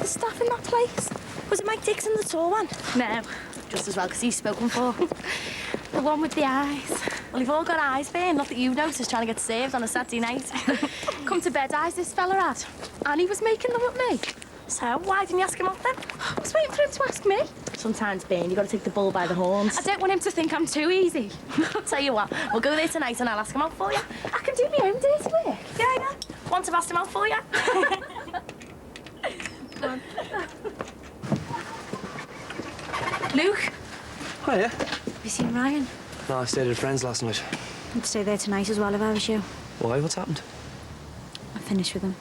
other staff in that place? Was it Mike Dixon, the tall one? No, just as well, because he's spoken for. The one with the eyes. Well, you've all got eyes, Ben. Not that you've noticed trying to get saved on a Saturday night. Come to bed eyes this fella had. And he was making them at me. So, why didn't you ask him off then? I was waiting for him to ask me. Sometimes, Ben, you've got to take the bull by the horns. I don't want him to think I'm too easy. Tell you what, we'll go there tonight and I'll ask him out for you. I can do my own dirty work. Yeah. Once I've asked him out for you. Come on. Luke. Hiya. Have you seen Ryan? No, I stayed at a friend's last night. I'd stay there tonight as well if I was you. Why? What's happened? I finished with him.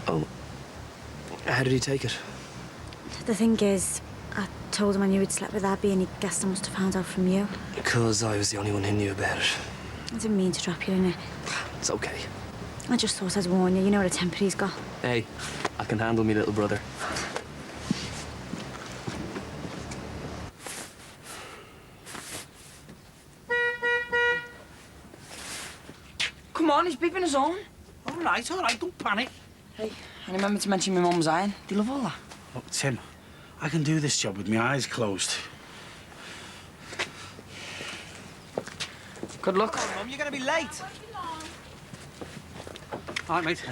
Oh. How did he take it? The thing is, I told him I knew he'd slept with Abby and he guessed I must have found out from you. Because I was the only one who knew about it. I didn't mean to drop you in it. It's okay. I just thought I'd warn you. You know what a temper he's got. Hey, I can handle me little brother. Come on, he's beeping his own. All right, don't panic. Hey, I remember to mention my mum's iron. Do you love all that? Look, Tim, I can do this job with my eyes closed. Good luck. Come on, Mum, you're going to be late. All right, mate.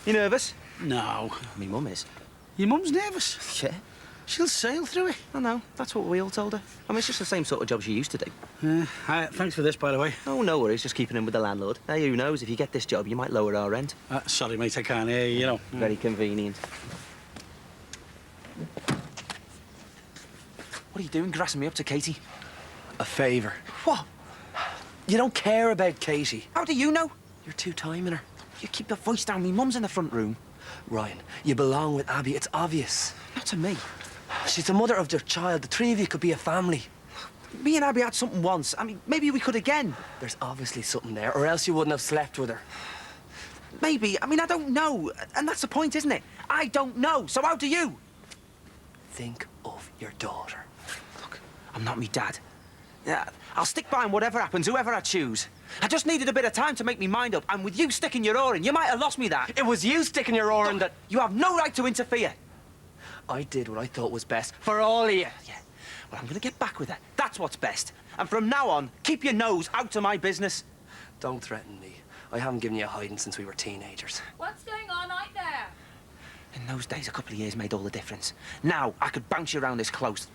You nervous? No. Me mum is. Your mum's nervous. Yeah. She'll sail through it. I know. That's what we all told her. I mean, it's just the same sort of job she used to do. Thanks for this, by the way. Oh, no worries. Just keeping in with the landlord. Hey, who knows? If you get this job, you might lower our rent. Sorry, mate, I can't hear you, you know. Very convenient. What are you doing, grassing me up to Katie? A favour. What? You don't care about Katie. How do you know? You're two-timing her. You keep your voice down. Me mum's in the front room. Ryan, you belong with Abby. It's obvious. Not to me. She's the mother of their child. The three of you could be a family. Me and Abby had something once. I mean, maybe we could again. There's obviously something there, or else you wouldn't have slept with her. Maybe. I mean, I don't know. And that's the point, isn't it? I don't know. So how do you? Think of your daughter. Look, I'm not me dad. Yeah, I'll stick by him whatever happens, whoever I choose. I just needed a bit of time to make me mind up, and with you sticking your oar in, you might have lost me that. It was you sticking your oar in that... You have no right to interfere. I did what I thought was best for all of you. Yeah, well, I'm going to get back with her. That's what's best. And from now on, keep your nose out of my business. Don't threaten me. I haven't given you a hiding since we were teenagers. What's going on out there? In those days, a couple of years made all the difference. Now, I could bounce you around this close.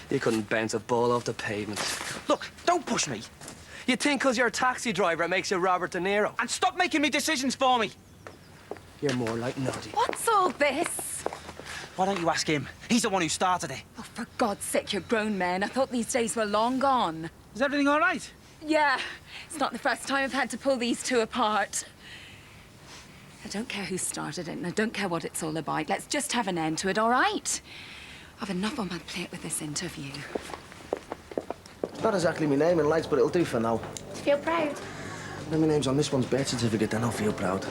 You couldn't bounce a ball off the pavement. Look, don't push me. You think because you're a taxi driver it makes you Robert De Niro? And stop making me decisions for me. You're more like Noddy. What's all this? Why don't you ask him? He's the one who started it. Oh, for God's sake, you're grown men. I thought these days were long gone. Is everything all right? Yeah, it's not the first time I've had to pull these two apart. I don't care who started it, and I don't care what it's all about. Let's just have an end to it, all right? I've enough on my plate with this interview. It's not exactly my name in lights, but it'll do for now. Do you feel proud? When my name's on this one's birth certificate, then I'll feel proud.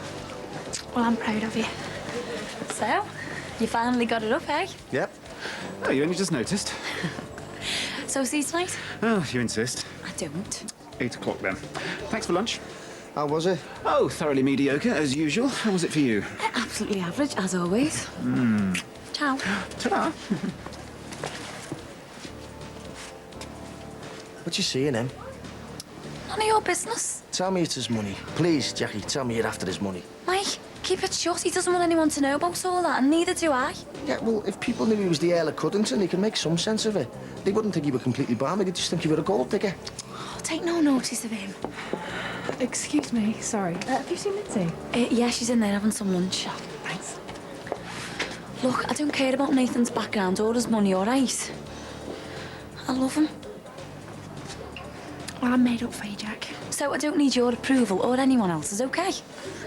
Well, I'm proud of you. So, you finally got it up, eh? Yep. Oh, you only just noticed. So, see you tonight? Oh, if you insist. I don't. 8 o'clock then. Thanks for lunch. How was it? Oh, thoroughly mediocre, as usual. How was it for you? Absolutely average, as always. Ciao. Ta-da. What you seeing, him? None of your business. Tell me it's his money. Please, Jackie, tell me you're after his money. Mike, keep it shut. He doesn't want anyone to know about all that, and neither do I. Yeah, well, if people knew he was the Earl of Cuddington, they could make some sense of it. They wouldn't think you were completely balmy. They'd just think you were a gold digger. Oh, take no notice of him. Excuse me, sorry. Have you seen Lindsay? Yeah, she's in there having some lunch. Thanks. Look, I don't care about Nathan's background or his money, all right? I love him. Well, I'm made up for you, Jack. So I don't need your approval or anyone else's, okay?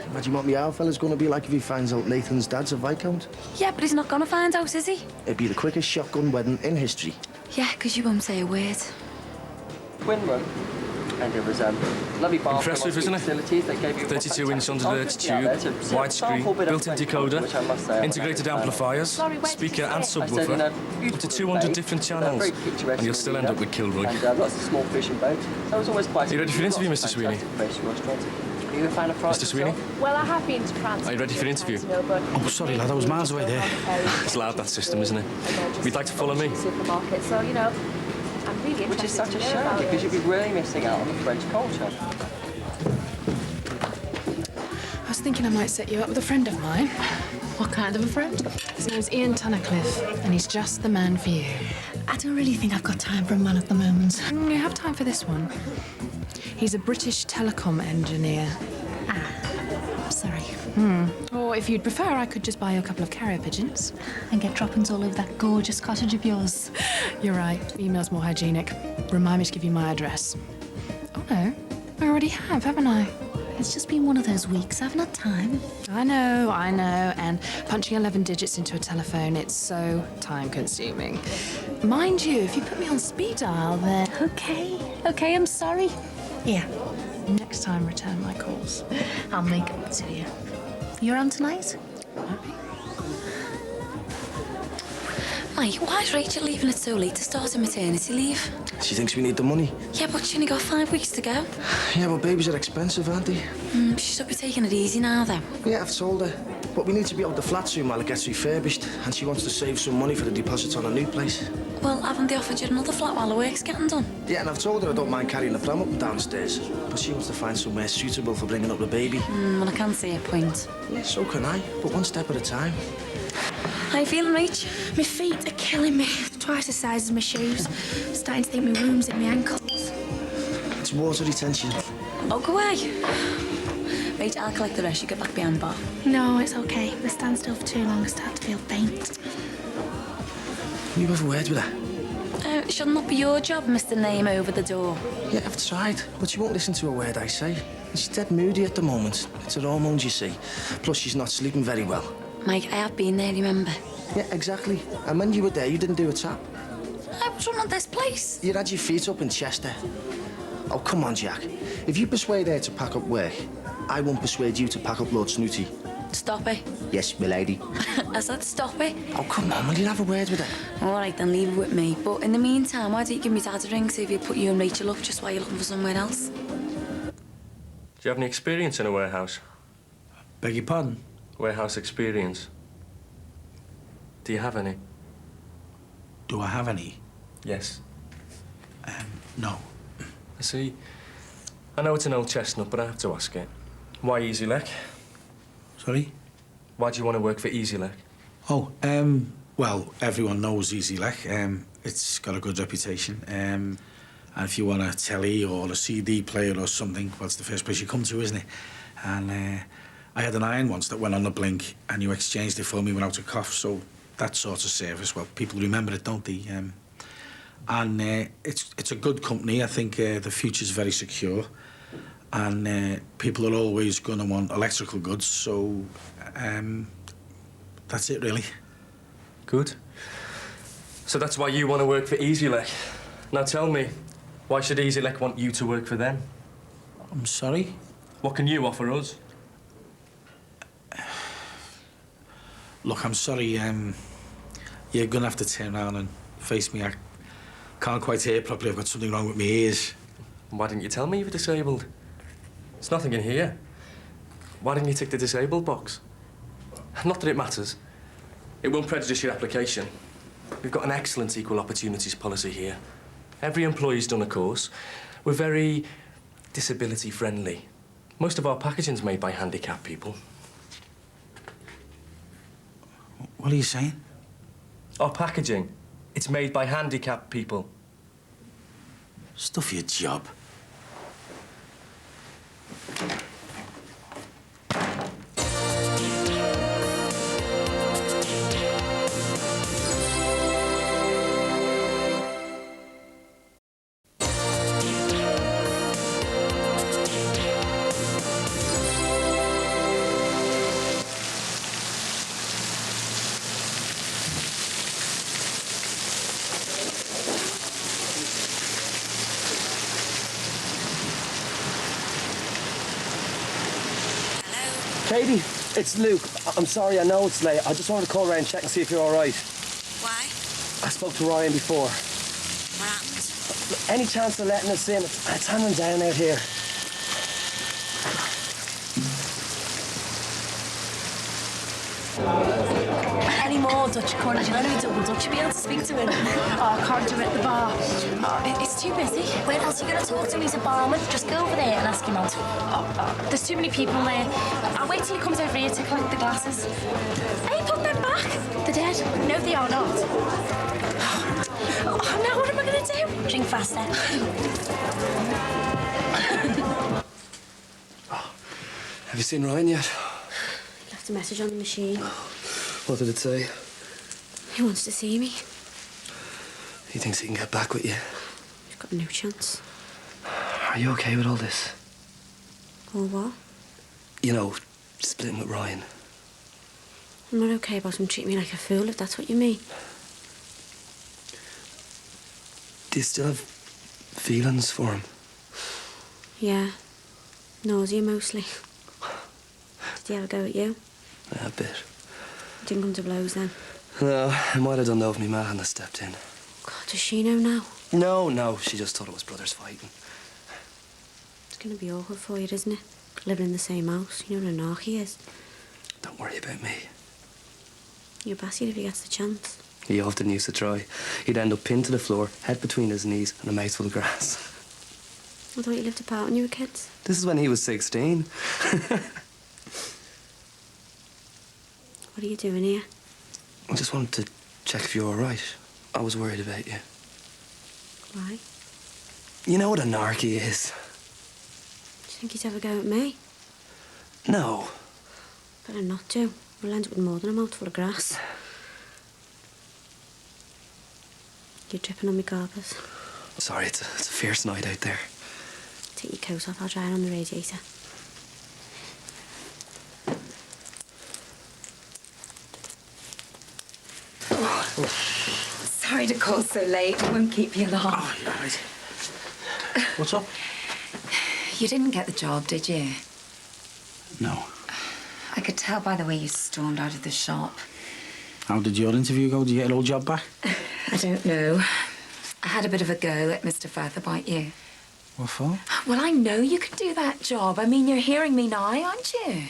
Imagine what me our fella's going to be like if he finds out Nathan's dad's a Viscount. Yeah, but he's not gonna find out, is he? It'd be the quickest shotgun wedding in history. Yeah, because you won't say a word. Twin room. And it was lovely bathroom. Impressive, isn't it? 32-inch underdirt tube, widescreen, built-in decoder, integrated amplifiers, speaker and subwoofer, up to 200 different channels, and you'll still end up with Kilroy. And lots of small fishing boats. So it was always quite. Are you ready for the interview, Mr. Sweeney? you a fan of France? Mr. Sweeney? Well, I have been to France. Are you ready for the interview? Oh, sorry, lad, I was miles away there. It's loud, that system, isn't it? You'd like to follow me? Supermarket, so, you know, I'm really interested. Which is such to a know shame, about because it. you'd be really missing out on the French culture. I was thinking I might set you up with a friend of mine. What kind of a friend? His name's Ian Tunnicliffe, and he's just the man for you. I don't really think I've got time for a man at the moment. You have time for this one. He's a British telecom engineer. Sorry. Or if you'd prefer, I could just buy you a couple of carrier pigeons. And get droppings all over that gorgeous cottage of yours. You're right. Email's more hygienic. Remind me to give you my address. Oh, no. I already have, haven't I? It's just been one of those weeks. I haven't had time. I know. And punching 11 digits into a telephone, it's so time-consuming. Mind you, if you put me on speed dial, then... Okay, I'm sorry. Yeah. Next time, return my calls. I'll make it to you. You're on tonight? Mike, why is Rachel leaving it so late to start her maternity leave? She thinks we need the money. Yeah, but she only got 5 weeks to go. Yeah, but babies are expensive, aren't they? She should be taking it easy now, though. Yeah, I've told her. But we need to be out the flat soon while it gets refurbished, and she wants to save some money for the deposits on a new place. Well, haven't they offered you another flat while the work's getting done? Yeah, and I've told her I don't mind carrying the pram up and downstairs, but she wants to find somewhere suitable for bringing up the baby. Well, I can see a point. Yeah, so can I, but one step at a time. How you feeling, Rach? My feet are killing me. Twice the size of my shoes. Starting to think my room's in my ankles. It's water retention. Oh, go away. Rach, I'll collect the rest. You get back behind the bar. No, it's okay. If I stand still for too long, I start to feel faint. Can you have a word with her? It should not be your job, Mr. Name over the door. Yeah, I've tried, but she won't listen to a word I say. And she's dead moody at the moment. It's her hormones, you see. Plus, she's not sleeping very well. Mike, I have been there, remember? Yeah, exactly. And when you were there, you didn't do a tap. I was running this place. You had your feet up in Chester. Oh, come on, Jack. If you persuade her to pack up work, I won't persuade you to pack up Lord Snooty. Stop it. Yes, milady. I said stop it. Oh, come on, will you have a word with her? All right, then leave it with me. But in the meantime, why don't you give me Dad a ring, see if he'll put you and Rachel up just while you're looking for somewhere else? Do you have any experience in a warehouse? Beg your pardon? Warehouse experience. Do you have any? Do I have any? Yes. No. I see. I know it's an old chestnut, but I have to ask it. Why Easy Leg? Sorry? Why do you want to work for Easy Leg? Oh, well, everyone knows Easy Leg. It's got a good reputation. And if you want a telly or a CD player or something, well, it's the first place you come to, isn't it? And I had an iron once that went on a blink, and you exchanged it for me without a cough, so that sort of service, well, people remember it, don't they? And it's a good company. I think the future's very secure. And people are always going to want electrical goods, so that's it, really. Good. So that's why you want to work for Easy Leg. Now tell me, why should Easy Leg want you to work for them? I'm sorry? What can you offer us? Look, I'm sorry. You're going to have to turn around and face me. I can't quite hear properly. I've got something wrong with my ears. Why didn't you tell me you were disabled? There's nothing in here. Why didn't you tick the disabled box? Not that it matters. It won't prejudice your application. We've got an excellent equal opportunities policy here. Every employee's done a course. We're very disability friendly. Most of our packaging's made by handicapped people. What are you saying? Our packaging, it's made by handicapped people. Stuff your job. Katie, it's Luke. I'm sorry, I know it's late. I just wanted to call around and check and see if you're all right. Why? I spoke to Ryan before. What happened? Any chance of letting us in? It's hanging down out here. Any more Dutch courage? I know he's double Dutch. You'll be able to speak to him. Oh, I can't do it at the bar. Oh, it's too busy. Where else are you going to talk to him? He's a barman. Just go over there and ask him out. There's too many people there. I'll wait till he comes over here to collect the glasses. Hey, put them back. They're dead. No, they are not. Oh, now what am I going to do? Drink faster. Have you seen Ryan yet? Left a message on the machine. What did it say? He wants to see me. He thinks he can get back with you. He's got no chance. Are you okay with all this? Or what? You know, splitting with Ryan. I'm not okay about him treating me like a fool, if that's what you mean. Do you still have feelings for him? Yeah. Nausea, mostly. Did he ever go at you? Yeah, a bit. Didn't come to blows then. No, I might have done though if me ma hadn't stepped in. God, does she know now? No, she just thought it was brothers fighting. It's going to be awkward for you, isn't it? Living in the same house. You know what anarchy is. Don't worry about me. You'll bash it if he gets the chance. He often used to try. He'd end up pinned to the floor, head between his knees, and a mouthful of grass. I thought you lived apart when you were kids. This is when he was 16. What are you doing here? I just wanted to check if you're all right. I was worried about you. Why? You know what anarchy is? Do you think he'd ever go at me? No. Better not to. We'll end up with more than a mouthful of grass. You're dripping on me carpet. Sorry, it's a fierce night out there. Take your coat off, I'll dry it on the radiator. Sorry to call so late. I won't keep you long. Oh, you're right. What's up? You didn't get the job, did you? No. I could tell by the way you stormed out of the shop. How did your interview go? Did you get an old job back? I don't know. I had a bit of a go at Mr. Firth about you. What for? Well, I know you could do that job. I mean, you're hearing me now, aren't you?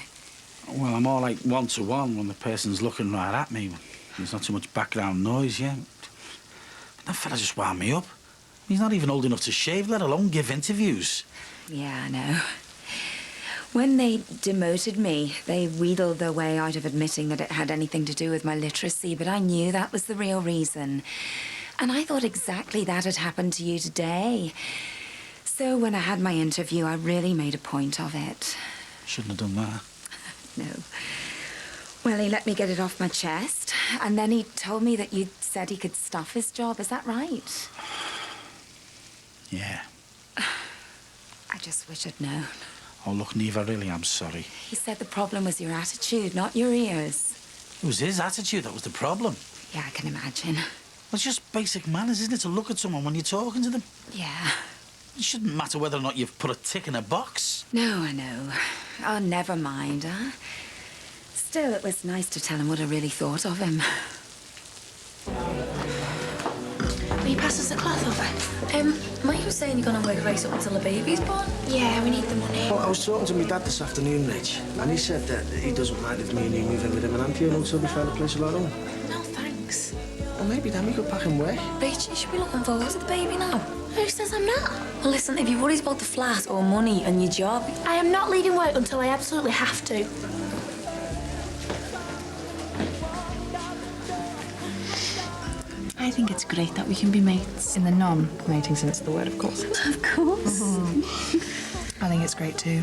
Well, I'm more like one-to-one when the person's looking right at me. There's not too much background noise, yeah. That fella just wound me up. He's not even old enough to shave, let alone give interviews. Yeah, I know. When they demoted me, they wheedled their way out of admitting that it had anything to do with my literacy, but I knew that was the real reason. And I thought exactly that had happened to you today. So when I had my interview, I really made a point of it. Shouldn't have done that. No. Well, he let me get it off my chest, and then he told me that you'd said he could stuff his job. Is that right? Yeah. I just wish I'd known. Oh, look, Niamh, I really am sorry. He said the problem was your attitude, not your ears. It was his attitude that was the problem. Yeah, I can imagine. Well, it's just basic manners, isn't it, to look at someone when you're talking to them? Yeah. It shouldn't matter whether or not you've put a tick in a box. No, I know. Oh, never mind, huh? Still, it was nice to tell him what I really thought of him. Will you pass us the cloth over? Mike was saying you're gonna work right up until the baby's born. Yeah, we need the money. Well, I was talking to my dad this afternoon, Rich, and he said that he doesn't mind if me and you move in with him and Auntie until we find a place of our own. No, thanks. Well, maybe then we could pack and work. Rach, you should be looking forward to the baby now. Who says I'm not? Well, listen, if you're worried about the flat or money and your job... I am not leaving work until I absolutely have to. I think it's great that we can be mates. In the non-mating sense of the word, of course. Of course. I think it's great too.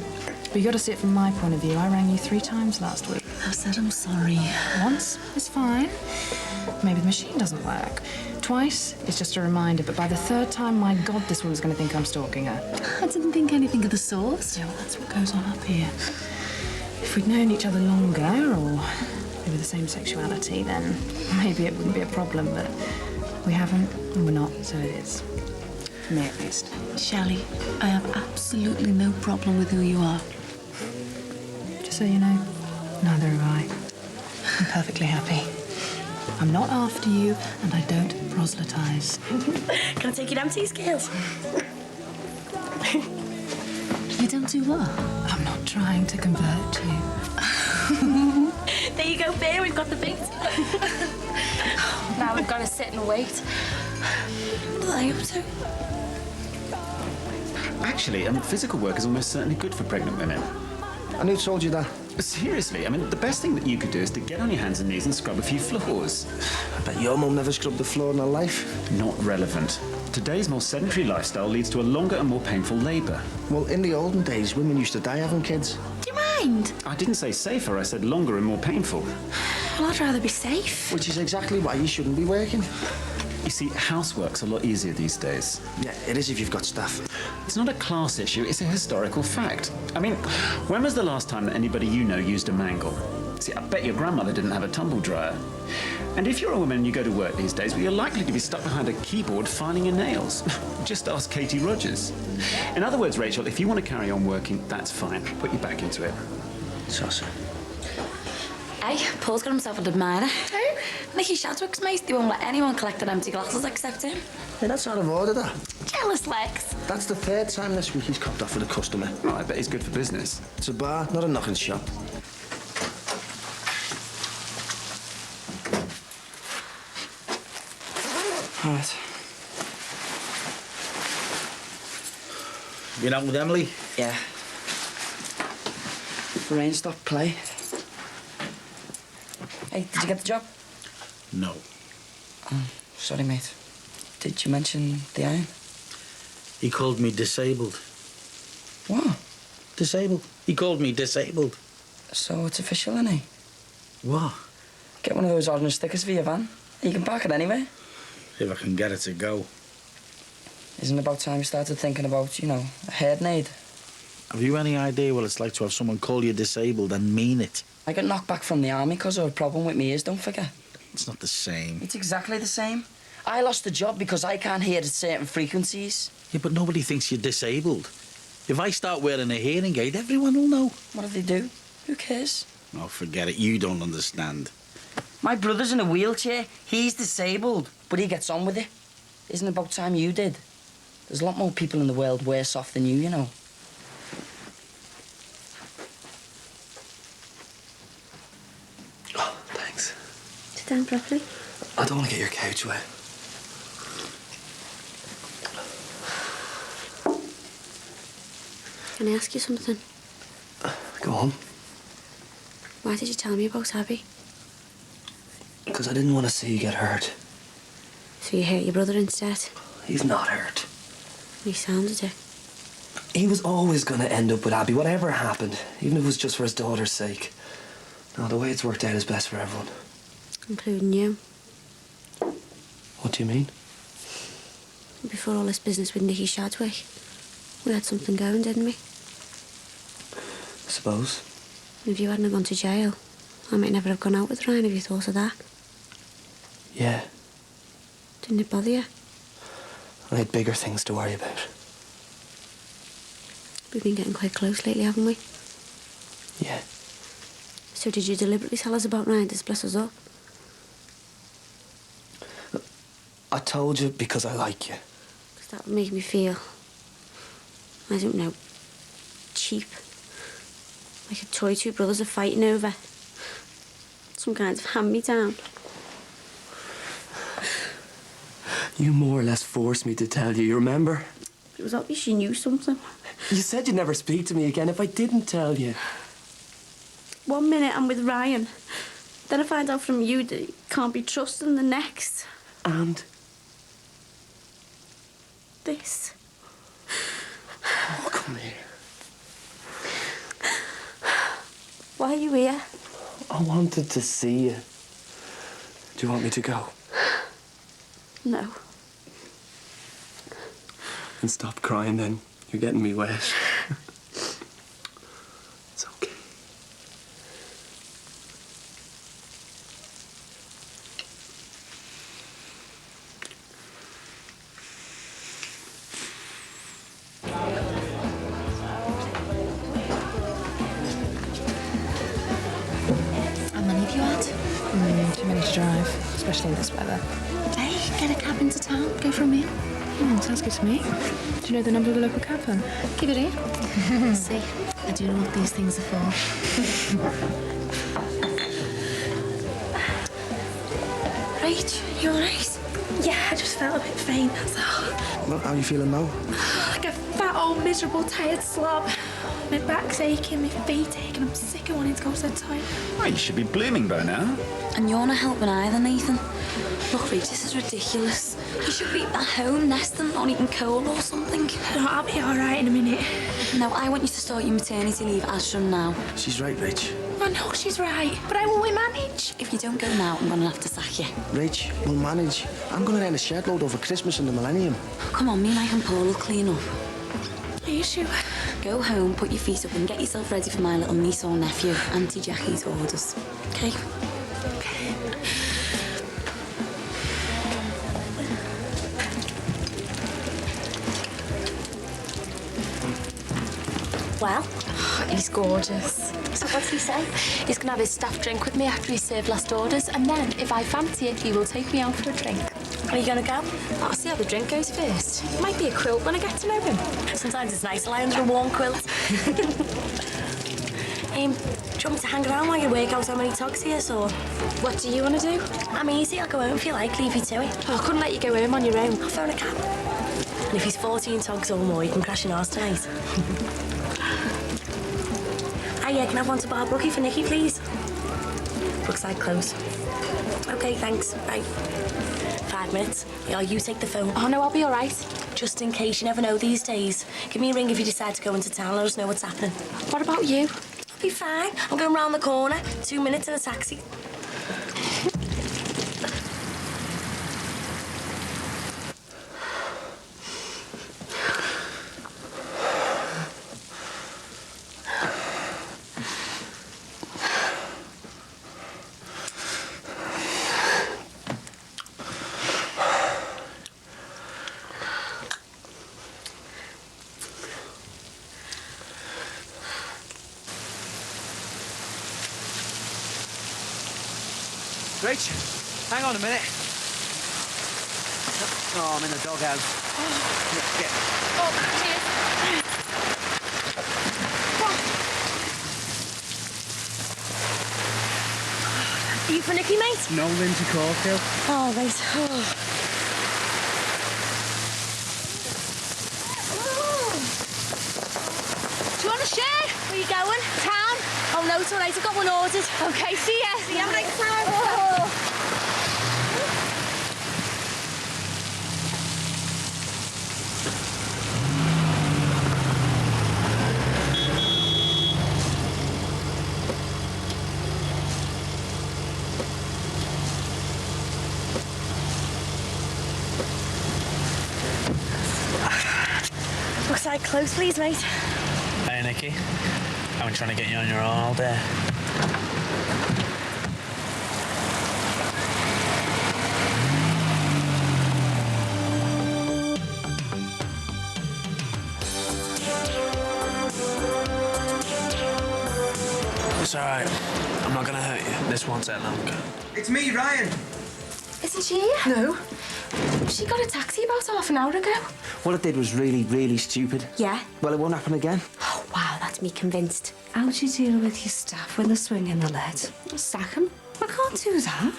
But you got to see it from my point of view. I rang you 3 times last week. I said I'm sorry. Once is fine. Maybe the machine doesn't work. Twice is just a reminder, but by the 3rd time, my God, this woman's going to think I'm stalking her. I didn't think anything of the sort. Yeah, well, that's what goes on up here. If we'd known each other longer, or maybe the same sexuality, then maybe it wouldn't be a problem, but we haven't, and we're not, so it is. For me, at least. Shelley, I have absolutely no problem with who you are. Just so you know, neither have I. I'm perfectly happy. I'm not after you, and I don't proselytise. Can I take you down to your scales? You don't do what? I'm not trying to convert you. There you go. no fear, we've got the beat. Now we've got to sit and wait. What are you up to? Actually, physical work is almost certainly good for pregnant women. And who told you that? Seriously, the best thing that you could do is to get on your hands and knees and scrub a few floors. I bet your mum never scrubbed the floor in her life. Not relevant. Today's more sedentary lifestyle leads to a longer and more painful labour. Well, in the olden days, women used to die having kids. Do you mind? I didn't say safer, I said longer and more painful. Well, I'd rather be safe. Which is exactly why you shouldn't be working. You see, housework's a lot easier these days. Yeah, it is if you've got staff. It's not a class issue, it's a historical fact. When was the last time that anybody you know used a mangle? See, I bet your grandmother didn't have a tumble dryer. And if you're a woman and you go to work these days, well, you're likely to be stuck behind a keyboard filing your nails. Just ask Katie Rogers. In other words, Rachel, if you want to carry on working, that's fine. Put your back into it. Saucer. Hey, Paul's got himself an admirer. Who? Nicky Shadwick's mate. They won't let anyone collect their empty glasses except him. Hey, that's out of order, that. Jealous Lex. That's the third time this week he's copped off with a customer. Oh, I bet he's good for business. It's a bar, not a knocking shop. All right. Been out with Emily? Yeah. Rain stop play. Hey, did you get the job? No. Oh, sorry, mate. Did you mention the iron? He called me disabled. What? Disabled. He called me disabled. So it's official, innit? What? Get one of those orange stickers for your van. You can park it anywhere. If I can get it to go. Isn't it about time you started thinking about, a head aid? Have you any idea what it's like to have someone call you disabled and mean it? I got knocked back from the army because of a problem with my ears, don't forget. It's not the same. It's exactly the same. I lost the job because I can't hear at certain frequencies. Yeah, but nobody thinks you're disabled. If I start wearing a hearing aid, everyone will know. What if they do? Who cares? Oh, forget it. You don't understand. My brother's in a wheelchair. He's disabled, but he gets on with it. Isn't it about time you did? There's a lot more people in the world worse off than you know. Oh, thanks. Sit down properly. I don't want to get your couch wet. Can I ask you something? Go on. Why did you tell me about Abby? Because I didn't want to see you get hurt. So you hurt your brother instead? He's not hurt. He sounded it. He was always going to end up with Abby, whatever happened, even if it was just for his daughter's sake. No, the way it's worked out is best for everyone. Including you. What do you mean? Before all this business with Nicky Shadwick, we had something going, didn't we? I suppose. If you hadn't gone to jail, I might never have gone out with Ryan if you thought of that. Yeah, Didn't it bother you? I had bigger things to worry about. We've been getting quite close lately, haven't we? Yeah. So did you deliberately tell us about Ryan to split us up? I told you because I like you. Because that would make me feel, I don't know, cheap. Like a toy two brothers are fighting over. Some kind of hand-me-down. You more or less forced me to tell you remember? It was obvious you knew something. You said you'd never speak to me again if I didn't tell you. 1 minute I'm with Ryan. Then I find out from you that he can't be trusted, and the next. And? This. Oh, come here. Why are you here? I wanted to see you. Do you want me to go? No. And stop crying then. You're getting me wet. It's okay. How many have you had? Too many to drive, especially in this weather. Hey, get a cab into town, go for a meal. Sounds good to me. Do you know the number of the local cab then? Give it here. See, I do know what these things are for. Rach, you all right? Yeah, I just felt a bit faint, that's all. Well, how are you feeling now? Like a fat, old, miserable, tired slob. My back's aching, my feet aching. I'm sick of wanting to go to the toilet. Well, you should be blooming by now. And you're not helping either, Nathan. Look, Rach, this is ridiculous. You should be at home nesting, not eating coal or something. No, I'll be all right in a minute. No, I want you to start your maternity leave as from now. She's right, Rach. I know she's right, but how will we manage? If you don't go now, I'm going to have to sack you. Rach, we'll manage. I'm going to rent a shed load over Christmas and the millennium. Come on, me, Mike and Paul will clean up. Are you sure? Go home, put your feet up and get yourself ready for my little niece or nephew, Auntie Jackie's orders. Okay? Well, he's gorgeous. So what's he say? He's gonna have his staff drink with me after he served last orders, and then, if I fancy it, he will take me out for a drink. Are you gonna go? I'll see how the drink goes first. It might be a quilt when I get to know him. Sometimes it's nice to lie under a warm quilt. Do you want me to hang around while you work out how many togs he is, or...? What do you want to do? I'm easy, I'll go home if you like, leave you to it. Oh, I couldn't let you go home on your own. I'll phone a cab. And if he's 14 togs or more, you can crash in ours tonight. Can I have one to bar Brookie for Nicky, please? Brookside close. OK, thanks. Bye. 5 minutes. Yeah, you take the phone. Oh, no, I'll be all right. Just in case, you never know these days. Give me a ring if you decide to go into town. Let us know what's happening. What about you? I'll be fine. I'm going round the corner. 2 minutes in a taxi. Rach, hang on a minute. Oh, I'm in the doghouse. Yeah. Oh, cheers. Are you for Nicky, mate? No, Lindsay Corfield. Oh, mate. Oh. Do you want a share? Where are you going? Town? Oh, no, it's all right. I've got one ordered. OK, see ya. See you. Have a nice time. Oh. Brookside close, please, mate. Hey, Nicky. I've been trying to get you on your own all day. It's all right. I'm not gonna hurt you. This won't take long. It's me, Ryan. Isn't she here? No. She got a taxi about half an hour ago. What I did was really, really stupid. Yeah? Well, it won't happen again. Oh, wow, that's me convinced. How do you deal with your staff when they're swinging the lead? Sack them. I can't do that.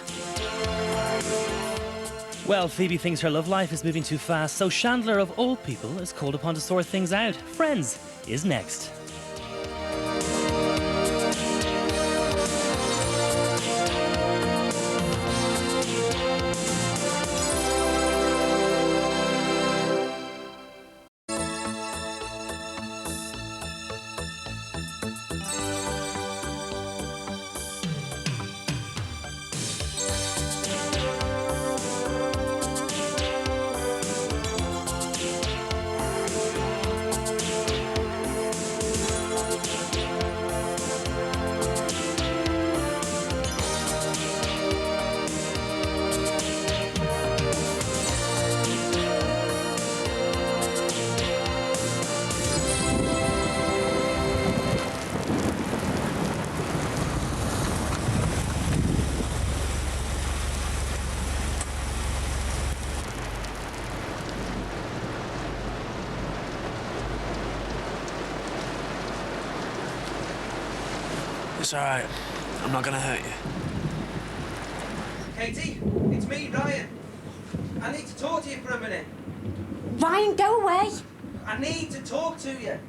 Well, Phoebe thinks her love life is moving too fast, so Chandler, of all people, is called upon to sort things out. Friends is next. It's all right. I'm not gonna hurt you. Katie. It's me, Ryan. I need to talk to you for a minute. Ryan, go away. I need to talk to you.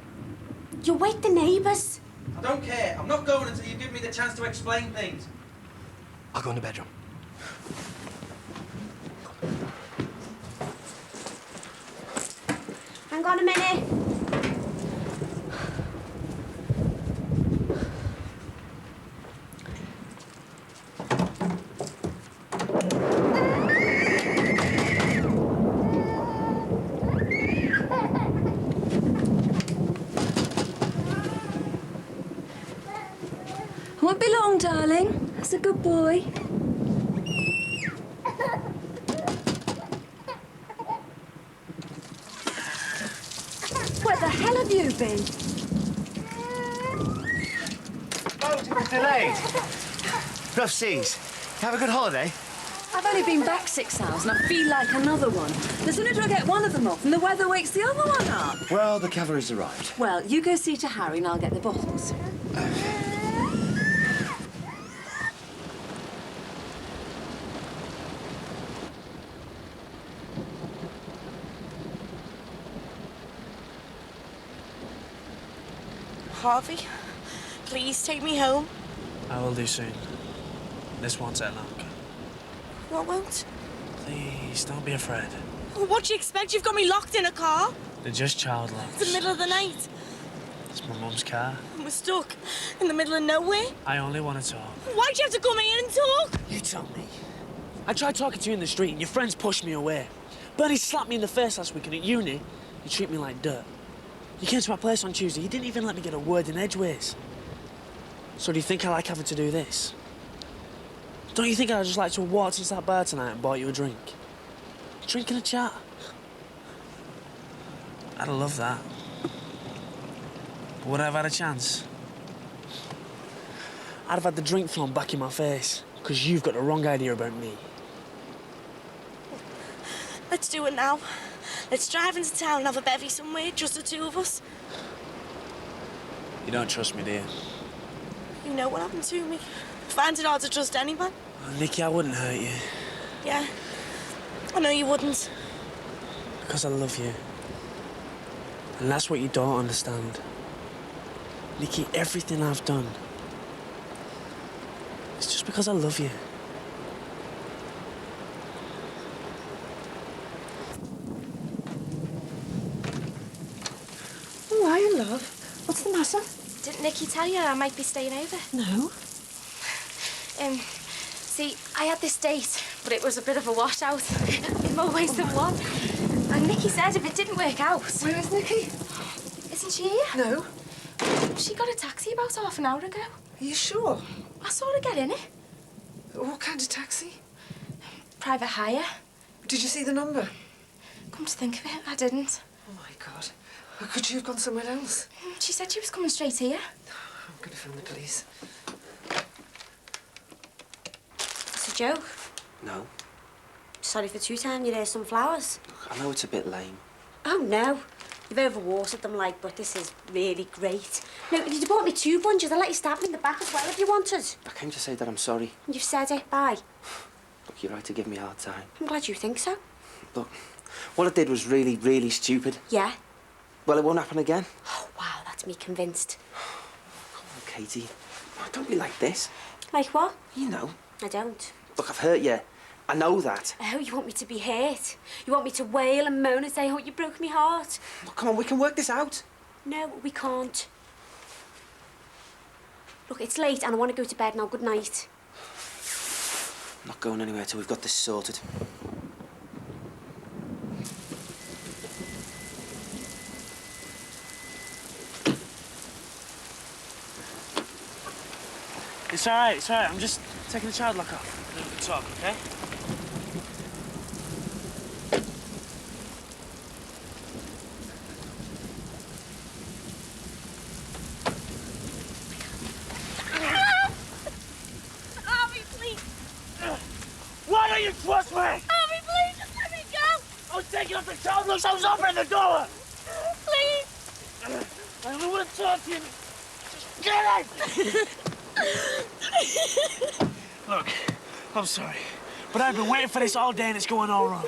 You'll wake the neighbours. I don't care. I'm not going until you give me the chance to explain things. I'll go in the bedroom. Hang on a minute. Won't be long, darling. That's a good boy. Where the hell have you been? Boat was delayed. Rough seas. Have a good holiday. I've only been back 6 hours and I feel like another one. The sooner I get one of them off and the weather wakes the other one up. Well, the cavalry's arrived. Well, you go see to Harry and I'll get the bottles. Harvey, please take me home. I will do soon. This won't take long. What won't? Please, don't be afraid. What do you expect? You've got me locked in a car. They're just child It's locks. the middle of the night. It's my mum's car. And we're stuck in the middle of nowhere. I only want to talk. Why'd you have to come here and talk? You tell me. I tried talking to you in the street and your friends pushed me away. Bernie slapped me in the face last week and at uni, you treat me like dirt. You came to my place on Tuesday, you didn't even let me get a word in edgeways. So do you think I like having to do this? Don't you think I'd just like to have walked into that bar tonight and bought you a drink? Drink and a chat. I'd have loved that. But would I have had a chance? I'd have had the drink thrown back in my face, because you've got the wrong idea about me. Let's do it now. Let's drive into town and have a bevy somewhere, just the two of us. You don't trust me, do you? You know what happened to me. I find it hard to trust anyone. Oh, Nikki, I wouldn't hurt you. Yeah, I know you wouldn't. Because I love you. And that's what you don't understand. Nikki, everything I've done, it's just because I love you. Oh, hi, love. What's the matter? Didn't Nikki tell you I might be staying over? No. See, I had this date, but it was a bit of a washout in more ways than one. And Nikki said if it didn't work out... Where is Nikki? Isn't she here? No. She got a taxi about half an hour ago. Are you sure? I saw her get in it. What kind of taxi? Private hire. Did you see the number? Come to think of it, I didn't. Oh, my God. Could you have gone somewhere else? She said she was coming straight here. I'm going to phone the police. It's a joke. No. Sorry for two-time, you there's some flowers. I know it's a bit lame. Oh, no. You've overwatered them, like, but this is really great. No, if you'd bought me 2 bunches, I'd let you stab me in the back as well if you wanted. I came to say that I'm sorry. You've said it. Bye. Look, you're right to give me a hard time. I'm glad you think so. Look, what I did was really, really stupid. Yeah? Well, it won't happen again. Oh, wow, that's me convinced. Come on, Katie. Don't be like this. Like what? You know. I don't. Look, I've hurt you. I know that. Oh, you want me to be hurt? You want me to wail and moan and say, oh, you broke my heart? Look, come on, we can work this out. No, we can't. Look, it's late and I want to go to bed now. Good night. I'm not going anywhere till we've got this sorted. It's all right, it's all right. I'm just taking the child lock off. We can talk, okay? Harvey, please. Why don't you trust me? Harvey, please, just let me go. I was taking off the child locks. I was opening the door. Please. I only want to talk to you. Just get it! Look, I'm sorry. But I've been waiting for this all day and it's going all wrong.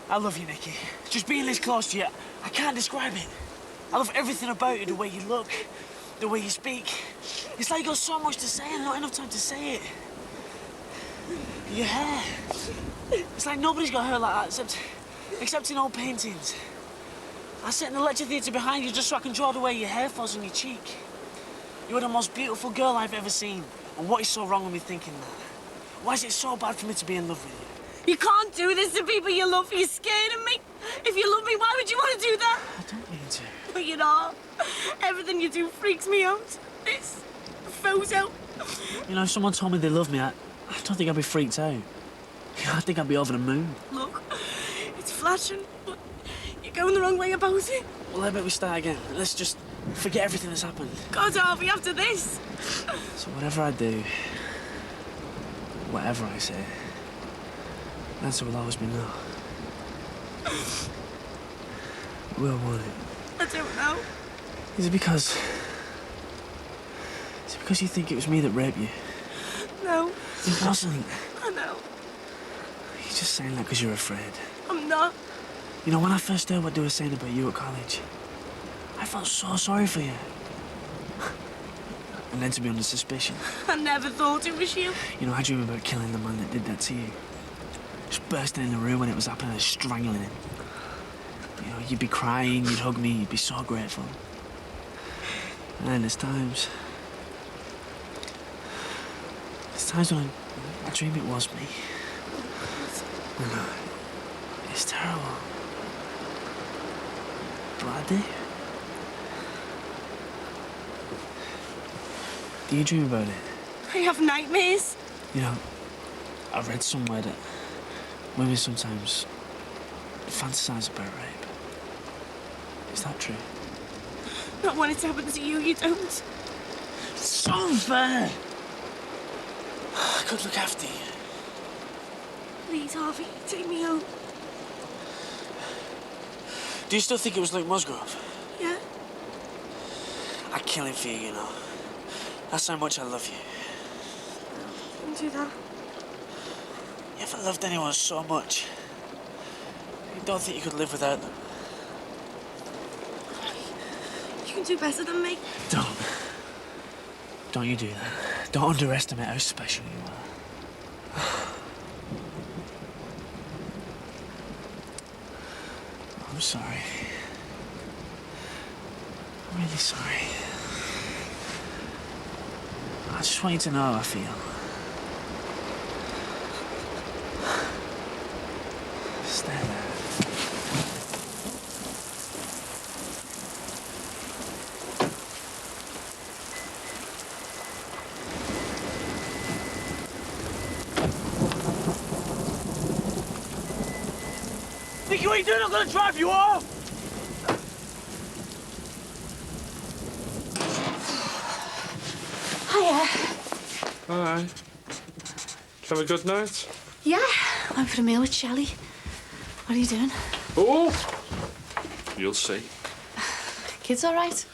I love you, Nikki. Just being this close to you, I can't describe it. I love everything about you, the way you look, the way you speak. It's like you got so much to say and not enough time to say it. Your hair. It's like nobody's got hair like that except in old paintings. I sit in the lecture theatre behind you just so I can draw the way your hair falls on your cheek. You're the most beautiful girl I've ever seen. And what is so wrong with me thinking that? Why is it so bad for me to be in love with you? You can't do this to people you love. You're scared of me. If you love me, why would you want to do that? I don't mean to. But you know, everything you do freaks me out. This photo. You know, if someone told me they loved me, I don't think I'd be freaked out. I think I'd be over the moon. Look, it's flashing, but you're going the wrong way about it. Well, how about we start again? Let's just forget everything that's happened. God, Harvey, after this. So whatever I do, whatever I say, the answer will always be no. Will, won't it? I don't know. Is it because you think it was me that raped you? No. It wasn't. I know. You're just saying that because you're afraid. I'm not. You know, when I first heard what they were saying about you at college, I felt so sorry for you. And then to be under suspicion. I never thought it was you. You know, I dream about killing the man that did that to you. Just bursting in the room when it was happening and strangling him. You know, you'd be crying, you'd hug me, you'd be so grateful. And then there's times when I dream it was me. And it's terrible. But I do. Do you dream about it? I have nightmares. You know, I read somewhere that women sometimes fantasize about rape. Is that true? Not when it's happened to you, you don't. It's so unfair. I could look after you. Please, Harvey, take me home. Do you still think it was Luke Musgrove? Yeah? I'd kill him for you, you know. That's how much I love you. Don't do that. You ever loved anyone so much? You don't think you could live without them? You can do better than me. Don't you do that. Don't underestimate how special you are. I'm sorry. I'm really sorry. I just want you to know how I feel. Stay there. Think you ain't doing? I'm gonna drive you off! Hiya. Hi. Did you have a good night? Yeah, went for a meal with Shelley. What are you doing? Oh! You'll see. Kids all right?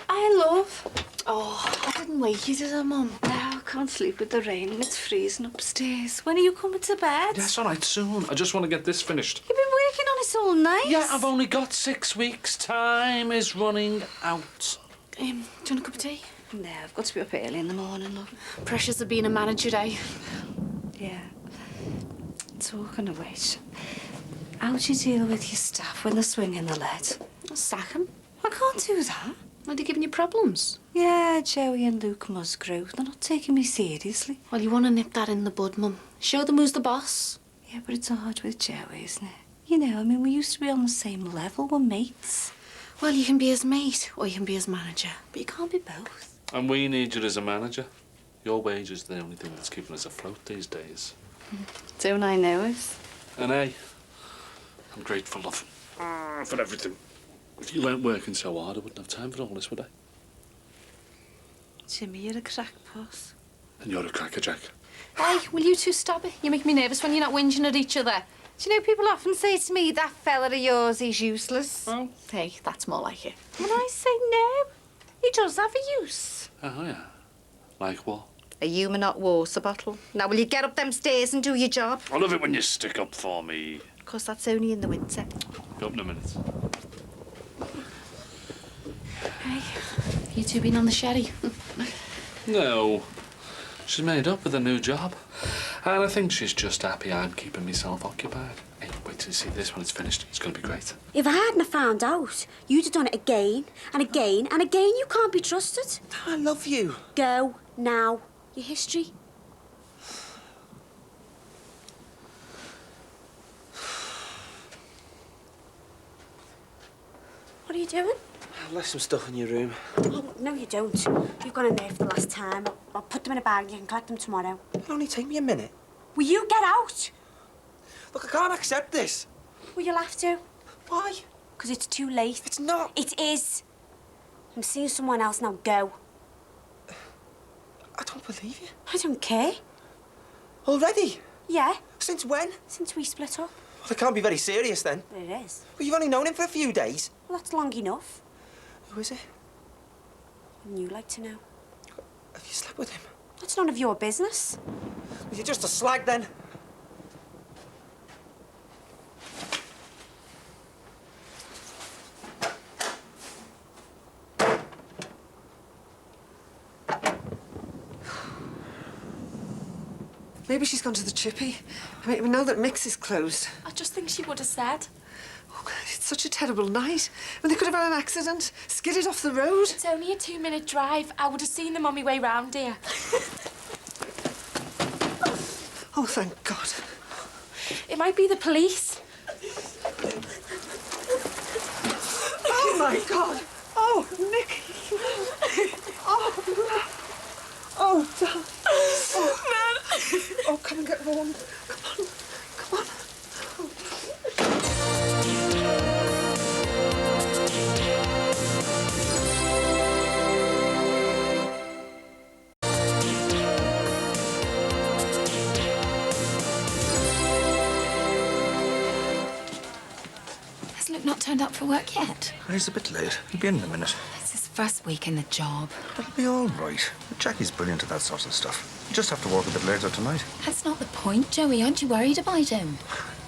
Hi, love. Oh, I didn't wake you, did I, Mum? No, I can't sleep with the rain and it's freezing upstairs. When are you coming to bed? Yes, all right, soon. I just want to get this finished. You've been working on it all night. Yeah, I've only got 6 weeks. Time is running out. Do you want a cup of tea? No, I've got to be up early in the morning, love. Pressures of being a manager, eh? Yeah. Talking of which, how do you deal with your staff when they're swinging the lead? I'll sack him. I can't do that. Are they giving you problems? Yeah, Joey and Luke Musgrove. They're not taking me seriously. Well, you want to nip that in the bud, Mum. Show them who's the boss. Yeah, but it's hard with Joey, isn't it? You know, I mean, we used to be on the same level. We're mates. Well, you can be his mate or you can be his manager, but you can't be both. And we need you as a manager. Your wage is the only thing that's keeping us afloat these days. Don't I know it? And hey, I'm grateful, love, for everything. If you weren't working so hard, I wouldn't have time for all this, would I? Jimmy, you're a crackpot. And you're a crackerjack. Hey, will you two stop it? You make me nervous when you're not whinging at each other. Do you know, people often say to me, that fella of yours, he's useless. Oh. Hey, that's more like it. And I say no. He does have a use. Oh, yeah. Like what? A human hot water bottle. Now, will you get up them stairs and do your job? I love it when you stick up for me. Of course, that's only in the winter. Go up in a minute. Hey, you two been on the sherry? No. She's made up with a new job. And I think she's just happy I'm keeping myself occupied. Hey, wait till you see this when it's finished. It's going to be great. If I hadn't have found out, you'd have done it again and again and again. You can't be trusted. I love you. Go now. Your history. What are you doing? I've left some stuff in your room. Oh, no, you don't. You've gone in there for the last time. I'll put them in a bag and you can collect them tomorrow. It'll only take me a minute. Will you get out? Look, I can't accept this. Well, you'll have to. Why? Because it's too late. It's not. It is. I'm seeing someone else now. Go. I don't believe you. I don't care. Already? Yeah. Since when? Since we split up. Well, it can't be very serious then. But it is. Well, you've only known him for a few days. Well, that's long enough. Who is it? Wouldn't you like to know? Have you slept with him? That's none of your business. Well, you're just a slag then. Maybe she's gone to the chippy. I mean, we know that Mix is closed. I just think she would have said. Oh, it's such a terrible night. I mean, they could have had an accident, skidded off the road. It's only a 2-minute drive. I would have seen them on my way round here. Oh, thank God. It might be the police. Oh, my God. Oh, Nick. Oh, oh, darling. Oh, man. Oh, come and get warm. Come on. Come on. Has Luke not turned up for work yet? He's a bit late. He'll be in a minute. It's his first week in the job. It'll be all right. Jackie's brilliant at that sort of stuff. You just have to work a bit later tonight. That's not the point, Joey. Aren't you worried about him?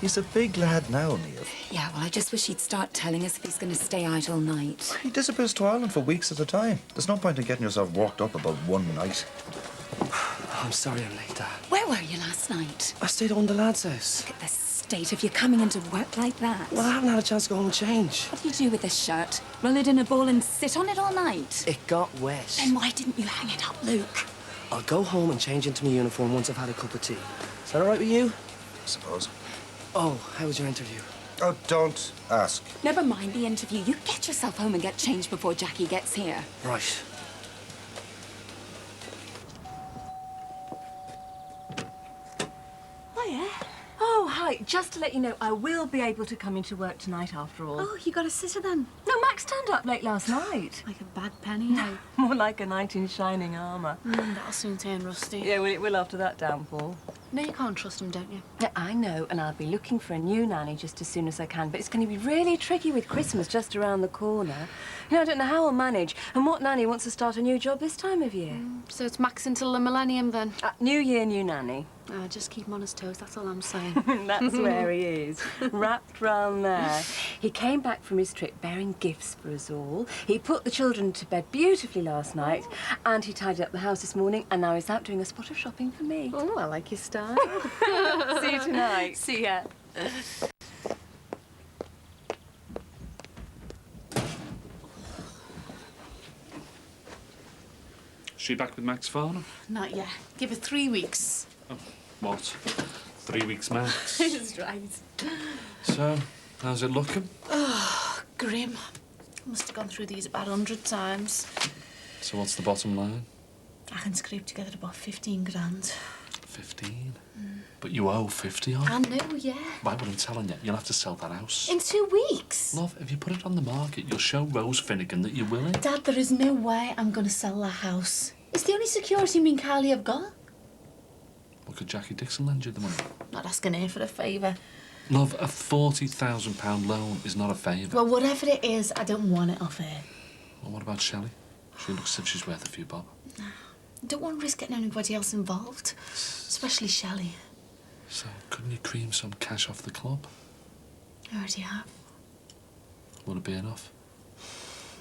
He's a big lad now, Neil. Yeah, well, I just wish he'd start telling us if he's going to stay out all night. He disappears to Ireland for weeks at a time. There's no point in getting yourself worked up about one night. I'm sorry I'm late, Dad. Where were you last night? I stayed on the lad's house. Look at the state of you coming into work like that. Well, I haven't had a chance to go home and change. What do you do with this shirt? Roll it in a ball and sit on it all night? It got wet. Then why didn't you hang it up, Luke? I'll go home and change into my uniform once I've had a cup of tea. Is that all right with you? I suppose. Oh, how was your interview? Oh, don't ask. Never mind the interview. You get yourself home and get changed before Jackie gets here. Right. Hiya. Oh, hi. Just to let you know, I will be able to come into work tonight after all. Oh, you got a sitter then? No, Max turned up late last night. Like a bad penny, no. More like a knight in shining armour. That'll soon turn rusty. Yeah, well, it will after that downfall. No, you can't trust him, don't you? Yeah, I know, and I'll be looking for a new nanny just as soon as I can, but it's going to be really tricky with Christmas just around the corner. You know, I don't know how I'll manage. And what nanny wants to start a new job this time of year? So it's Max until the millennium, then? New year, new nanny. Just keep him on his toes, that's all I'm saying. That's where he is, wrapped round there. He came back from his trip bearing gifts for us all. He put the children to bed beautifully last night, and he tidied up the house this morning, and now he's out doing a spot of shopping for me. Oh, I like your style. See you tonight. See ya. She back with Max Farnham? Not yet. Give it 3 weeks. Oh, what? 3 weeks max. That's right. So, how's it looking? Oh, grim. Must have gone through these about 100 times. So what's the bottom line? I can scrape together about 15 grand. 15? But you owe 50 on. I know, yeah. Right, well, I'm telling you, you'll have to sell that house. In 2 weeks? Love, if you put it on the market, you'll show Rose Finnegan that you're willing. Dad, there is no way I'm going to sell that house. It's the only security me and Carly have got. Well, could Jackie Dixon lend you the money? Not asking her for a favour. Love, a £40,000 loan is not a favour. Well, whatever it is, I don't want it off her. Well, what about Shelley? She looks as if she's worth a few bob. I don't want to risk getting anybody else involved, especially Shelley. So, couldn't you cream some cash off the club? I already have. Would it be enough?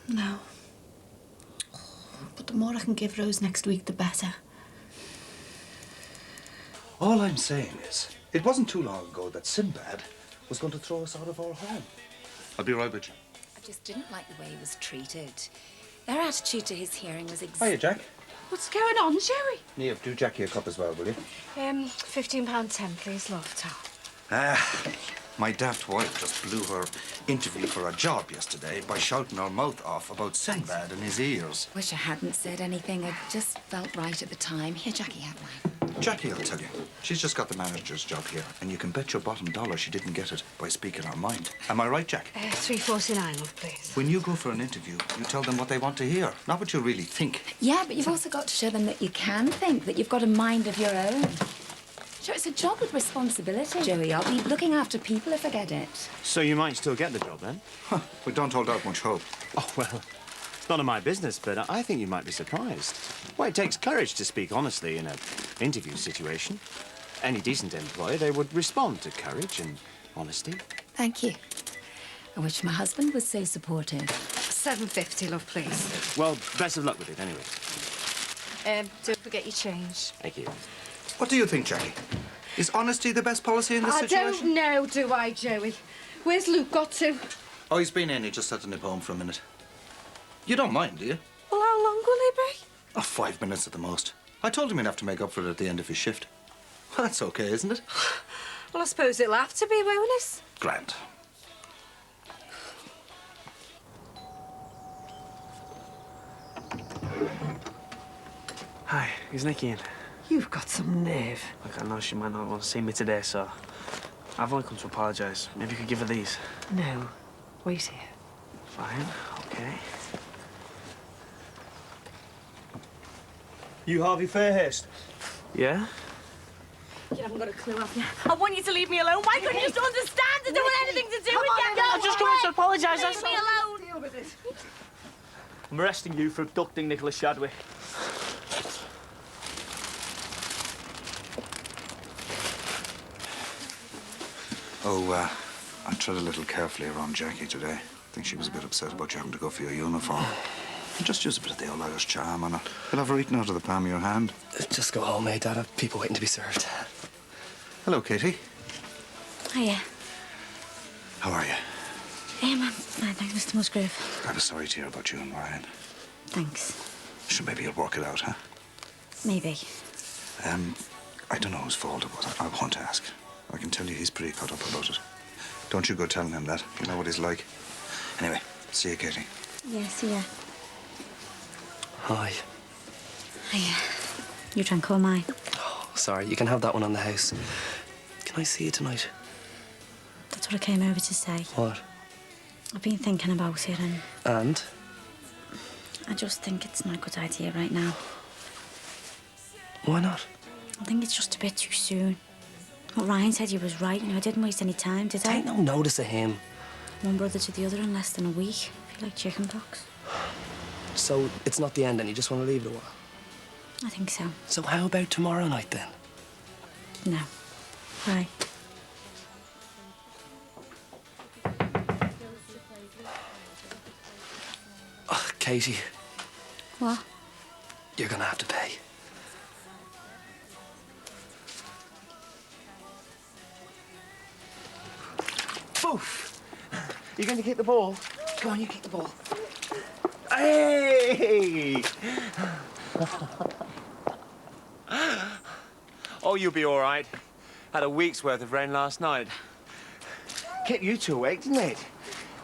No. But the more I can give Rose next week, the better. All I'm saying is, it wasn't too long ago that Sinbad was going to throw us out of our home. I'll be right with you. I just didn't like the way he was treated. Their attitude to his hearing was Hiya, Jack. What's going on, Joey? Neve, do Jackie a cup as well, will you? £15.10, please, love, Tom. My daft wife just blew her interview for a job yesterday by shouting her mouth off about Sinbad in his ears. Wish I hadn't said anything. It just felt right at the time. Here, Jackie, have mine. Jackie, I'll tell you, she's just got the manager's job here, and you can bet your bottom dollar she didn't get it by speaking her mind. Am I right, Jack? £3.49, love, please. When you go for an interview, you tell them what they want to hear, not what you really think. Yeah, but you've also got to show them that you can think, that you've got a mind of your own. Sure, it's a job with responsibility, Joey. I'll be looking after people if I get it. So you might still get the job, then? We don't hold out much hope. Oh, well, it's none of my business, but I think you might be surprised. Well, it takes courage to speak honestly in an interview situation. Any decent employer, they would respond to courage and honesty. Thank you. I wish my husband was so supportive. £7.50, love, please. Well, best of luck with it, anyway. Don't forget your change. Thank you. What do you think, Jackie? Is honesty the best policy in this situation? I don't know, do I, Joey? Where's Luke got to? Oh, he's been in. He just had to nip home for a minute. You don't mind, do you? Well, how long will he be? Oh, 5 minutes at the most. I told him he'd have to make up for it at the end of his shift. Well, that's okay, isn't it? Well, I suppose it'll have to be, won't it? Grand. Hi, is Nicky in? You've got some nerve. Look, I know she might not want to see me today, so I've only come to apologise. Maybe you could give her these. No. Wait here. Fine, okay. You Harvey Fairhurst? Yeah? You haven't got a clue, have you? I want you to leave me alone. Why couldn't you just understand? I don't want anything to do with you. I just come to apologise, that's Leave me all. alone. Deal with it. I'm arresting you for abducting Nicholas Shadwick. Oh, I tread a little carefully around Jackie today. I think she was a bit upset about you having to go for your uniform. Just use a bit of the old Irish charm on her. You'll have her eaten out of the palm of your hand. Just go home, eh, Dad? I've people waiting to be served. Hello, Katie. Hiya. How are you? I'm fine, thanks, Mr. Musgrave. I was sorry to hear about you and Ryan. Thanks. Sure, maybe you'll work it out, huh? Maybe. I don't know whose fault it was. I want to ask. I can tell you he's pretty cut up about it. Don't you go telling him that. You know what he's like. Anyway, see you, Katie. Yeah, see ya. Hi. Hiya. You drank all mine. Oh, sorry, you can have that one on the house. Can I see you tonight? That's what I came over to say. What? I've been thinking about it and And? I just think it's not a good idea right now. Why not? I think it's just a bit too soon. What Ryan said, he was right. You know, I didn't waste any time, did I? Take no notice of him. One brother to the other in less than a week. I feel like chicken pox. So it's not the end and you just want to leave it a while? I think so. So how about tomorrow night then? No. Why? Oh, Katie, What? you're gonna have to pay. Boof! You going to kick the ball? Go on, you kick the ball. Hey! Oh, you'll be all right. Had a week's worth of rain last night. Kept you two awake, didn't it?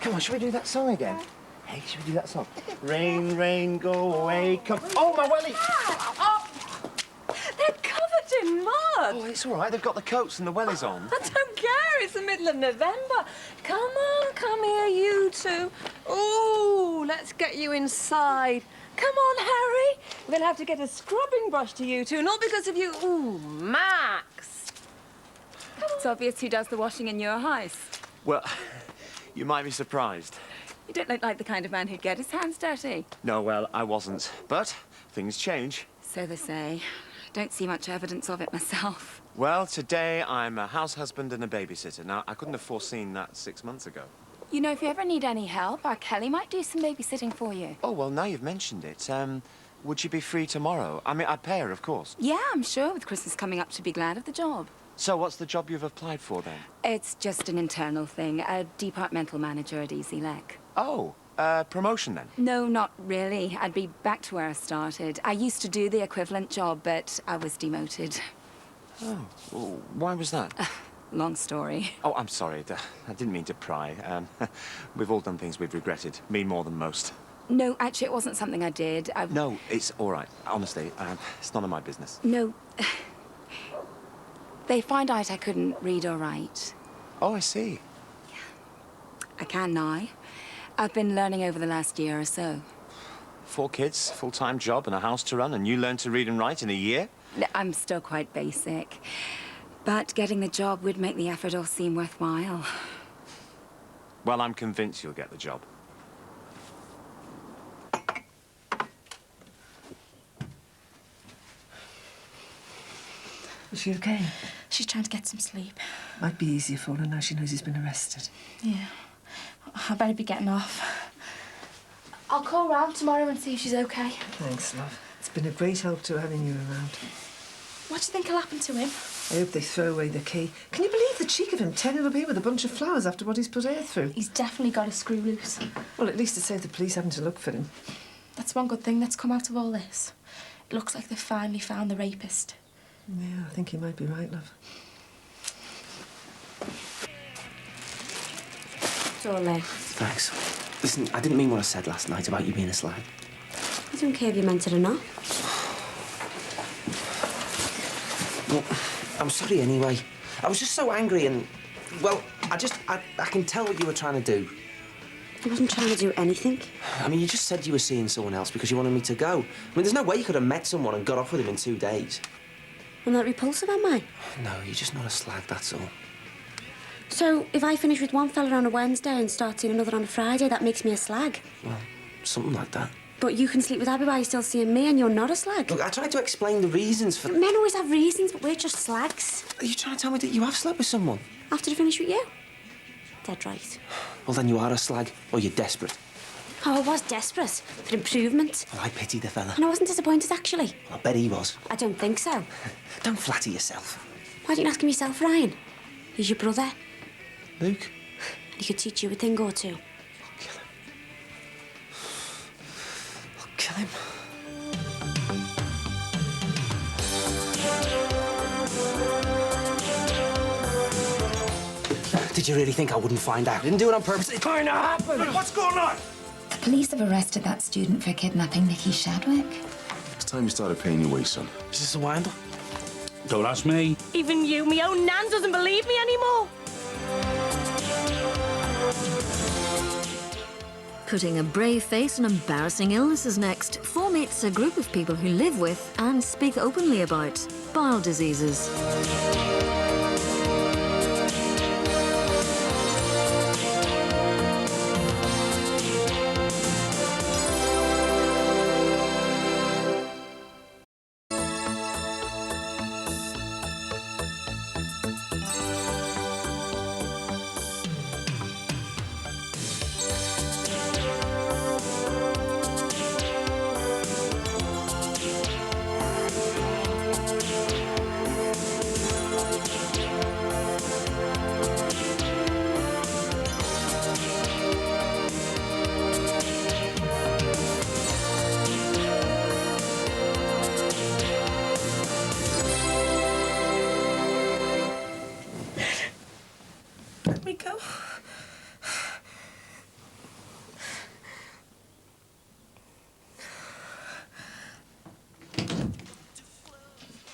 Come on, shall we do that song again? Hey, shall we do that song? Rain, rain, go away, come... Oh, my welly! Oh, they're covered in mud. Oh, it's all right. They've got the coats and the wellies on. I don't care. It's the middle of November. Come on, come here, you two. Ooh, let's get you inside. Come on, Harry. We'll have to get a scrubbing brush to you two, not because of you. Ooh, Max. It's obvious who does the washing in your house. Well, you might be surprised. You don't look like the kind of man who'd get his hands dirty. No, well, I wasn't. But things change. So they say. Don't see much evidence of it myself. Well, today I'm a house husband and a babysitter. Now, I couldn't have foreseen that 6 months ago. You know, if you ever need any help, our Kelly might do some babysitting for you. Oh, well, now you've mentioned it. Would you be free tomorrow? I mean, I'd pay her, of course. Yeah, I'm sure with Christmas coming up to be glad of the job. So what's the job you've applied for, then? It's just an internal thing. A departmental manager at Easy Lek. Oh, promotion, then? No, not really. I'd be back to where I started. I used to do the equivalent job, but I was demoted. Oh, well, why was that? Long story. Oh, I'm sorry. I didn't mean to pry. We've all done things we've regretted. Me more than most. No, actually, it wasn't something I did. No, it's all right. Honestly, it's none of my business. No. They found out I couldn't read or write. Oh, I see. I can now. I've been learning over the last year or so. 4 kids, full-time job and a house to run, and you learned to read and write in a year? I'm still quite basic. But getting the job would make the effort all seem worthwhile. Well, I'm convinced you'll get the job. Is she okay? She's trying to get some sleep. Might be easier for her now she knows he's been arrested. Yeah. I better be getting off. I'll call round tomorrow and see if she's okay. Thanks, love. It's been a great help to having you around. What do you think will happen to him? I hope they throw away the key. Can you believe the cheek of him turning up here with a bunch of flowers after what he's put her through? He's definitely got a screw loose. Well, at least it saved the police having to look for him. That's one good thing that's come out of all this. It looks like they've finally found the rapist. Yeah, I think you might be right, love. It's all there. Thanks. Listen, I didn't mean what I said last night about you being a slag. I don't care if you meant it or not. Well, I'm sorry anyway. I was just so angry and, well, I can tell what you were trying to do. I wasn't trying to do anything. I mean, you just said you were seeing someone else because you wanted me to go. I mean, there's no way you could have met someone and got off with him in 2 days. I'm not repulsive, am I? No, you're just not a slag, that's all. So, if I finish with one fella on a Wednesday and start seeing another on a Friday, that makes me a slag? Well, something like that. But you can sleep with Abby while you're still seeing me and you're not a slag. Look, I tried to explain the reasons for... Men always have reasons, but we're just slags. Are you trying to tell me that you have slept with someone? After I finish with you? Dead right. Well, then you are a slag, or you're desperate. Oh, I was desperate for improvement. Well, I pity the fella. And I wasn't disappointed, actually. I bet he was. I don't think so. Don't flatter yourself. Why don't you ask him yourself, Ryan? He's your brother. Luke? He could teach you a thing or two. I'll kill him. Did you really think I wouldn't find out? I didn't do it on purpose. It kind of happened. What's going on? The police have arrested that student for kidnapping Nicky Shadwick. It's time you started paying your way, son. Is this a wind-up? Don't ask me. Even you, me own Nan doesn't believe me anymore. Putting a brave face on embarrassing illnesses next. 4 meets a group of people who live with and speak openly about bile diseases. Let me go.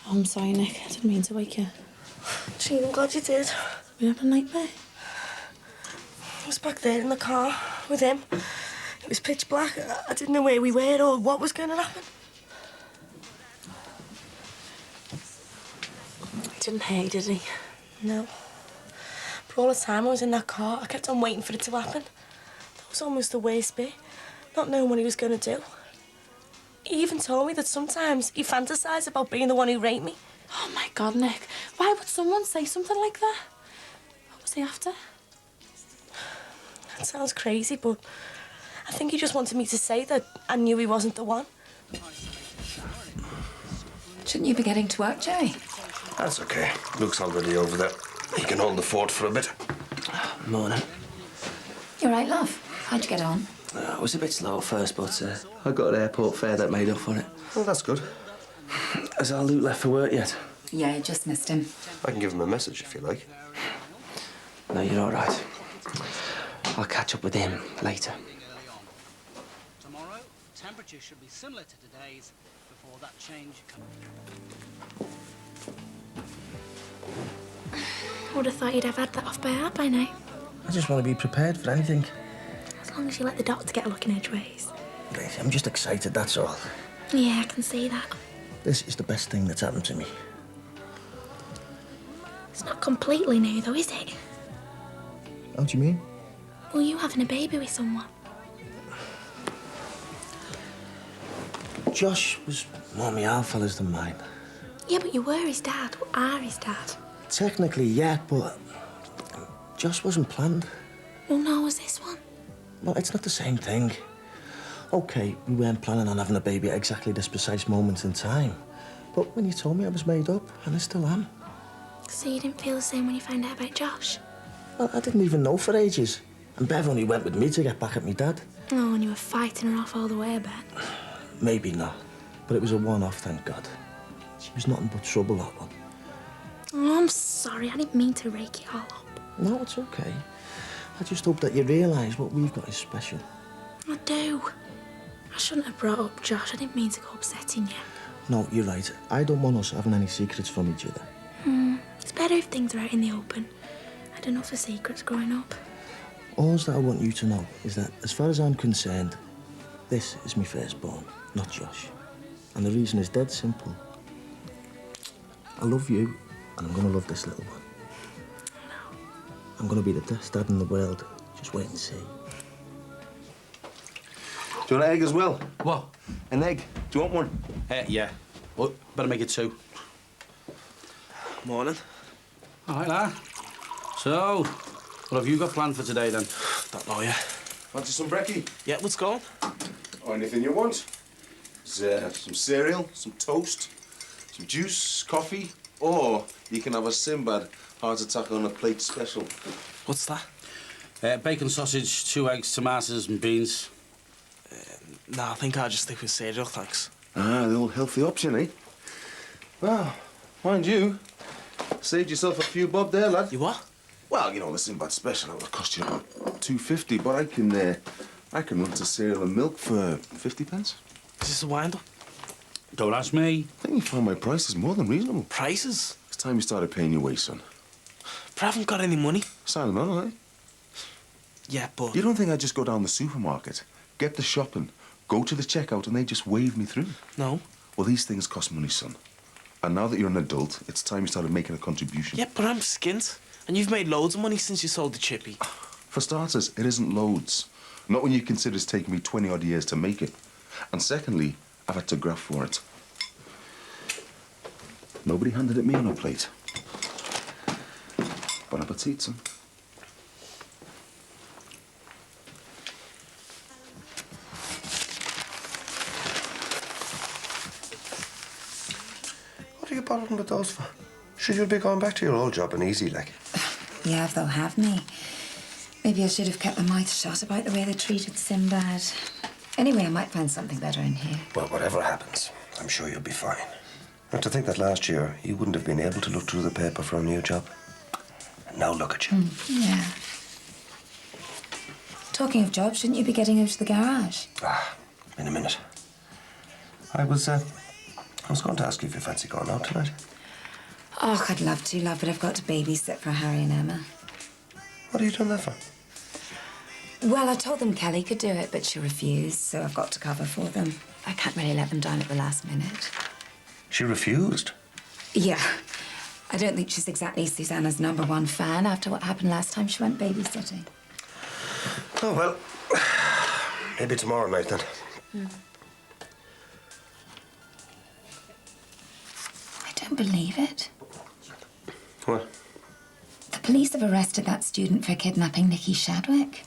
Oh, I'm sorry, Nick. I didn't mean to wake you. Gee, I'm glad you did. We had a nightmare. I was back there in the car with him. It was pitch black. I didn't know where we were or what was going to happen. Didn't hurt, did he? No. But all the time I was in that car, I kept on waiting for it to happen. That was almost the worst bit. Not knowing what he was going to do. He even told me that sometimes he fantasised about being the one who raped me. Oh, my God, Nick. Why would someone say something like that? What was he after? That sounds crazy, but I think he just wanted me to say that I knew he wasn't the one. Shouldn't you be getting to work, Jerry? That's okay. Luke's already over there. He can hold the fort for a bit. Morning. You're right, love. How'd you get on? I was a bit slow at first, but I got an airport fare that made up for it. Well, that's good. Has our Luke left for work yet? Yeah, I just missed him. I can give him a message if you like. No, you're all right. I'll catch up with him later. Tomorrow, temperature should be similar to today's before that change comes. I would have thought you'd have had that off by heart by now. I just want to be prepared for anything. As long as you let the doctor get a look in edgeways. I'm just excited, that's all. Yeah, I can see that. This is the best thing that's happened to me. It's not completely new, though, is it? How do you mean? Well, you having a baby with someone. Josh was more me our fellas than mine. Yeah, but you were his dad, or are his dad. Technically, yeah, but Josh wasn't planned. Well, no, was this one? Well, it's not the same thing. OK, we weren't planning on having a baby at exactly this precise moment in time. But when you told me I was made up, and I still am. So you didn't feel the same when you found out about Josh? Well, I didn't even know for ages. And Bev only went with me to get back at me dad. Oh, and you were fighting her off all the way, I bet. Maybe not. But it was a one-off, thank God. She was nothing but trouble, that one. Oh, I'm sorry. I didn't mean to rake it all up. No, it's OK. I just hope that you realise what we've got is special. I do. I shouldn't have brought up Josh. I didn't mean to go upsetting you. No, you're right. I don't want us having any secrets from each other. It's better if things are out in the open. I had enough of secrets growing up. All that I want you to know is that, as far as I'm concerned, this is my firstborn, not Josh. And the reason is dead simple. I love you, and I'm going to love this little one. I'm going to be the best dad in the world. Just wait and see. Do you want an egg as well? What? An egg. Do you want one? Yeah. Well, better make it 2. Morning. All right, lad. So, what have you got planned for today, then? Don't know yet. Fancy some brekkie? Yeah, let's go. Or anything you want. There's some cereal, some toast, some juice, coffee, or you can have a Sinbad heart attack on a plate special. What's that? Bacon sausage, 2 eggs, tomatoes and beans. Nah, I think I'll just stick with cereal, thanks. Ah, the old healthy option, eh? Well, mind you, saved yourself a few bob there, lad. You what? Well, you know, the Sinbad special, that would cost you about $2.50, but I can run to cereal and milk for 50 pence. Is this a wind-up? Don't ask me. I think you find my prices more than reasonable. Prices? It's time you started paying your way, son. But I haven't got any money. Silent on, eh? Yeah, but... You don't think I'd just go down the supermarket, get the shopping, go to the checkout, and they just wave me through? No. Well, these things cost money, son. And now that you're an adult, it's time you started making a contribution. Yeah, but I'm skint. And you've made loads of money since you sold the chippy. For starters, it isn't loads. Not when you consider it's taken me 20-odd years to make it. And secondly, I've had to graft for it. Nobody handed it me on a plate. Bon appetit, son. What are you bothering with those for? Should you be going back to your old job and easy, like? Yeah, if they'll have me. Maybe I should have kept my mouth shut about the way they treated Sinbad. Anyway, I might find something better in here. Well, whatever happens, I'm sure you'll be fine. And to think that last year you wouldn't have been able to look through the paper for a new job. And now look at you. Yeah. Talking of jobs, shouldn't you be getting out to the garage? In a minute. I was going to ask you if you fancy going out tonight. Oh, I'd love to, love, but I've got to babysit for Harry and Emma. What are you doing that for? Well, I told them Kelly could do it, but she refused, so I've got to cover for them. I can't really let them down at the last minute. She refused? Yeah. I don't think she's exactly Susanna's #1 fan after what happened last time she went babysitting. Oh, well, maybe tomorrow night, then. can't believe it. What? The police have arrested that student for kidnapping Nicky Shadwick.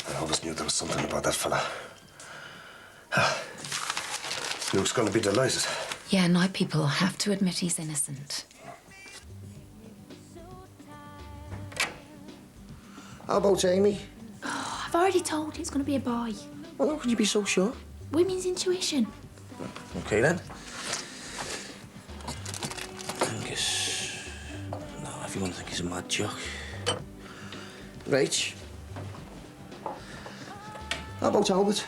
I always knew there was something about that fella. Luke's going to be delighted. Yeah, now people will have to admit he's innocent. How about Amy? Oh, I've already told you it's going to be a boy. Well, how can you be so sure? Women's intuition. Okay, then. Angus. No, everyone thinks he's a mad jock. Rach. How about Albert?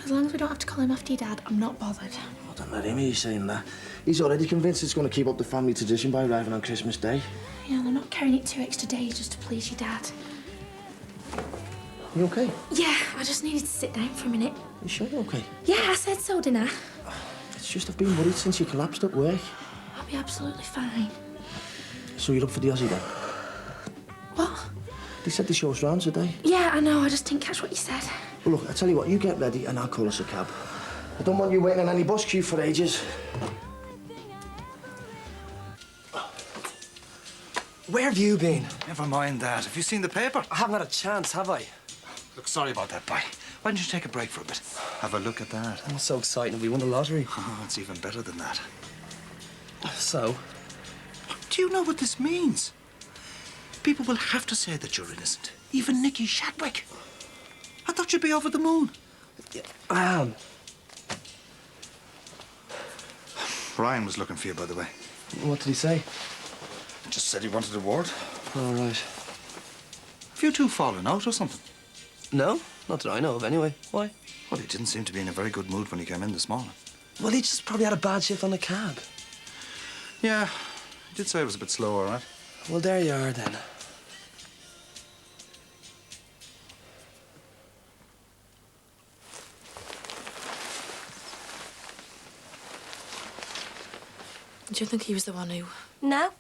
As long as we don't have to call him after your dad, I'm not bothered. Oh, don't let him hear you saying that. He's already convinced it's going to keep up the family tradition by arriving on Christmas Day. Yeah, they're not carrying it 2 extra days just to please your dad. You okay? Yeah, I just needed to sit down for a minute. You sure you're okay? Yeah, I said so, didn't I? It's just I've been worried since you collapsed at work. I'll be absolutely fine. So you're up for the Aussie then? What? They said the show's round today. Yeah, I know, I just didn't catch what you said. Well, look, I tell you what, you get ready and I'll call us a cab. I don't want you waiting on any bus queue for ages. Where have you been? Never mind that. Have you seen the paper? I haven't had a chance, have I? Look, sorry about that, boy. Why don't you take a break for a bit? Have a look at that. Oh, so exciting. We won the lottery. Oh, it's even better than that. So? Do you know what this means? People will have to say that you're innocent. Even Nicky Shadwick. I thought you'd be over the moon. Yeah, I am. Ryan was looking for you, by the way. What did he say? Just said he wanted a word. All right. Have you two fallen out or something? No, not that I know of anyway. Why? Well, he didn't seem to be in a very good mood when he came in this morning. Well, he just probably had a bad shift on the cab. Yeah, he did say it was a bit slow, all right. Well, there you are then. Do you think he was the one who... No.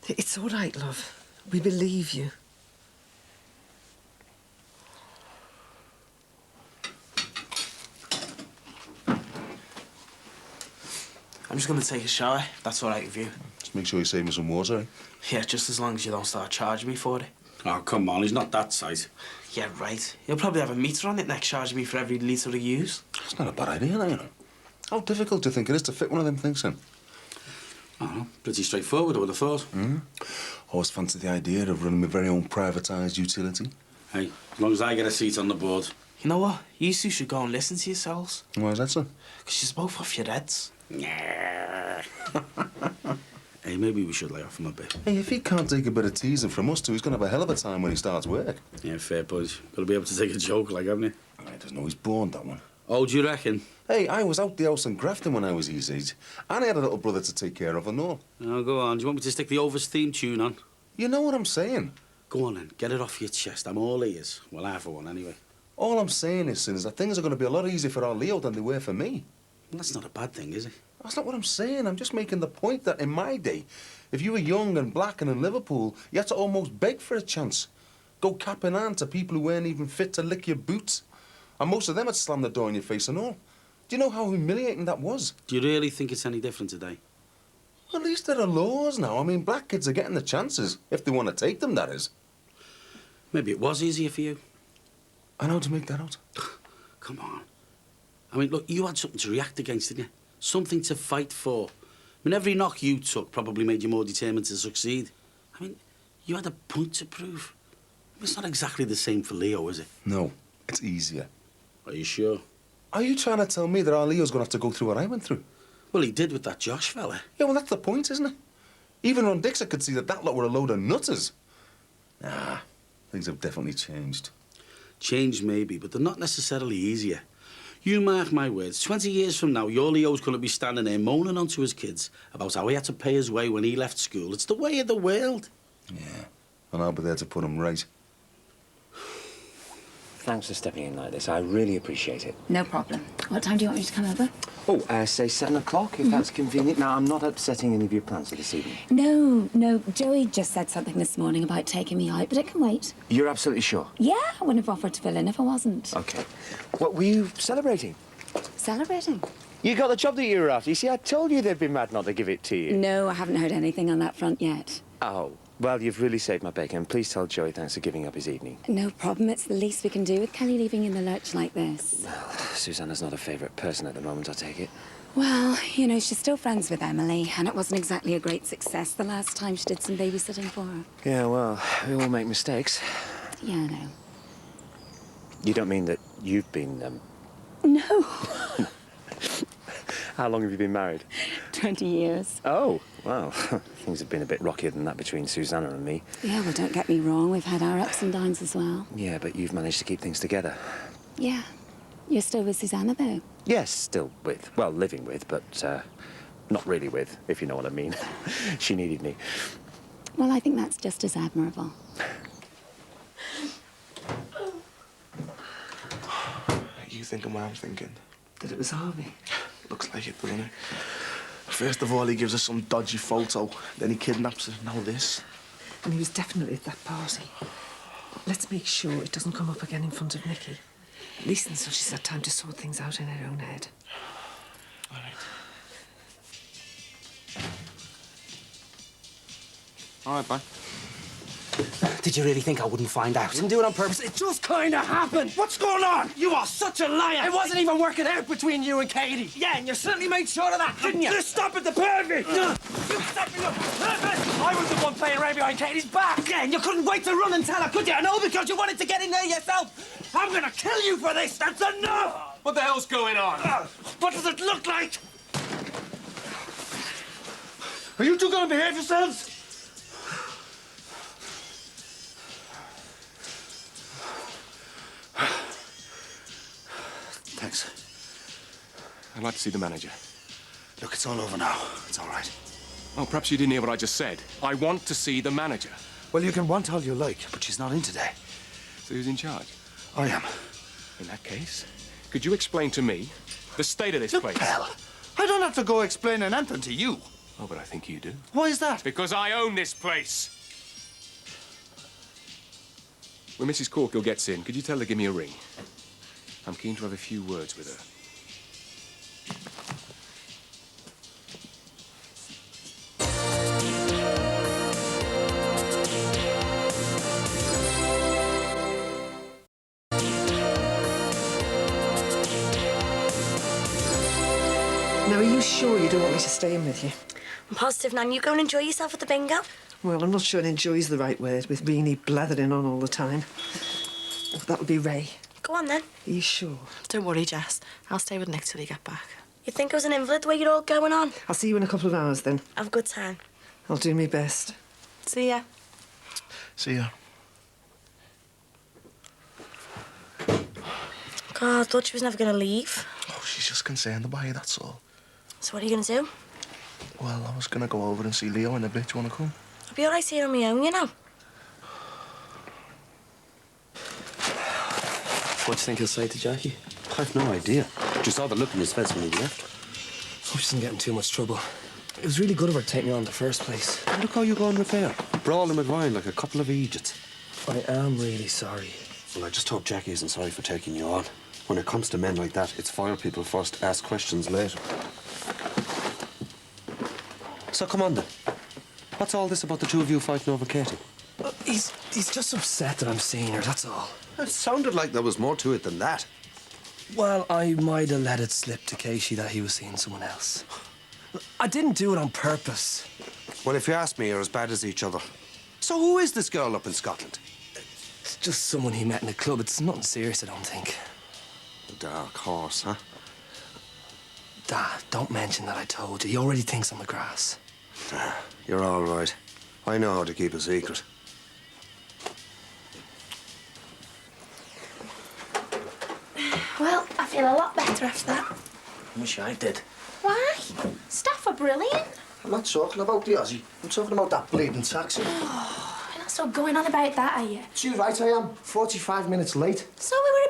It's all right, love. We believe you. I'm just going to take a shower, if that's all right with you. Just make sure you save me some water, eh? Yeah, just as long as you don't start charging me for it. Oh, come on, he's not that size. Yeah, right. You'll probably have a meter on it next, charging me for every litre I use. That's not a bad idea, you know. How difficult do you think it is to fit one of them things in? Oh, pretty straightforward, I would have thought. Always fancied the idea of running my very own privatised utility. Hey, as long as I get a seat on the board. You know what? You two should go and listen to yourselves. Why is that so? Because you're both off your heads. Hey, maybe we should lay off him a bit. Hey, if he can't take a bit of teasing from us two, he's going to have a hell of a time when he starts work. Yeah, fair point. Got to be able to take a joke, like, haven't you? He doesn't know he's born, that one. Oh, do you reckon? Hey, I was out the house in Grafton when I was his age, and I had a little brother to take care of and all. Oh, go on. Do you want me to stick the Overs theme tune on? You know what I'm saying? Go on, then. Get it off your chest. I'm all ears. Well, I for one, anyway. All I'm saying is, that things are going to be a lot easier for our Leo than they were for me. Well, that's not a bad thing, is it? That's not what I'm saying. I'm just making the point that in my day, if you were young and black and in Liverpool, you had to almost beg for a chance. Go cap in hand to people who weren't even fit to lick your boots. And most of them had slammed the door in your face and all. Do you know how humiliating that was? Do you really think it's any different today? At least there are laws now. I mean, black kids are getting the chances, if they want to take them, that is. Maybe it was easier for you. I know to make that out. Come on. I mean, look, you had something to react against, didn't you? Something to fight for. I mean, every knock you took probably made you more determined to succeed. I mean, you had a point to prove. It's not exactly the same for Leo, is it? No, it's easier. Are you sure? Are you trying to tell me that our Leo's going to have to go through what I went through? Well, he did with that Josh fella. Yeah, well, that's the point, isn't it? Even Ron Dixon could see that that lot were a load of nutters. Nah, things have definitely changed. Changed maybe, but they're not necessarily easier. You mark my words, 20 years from now, your Leo's going to be standing there moaning onto his kids about how he had to pay his way when he left school. It's the way of the world. Yeah, and I'll be there to put him right. thanks for stepping in like this. I really appreciate it. No problem. What time do you want me to come over? Oh, say 7 o'clock, if that's convenient. Now, I'm not upsetting any of your plans for this evening. No. Joey just said something this morning about taking me out, but it can wait. You're absolutely sure? Yeah, I wouldn't have offered to fill in if I wasn't. OK. What were you celebrating? Celebrating? You got the job that you were after. You see, I told you they'd be mad not to give it to you. No, I haven't heard anything on that front yet. Oh, well, you've really saved my bacon. Please tell Joey thanks for giving up his evening. No problem. It's the least we can do with Kelly leaving in the lurch like this. Well, Susanna's not a favourite person at the moment, I take it. Well, you know, she's still friends with Emily, and it wasn't exactly a great success the last time she did some babysitting for her. Yeah, well, we all make mistakes. Yeah, I know. You don't mean that you've been, No. How long have you been married? 20 years. Oh, wow. Things have been a bit rockier than that between Susanna and me. Yeah, well, don't get me wrong. We've had our ups and downs as well. Yeah, but you've managed to keep things together. Yeah. You're still with Susanna, though? Yes, still with. Well, living with, but not really with, if you know what I mean. She needed me. Well, I think that's just as admirable. You thinking what I'm thinking? That it was Harvey? Looks like it, doesn't it? First of all, he gives us some dodgy photo. Then he kidnaps her. Now this. And he was definitely at that party. Let's make sure it doesn't come up again in front of Nikki. At least until she's had time to sort things out in her own head. All right. All right, bye. Did you really think I wouldn't find out? I didn't do it on purpose. It just kind of happened. What's going on? You are such a liar. It wasn't even working out between you and Katie. Yeah, and you certainly made sure of that, didn't you? Just stop it, the pervert! You set me up, pervert! I was the one playing around behind Katie's back. Yeah, and you couldn't wait to run and tell her, could you? I know, because you wanted to get in there yourself. I'm gonna kill you for this. That's enough! What the hell's going on? What does it look like? Are you two gonna behave yourselves? Thanks. I'd like to see the manager. Look, it's all over now. It's all right. Oh, perhaps you didn't hear what I just said. I want to see the manager. Well, you can want all you like, but she's not in today. So who's in charge? I am. In that case, could you explain to me the state of this Look, place? pal, I don't have to go explaining anything to you. Oh, but I think you do. Why is that? Because I own this place. When Mrs. Corkill gets in, could you tell her to give me a ring? I'm keen to have a few words with her. Now, are you sure you don't want me to stay in with you? I'm positive, Nan. You go and enjoy yourself at the bingo. Well, I'm not sure enjoy's the right word with Beanie blathering on all the time. That would be Ray. Go on, then. Are you sure? Don't worry, Jess. I'll stay with Nick till you get back. You think I was an invalid the way you're all going on? I'll see you in a couple of hours, then. Have a good time. I'll do my best. See ya. See ya. God, I thought she was never going to leave. Oh, she's just concerned about you, that's all. So what are you going to do? Well, I was gonna go over and see Leo in a bit. You wanna come? I'll be all right seeing on my own, you know. What do you think he'll say to Jackie? I've no idea. Just saw the look in his face when he left. Hope she doesn't get in too much trouble. It was really good of her to take me on in the first place. And look how you go and repair. Brawl him with wine like a couple of idiots. I am really sorry. Well, I just hope Jackie isn't sorry for taking you on. When it comes to men like that, it's fire people first, ask questions later. So come on then. What's all this about the two of you fighting over Katie? He's just upset that I'm seeing her, that's all. It sounded like there was more to it than that. Well, I might have let it slip to Casey that he was seeing someone else. I didn't do it on purpose. Well, if you ask me, you're as bad as each other. So who is this girl up in Scotland? It's just someone he met in a club. It's nothing serious, I don't think. A dark horse, huh? Dad, don't mention that I told you. He already thinks I'm a grass. You're all right. I know how to keep a secret. Well, I feel a lot better after that. I wish I did. Why? Staff are brilliant. I'm not talking about the Aussie. I'm talking about that bleeding taxi. You're not still going on about that, are you? Too right I am. 45 minutes late. So we were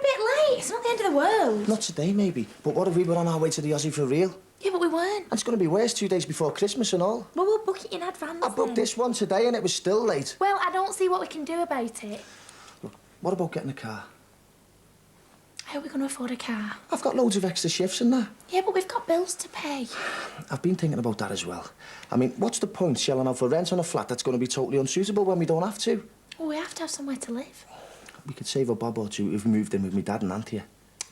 It's not the end of the world. Not today, maybe. But what if we were on our way to the Aussie for real? Yeah, but we weren't. And it's going to be worse 2 days before Christmas and all. Well, we'll book it in advance. I booked this one today and it was still late. Well, I don't see what we can do about it. Look, what about getting a car? How are we going to afford a car? I've got loads of extra shifts and that. Yeah, but we've got bills to pay. I've been thinking about that as well. I mean, what's the point shelling out for rent on a flat that's going to be totally unsuitable when we don't have to? Well, we have to have somewhere to live. We could save a bob or two if we moved in with me dad and auntie.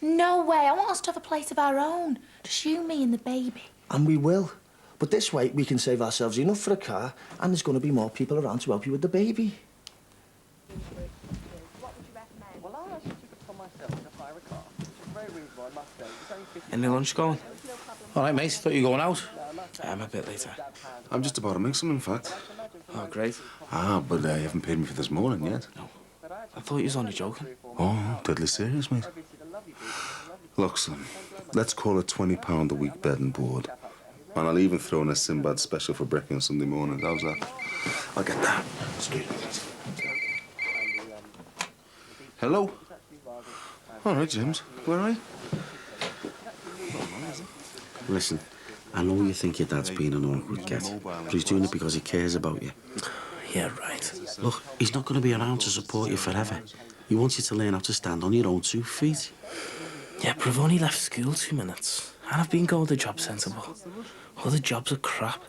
No way. I want us to have a place of our own. Just you, me and the baby. And we will. But this way, we can save ourselves enough for a car and there's going to be more people around to help you with the baby. Any lunch going? All right, mate. Thought you were going out. I'm a bit later. I'm just about to make some, in fact. Oh, great. Ah, but you haven't paid me for this morning yet. No. I thought you was only joking. Oh, deadly serious, mate. Look, son, let's call it £20 a week bed and board. And I'll even throw in a Sinbad special for breakfast on Sunday morning. How's that? I'll get that. Straight with it. Hello? All right, James. Where are you? Listen, I know you think your dad's been an awkward get, but he's doing it because he cares about you. Yeah, right. Look, he's not going to be around to support you forever. He wants you to learn how to stand on your own 2 feet. Yeah, but I've only left school 2 minutes. And I've been going to job sensible. Other jobs are crap.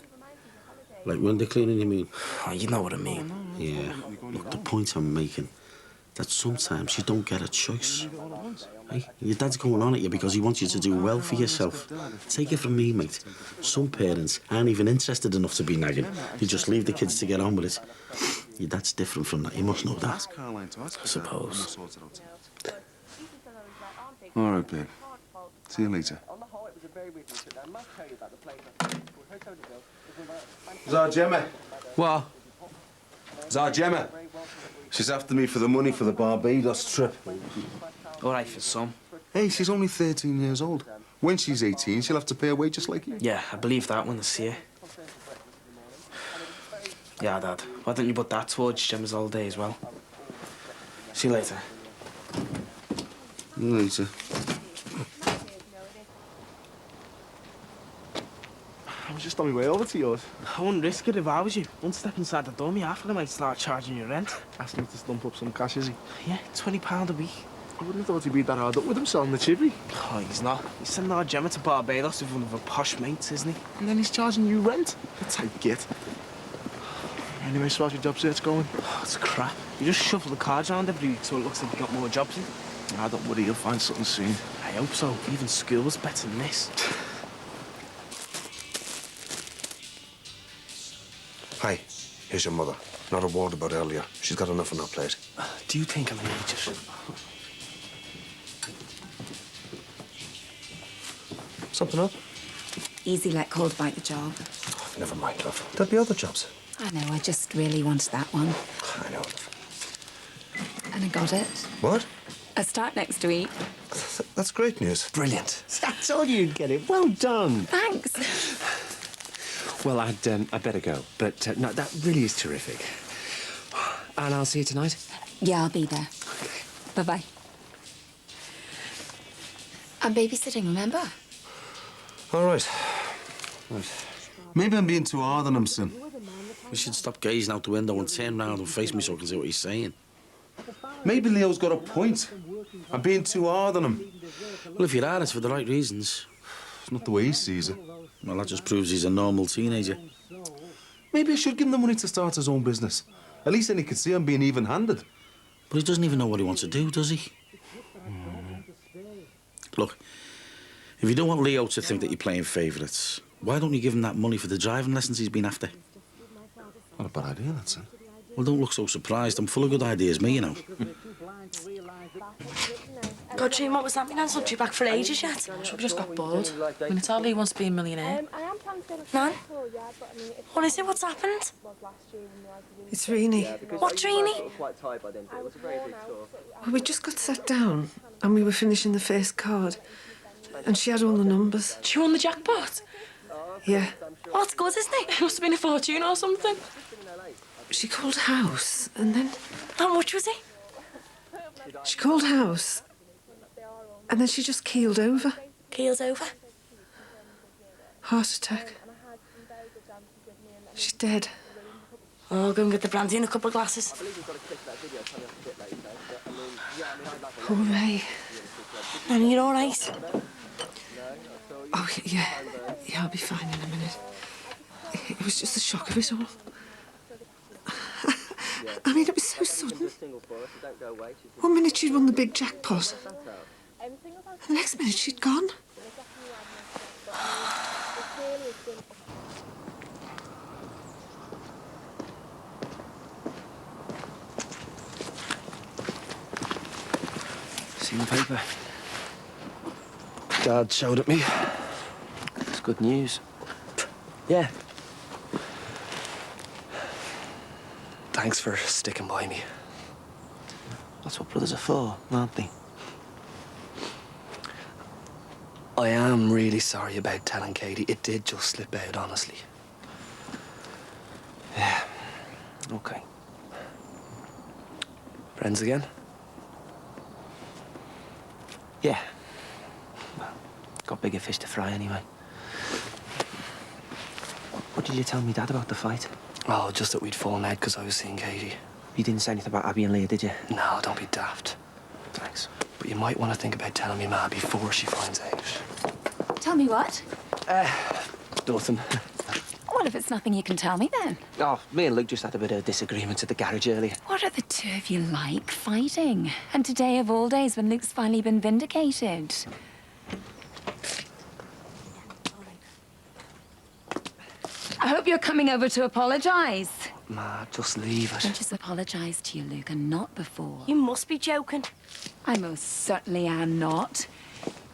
Like window cleaning, you mean? Oh, you know what I mean. Yeah. Look, the point I'm making, that sometimes you don't get a choice. Hey, your dad's going on at you because he wants you to do well for yourself. Take it from me, mate. Some parents aren't even interested enough to be nagging. They just leave the kids to get on with it. Your dad's different from that. You must know that. I suppose. All right, babe. See you later. Zargemma. What? Zargemma. She's after me for the money for the Barbados trip. All right for some. Hey, she's only 13 years old. When she's 18, she'll have to pay her way just like you. Yeah, I believe that when I see her. Yeah, Dad. Why don't you put that towards Gemma's holiday as well? See you later. Later. I was just on my way over to yours. I wouldn't risk it if I was you. One step inside the door, me after I might start charging you rent. Asking him to stump up some cash, is he? Yeah, £20 a week. I wouldn't have thought he'd be that hard up with him selling the chivvy. Oh, he's not. He's sending our Gemma to Barbados with one of her posh mates, isn't he? And then he's charging you rent. The tight git. Anyway, so how's your job search going? Oh, it's crap. You just shuffle the cards around every week so it looks like you got more jobs in. Nah, don't worry, you'll find something soon. I hope so. Even school's better than this. Hi, here's your mother. Not a word about earlier. She's got enough on her plate. Do you think I'm an idiot? Something up? Easy let cold bite the job. Never mind, love. There'll be other jobs. I know, I just really wanted that one. I know. And I got it. What? I start next week. That's great news. Brilliant. I told you you'd get it. Well done. Thanks. Well, I'd better go. But no, that really is terrific. And I'll see you tonight. Yeah, I'll be there. Bye-bye. I'm babysitting, remember? All right. Maybe I'm being too hard on him, son. We should stop gazing out the window and turn round and face me so I can see what he's saying. Maybe Leo's got a point. I'm being too hard on him. Well, if you are, it's for the right reasons. It's not the way he sees it. Well, that just proves he's a normal teenager. Maybe I should give him the money to start his own business. At least then he could see I'm being even-handed. But he doesn't even know what he wants to do, does he? Look, if you don't want Leo to think that you're playing favourites, why don't you give him that money for the driving lessons he's been after? Not a bad idea, that's it. Well, don't look so surprised. I'm full of good ideas, me, you know. God, Jane, what was that? Mean, I haven't you back for ages yet. Should just got bored. I mean, it's hardly he wants to be a millionaire. Nan? What is it? What's happened? It's Rini. What, Rini? Well, we just got sat down and we were finishing the first card. And she had all the numbers. She won the jackpot? Yeah. Well, that's good, isn't it? It must have been a fortune or something. She called house and then... How much was it? She called house And then she just keeled over. Keel's over. Heart attack. She's dead. Oh, go and get the brandy and a couple of glasses. Poor Ray. Nanny, you're all right? Oh, yeah. Yeah, I'll be fine in a minute. It was just the shock of it all. I mean, it was so sudden. 1 minute she'd won the big jackpot. And the next minute she'd gone. Seen the paper? Dad showed it me. It's good news. Yeah. Thanks for sticking by me. That's what brothers are for, aren't they? I am really sorry about telling Katie. It did just slip out, honestly. Yeah. Okay. Friends again? Yeah. Well, got bigger fish to fry anyway. What did you tell me, Dad, about the fight? Oh, just that we'd fallen out because I was seeing Katie. You didn't say anything about Abby and Leah, did you? No, don't be daft. Thanks. But you might want to think about telling me Ma before she finds out. Tell me what? Nothing. Well, if it's nothing you can tell me then. Oh, me and Luke just had a bit of disagreement at the garage earlier. What are the two of you like fighting? And today of all days when Luke's finally been vindicated. I hope you're coming over to apologise. Ma, just leave it. I just apologise to you, Luke, and not before. You must be joking. I most certainly am not.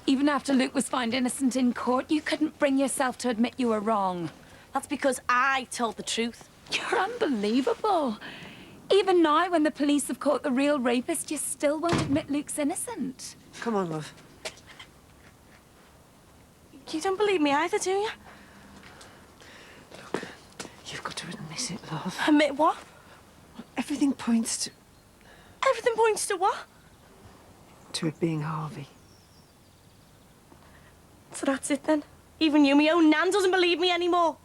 Even after Luke was found innocent in court, you couldn't bring yourself to admit you were wrong. That's because I told the truth. You're unbelievable. Even now, when the police have caught the real rapist, you still won't admit Luke's innocent. Come on, love. You don't believe me either, do you? You've got to admit it, love. Admit what? Everything points to... Everything points to what? to it being Harvey. So that's it then? Even you, my own Nan, doesn't believe me anymore.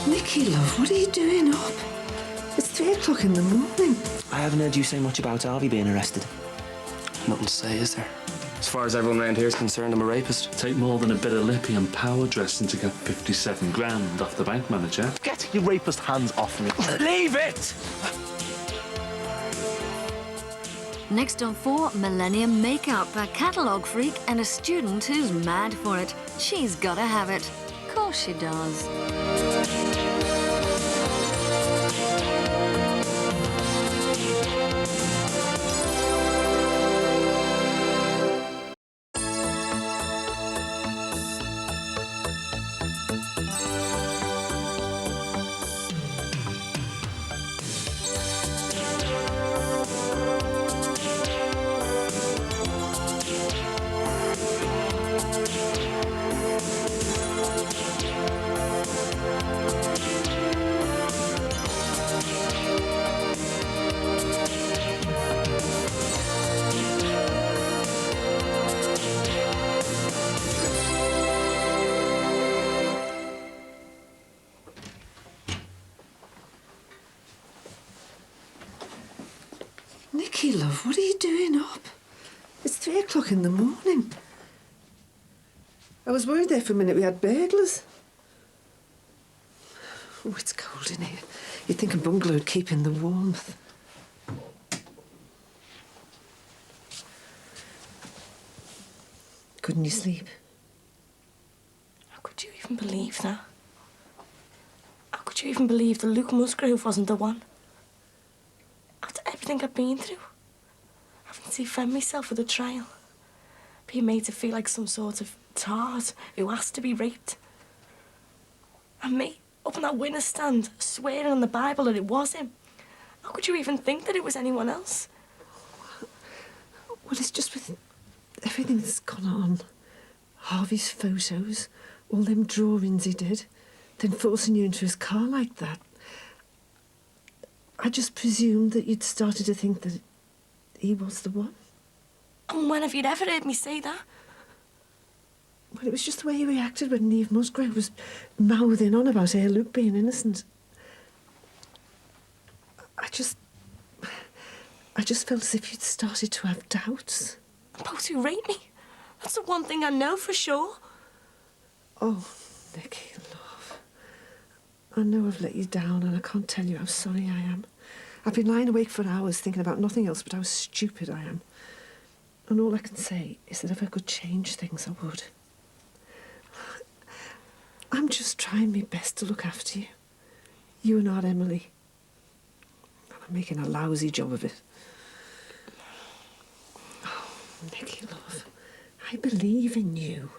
Nicky, love, what are you doing up? It's 3 o'clock in the morning. I haven't heard you say much about Harvey being arrested. Nothing to say, is there? As far as everyone around here is concerned, I'm a rapist. Take more than a bit of lippy and power dressing to get 57 grand off the bank manager. Get your rapist hands off me. Leave it! Next on 4, Millennium Makeup, a catalogue freak and a student who's mad for it. She's gotta have it. Of course she does. Nicky, love, what are you doing up? It's 3 o'clock in the morning. I was worried there for a minute we had burglars. Oh, it's cold in here. You'd think a bungalow would keep in the warmth. Couldn't you sleep? How could you even believe that? How could you even believe that Luke Musgrove wasn't the one? After everything I've been through, having to defend myself for the trial, being made to feel like some sort of tart who has to be raped. And me, up on that witness stand, swearing on the Bible that it was him. How could you even think that it was anyone else? Well, it's just with everything that's gone on. Harvey's photos, all them drawings he did, then forcing you into his car like that. I just presumed that you'd started to think that he was the one. And when have you ever heard me say that? Well, it was just the way he reacted when Niamh Musgrave was mouthing on about her Luke being innocent. I just felt as if you'd started to have doubts. About who raped me? That's the one thing I know for sure. Oh, Nicky, love. I know I've let you down and I can't tell you how sorry I am. I've been lying awake for hours thinking about nothing else but how stupid I am. And all I can say is that if I could change things, I would. I'm just trying my best to look after you. You and Aunt Emily. And I'm making a lousy job of it. Oh, Nicky, love, I believe in you.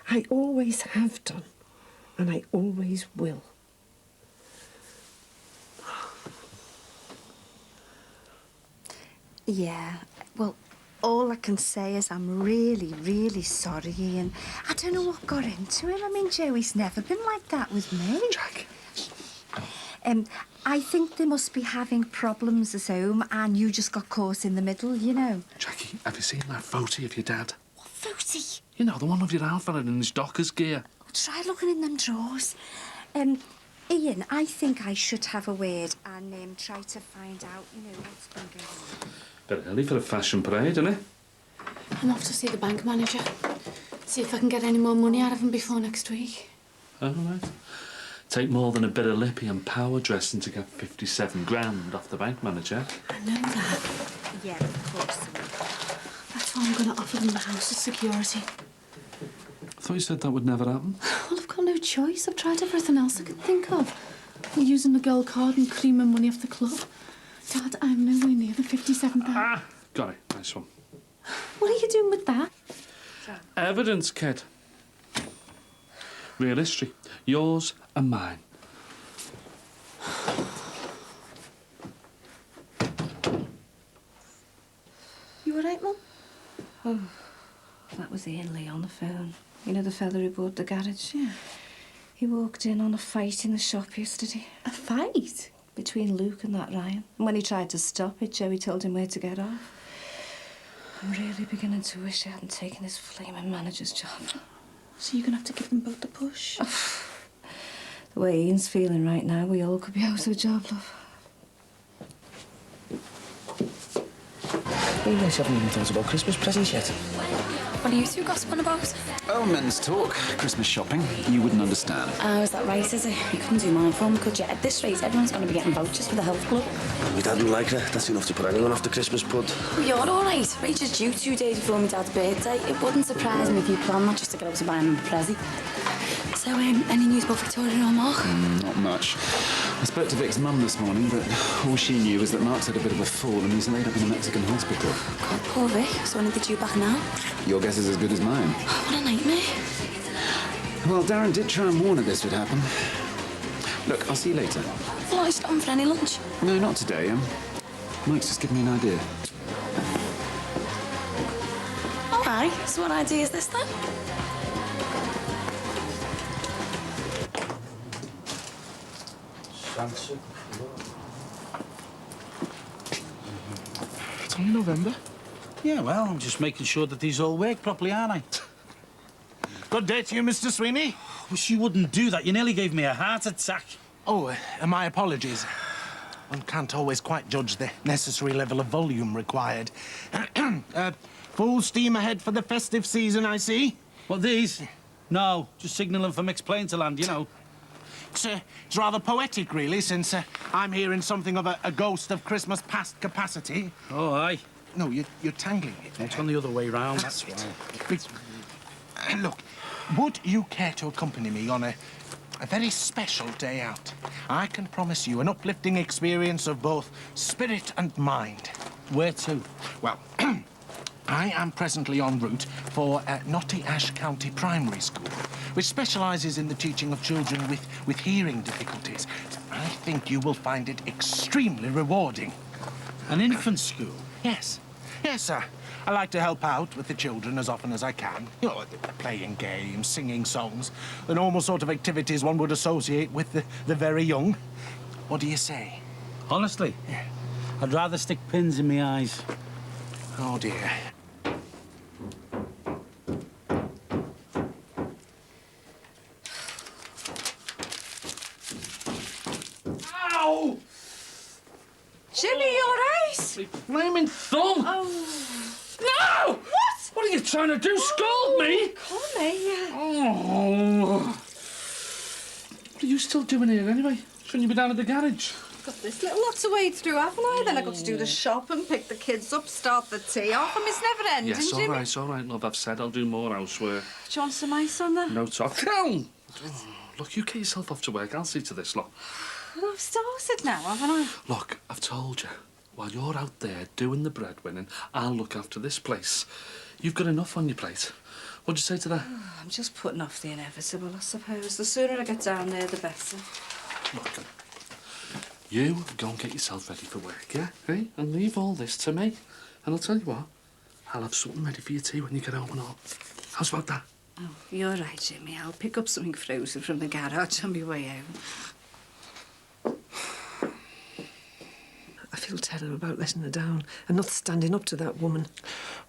I always have done. And I always will. Yeah, well, all I can say is I'm really, really sorry, Ian. I don't know what got into him. I mean, Joey's never been like that with me. Jack. I think they must be having problems at home and you just got caught in the middle, you know. Jackie, have you seen that photo of your dad? What photo? You know, the one of your outfit in his docker's gear. Try looking in them drawers. Ian, I think I should have a word and try to find out, you know, what's been going on. Bit early for a fashion parade, isn't it? I'm off to see the bank manager. See if I can get any more money out of him before next week. Oh, right. Take more than a bit of lippy and power dressing to get 57 grand off the bank manager. I know that. Yeah, of course. That's why I'm going to offer them the house as security. I thought you said that would never happen. Well, I've got no choice. I've tried everything else I could think of. Using the gold card and creaming money off the club. Dad, I'm nowhere near the 57,000. Got it. Nice one. What are you doing with that? Evidence, kid. Real history. Yours and mine. You all right, Mum? Oh, that was Ian Lee on the phone. You know the fella who bought the garage? Yeah. He walked in on a fight in the shop yesterday. A fight? Between Luke and that Ryan. And when he tried to stop it, Joey told him where to get off. I'm really beginning to wish I hadn't taken this flaming manager's job. So you're going to have to give them both the push? The way Ian's feeling right now, we all could be out of a job, love. You guys haven't even thought about Christmas presents yet. What are you two gossiping about? Oh, men's talk. Christmas shopping. You wouldn't understand. Oh, is that right, is it? You couldn't do mine for me, could you? At this rate, everyone's going to be getting vouchers for the health club. My dad didn't like her. That's enough to put anyone off the Christmas pud. Well, you're all right. Rachel's due 2 days before my dad's birthday. It wouldn't surprise me if you planned that just to get over to buy him a present. So, any news about Victoria or Mark? Not much. I spoke to Vic's mum this morning, but all she knew was that Mark's had a bit of a fall and he's laid up in a Mexican hospital. God, poor Vic. So when are they due back now? Your guess is as good as mine. What a nightmare. Well, Darren did try and warn her this would happen. Look, I'll see you later. Well, are you stopping for any lunch? No, not today. Mike's just given me an idea. All right. So what idea is this, then? It's only November. Yeah, well, I'm just making sure that these all work properly, aren't I? Good day to you, Mr. Sweeney. Wish you wouldn't do that. You nearly gave me a heart attack. Oh, my apologies. One can't always quite judge the necessary level of volume required. Full steam ahead for the festive season, I see. What, these? No, just signalling for mixed plane to land, you know. It's rather poetic, really, since I'm hearing something of a ghost of Christmas past capacity. Oh, aye. No, you're tangling it. It's gone the other way round. That's right. Look, would you care to accompany me on a very special day out? I can promise you an uplifting experience of both spirit and mind. Where to? Well, I am presently en route for Knotty Ash County Primary School, which specialises in the teaching of children with hearing difficulties. I think you will find it extremely rewarding. An infant school? Yes. Yes, sir. I like to help out with the children as often as I can. You know, playing games, singing songs, the normal sort of activities one would associate with the very young. What do you say? Honestly? Yeah. I'd rather stick pins in my eyes. Oh, dear. Ow! Jimmy, you all right? My flaming thumb! Oh. No! What? What are you trying to do? Scold me? Call me, yeah. Oh. What are you still doing here anyway? Shouldn't you be down at the garage? Got this little lot to wade through, haven't I? Then I got to do the shopping, pick the kids up, start the tea off. It's never ending, Yes, Jimmy. all right, love. I've said I'll do more housework. Do you want some ice on there? No talk. Down! Look, you get yourself off to work. I'll see to this, look. Well, I've started now, haven't I? Look, I've told you. While you're out there doing the breadwinning, I'll look after this place. You've got enough on your plate. What'd you say to that? I'm just putting off the inevitable, I suppose. The sooner I get down there, the better. Look, you go and get yourself ready for work, yeah? Hey? And leave all this to me. And I'll tell you what, I'll have something ready for your tea when you get home and all. How's about that? Oh, you're right, Jimmy. I'll pick up something frozen from the garage on my way home. I feel terrible about letting her down and not standing up to that woman.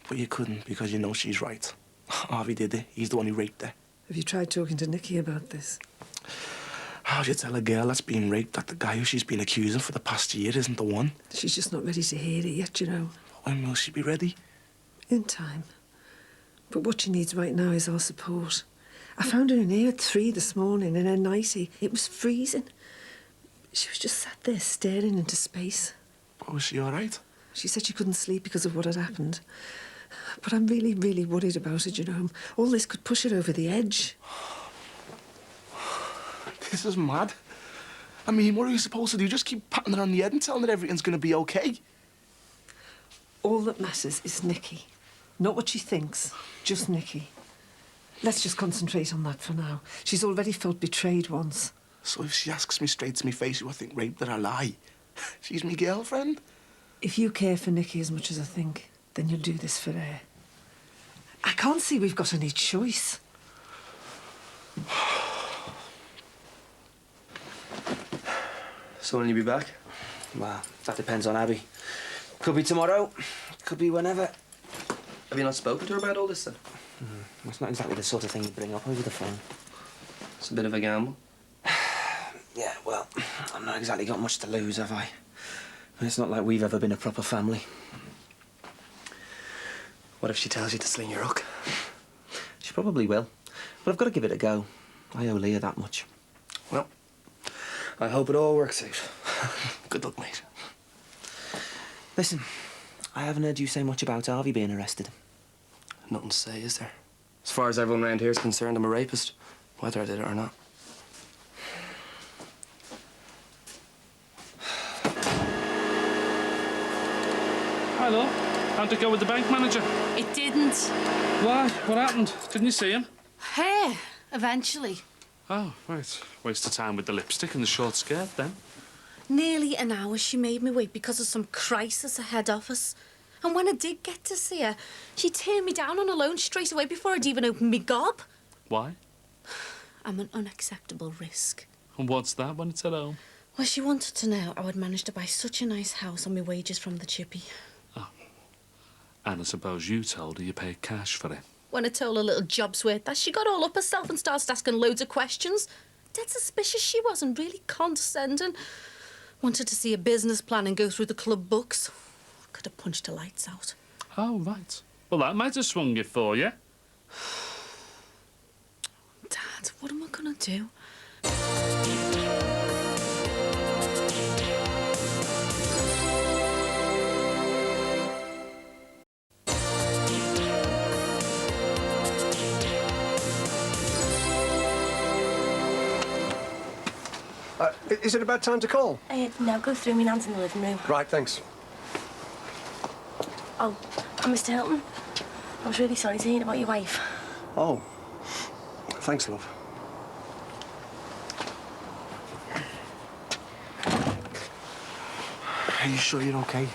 But you couldn't because you know she's right. Harvey did it. He's the one who raped her. Have you tried talking to Nicky about this? How do you tell a girl that's been raped that the guy who she's been accusing for the past year isn't the one? She's just not ready to hear it yet, you know. When will she be ready? In time. But what she needs right now is our support. I found her in here at 3 this morning in her nightie. It was freezing. She was just sat there staring into space. Oh, was she all right? She said she couldn't sleep because of what had happened. But I'm really, really worried about it, you know. All this could push her over the edge. This is mad. I mean, what are you supposed to do? Just keep patting her on the head and telling her everything's going to be okay? All that matters is Nicky. Not what she thinks, just Nicky. Let's just concentrate on that for now. She's already felt betrayed once. So if she asks me straight to my face who I think raped her, I lie. She's my girlfriend. If you care for Nicky as much as I think, then you'll do this for her. I can't see we've got any choice. So when will you be back? Well, that depends on Abby. Could be tomorrow, could be whenever. Have you not spoken to her about all this then? It's not exactly the sort of thing you bring up over the phone. It's a bit of a gamble. Yeah, well, I've not exactly got much to lose, have I? It's not like we've ever been a proper family. What if she tells you to sling your hook? She probably will. But I've got to give it a go. I owe Leah that much. Well, I hope it all works out. Good luck, mate. Listen, I haven't heard you say much about Harvey being arrested. Nothing to say, is there? As far as everyone around here is concerned, I'm a rapist, whether I did it or not. Hello. How'd it go with the bank manager? It didn't. Why? What happened? Didn't you see him? Hey, eventually. Oh, right. Waste of time with the lipstick and the short skirt, then. Nearly an hour she made me wait because of some crisis at head office. And when I did get to see her, she turned me down on a loan straight away before I'd even opened me gob. Why? I'm an unacceptable risk. And what's that when it's at home? Well, she wanted to know how I'd managed to buy such a nice house on my wages from the chippy. And I suppose you told her you paid cash for it. When I told her little job's worth that, she got all up herself and started asking loads of questions. Dead suspicious she was and really condescending. Wanted to see a business plan and go through the club books. Could have punched her lights out. Oh, right. Well, that might have swung it for you. Dad, what am I gonna do? Is it about time to call? No, go through. My nan's in the living room. Right, thanks. Oh, and Mr. Hilton, I was really sorry to hear about your wife. Oh, thanks, love. Are you sure you're okay?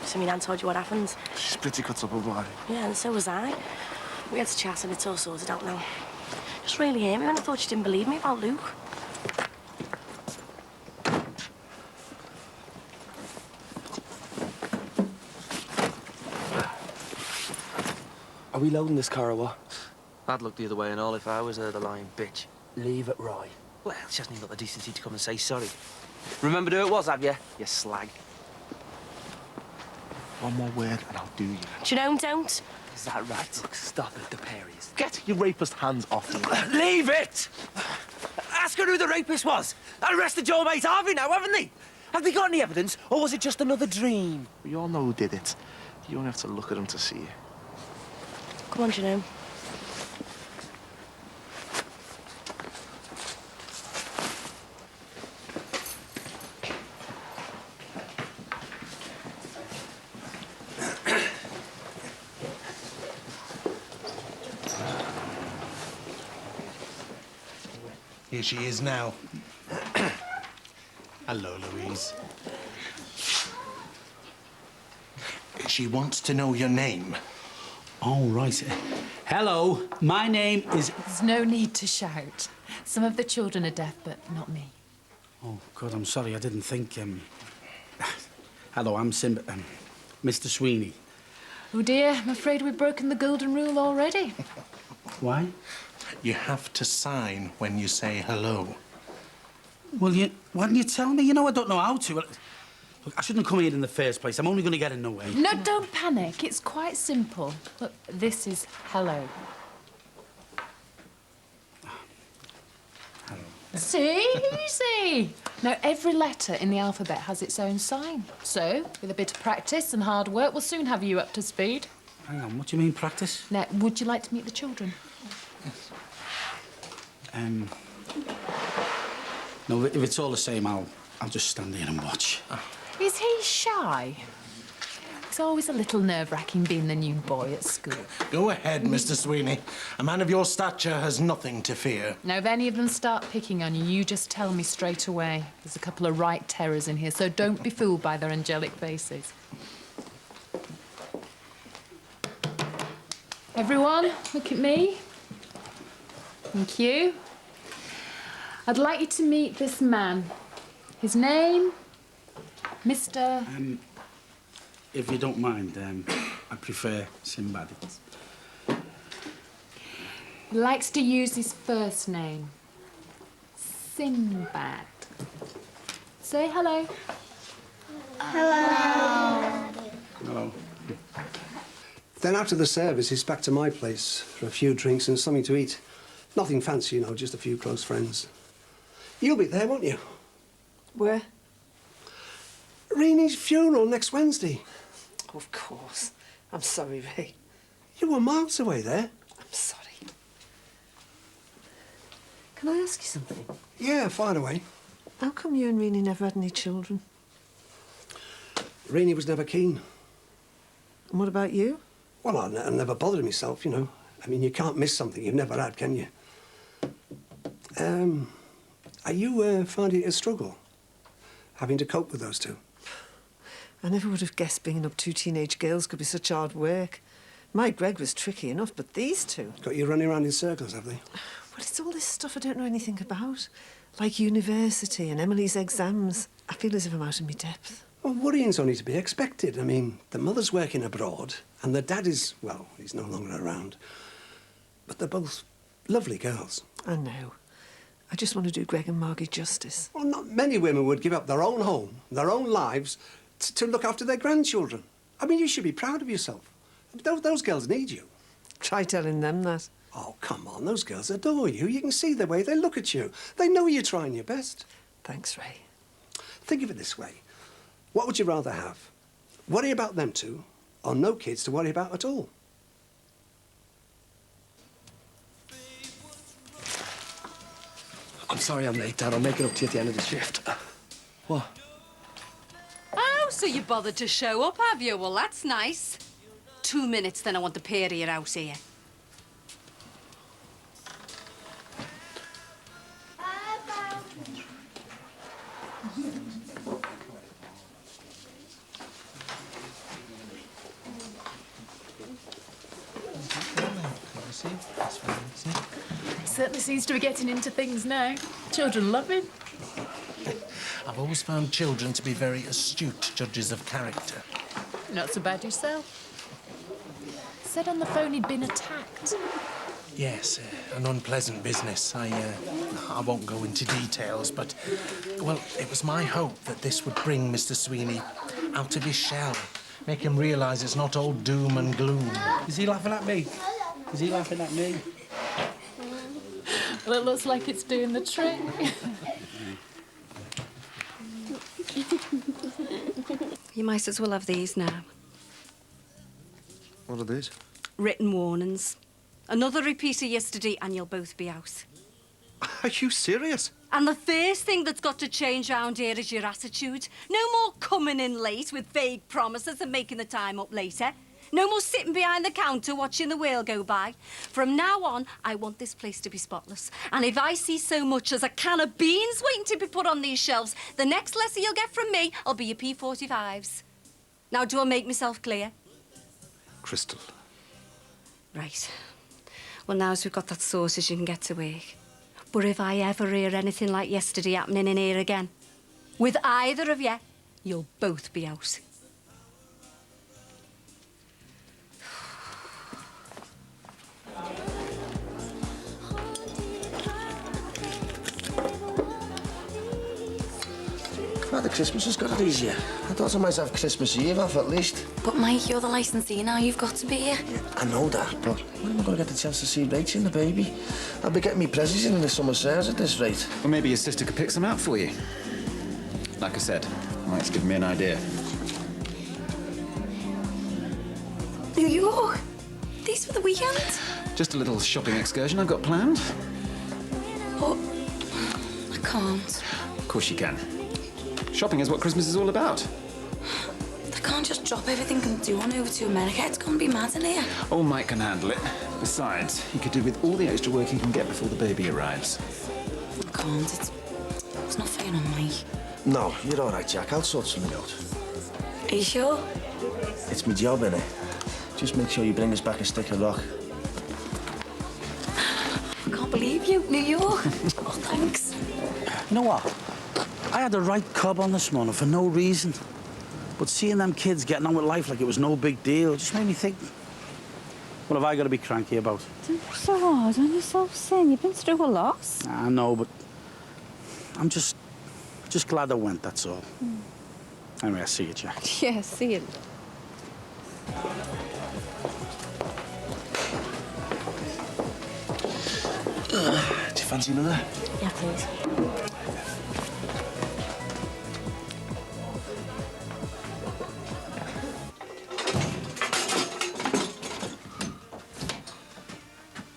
So my nan told you what happened. She's pretty cut up about it. Yeah, and so was I. We had to chat and it's all sorted out now. Just really hurt me when I thought you didn't believe me about Luke. Are we loading this car or what? I'd look the other way and all if I was her, the lying bitch. Leave it, Roy. Well, she hasn't even got the decency to come and say sorry. Remembered who it was, have you? You slag. One more word and I'll do you. Do you know, don't? Is that right? Look, stop it, the Perrys. Get your rapist hands off me. Leave it! Ask her who the rapist was. Arrested your mate Harvey now, haven't they? Have they got any evidence, or was it just another dream? We all know who did it. You don't have to look at him to see it. Come on, Janome. Here she is now. Hello, Louise. She wants to know your name. All right. Hello, my name is... There's no need to shout. Some of the children are deaf, but not me. Oh, God, I'm sorry, I didn't think... Hello, I'm Mr. Sweeney. Oh, dear, I'm afraid we've broken the golden rule already. Why? You have to sign when you say hello. Well, why didn't you tell me? You know I don't know how to. Look, I shouldn't come here in the first place. I'm only going to get in the way. No, don't panic. It's quite simple. Look, this is hello. Hello. See? Easy. Now, every letter in the alphabet has its own sign. So, with a bit of practice and hard work, we'll soon have you up to speed. Hang on, what do you mean, practice? Now, would you like to meet the children? No, if it's all the same, I'll just stand here and watch. Is he shy? It's always a little nerve-wracking being the new boy at school. Go ahead, Mr. Sweeney. A man of your stature has nothing to fear. Now, if any of them start picking on you, you just tell me straight away. There's a couple of right terrors in here, so don't be fooled by their angelic faces. Everyone, look at me. Thank you. I'd like you to meet this man. His name, Mr... If you don't mind, I prefer Sinbad. He likes to use his first name. Sinbad. Say hello. Hello. Hello. Then after the service, he's back to my place for a few drinks and something to eat. Nothing fancy, you know, just a few close friends. You'll be there, won't you? Where? Reenie's funeral next Wednesday. Of course. I'm sorry, Ray. You were miles away there. I'm sorry. Can I ask you something? Yeah, fire away. How come you and Reenie never had any children? Reenie was never keen. And what about you? Well, I never bothered myself, you know. I mean, you can't miss something you've never had, can you? Are you finding it a struggle, having to cope with those two? I never would have guessed bringing up two teenage girls could be such hard work. My Greg was tricky enough, but these two... Got you running around in circles, have they? Well, it's all this stuff I don't know anything about. Like university and Emily's exams. I feel as if I'm out of my depth. Well, worrying's only to be expected. I mean, the mother's working abroad, and the dad is, well, he's no longer around. But they're both lovely girls. I know. I just want to do Greg and Margie justice. Well, not many women would give up their own home, their own lives, to look after their grandchildren. I mean, you should be proud of yourself. Those girls need you. Try telling them that. Oh, come on, those girls adore you. You can see the way they look at you. They know you're trying your best. Thanks, Ray. Think of it this way. What would you rather have? Worry about them two, or no kids to worry about at all? I'm sorry I'm late, Dad. I'll make it up to you at the end of the shift. What? Oh, so you bothered to show up, have you? Well, that's nice. 2 minutes, then I want the pair of your house here. certainly seems to be getting into things now. Children love him. I've always found children to be very astute judges of character. Not so bad yourself. Said on the phone he'd been attacked. Yes, an unpleasant business. I won't go into details, but, well, it was my hope that this would bring Mr. Sweeney out of his shell, make him realise it's not all doom and gloom. Is he laughing at me? Is he laughing at me? Well, it looks like it's doing the trick. You might as well have these now. What are these? Written warnings. Another repeat of yesterday and you'll both be out. Are you serious? And the first thing that's got to change round here is your attitude. No more coming in late with vague promises and making the time up later. No more sitting behind the counter watching the wheel go by. From now on, I want this place to be spotless. And if I see so much as a can of beans waiting to be put on these shelves, the next lesson you'll get from me will be your P45s. Now, do I make myself clear? Crystal. Right. Well, now as we've got that sausage, you can get to work. But if I ever hear anything like yesterday happening in here again, with either of you, you'll both be out. Father Christmas has got it easier. I thought I might have Christmas Eve off at least. But Mike, you're the licensee now. You've got to be here. I know that, but when am I going to get the chance to see Rachel and the baby? I'll be getting me presents in the summer sales at this rate. Well, maybe your sister could pick some out for you. Like I said, Mike's given me an idea. New York? These for the weekend? Just a little shopping excursion I've got planned. But I can't. Of course you can. Shopping is what Christmas is all about. I can't just drop everything and do on over to America. It's going to be mad in here. Oh, Mike can handle it. Besides, he could do with all the extra work he can get before the baby arrives. I can't. It's not fair on Mike. No, you're all right, Jack. I'll sort something out. Are you sure? It's my job, innit? Just make sure you bring us back a stick of rock. I can't believe you. New York. Oh, thanks. You know what? I had the right cob on this morning for no reason. But seeing them kids getting on with life like it was no big deal just made me think, what have I got to be cranky about? Don't be so hard on yourself, Sin. You've been through a lot. I know, but I'm just glad I went, that's all. Anyway, I'll see you, Jack. Yeah, see you. Do you fancy another? Yeah, please.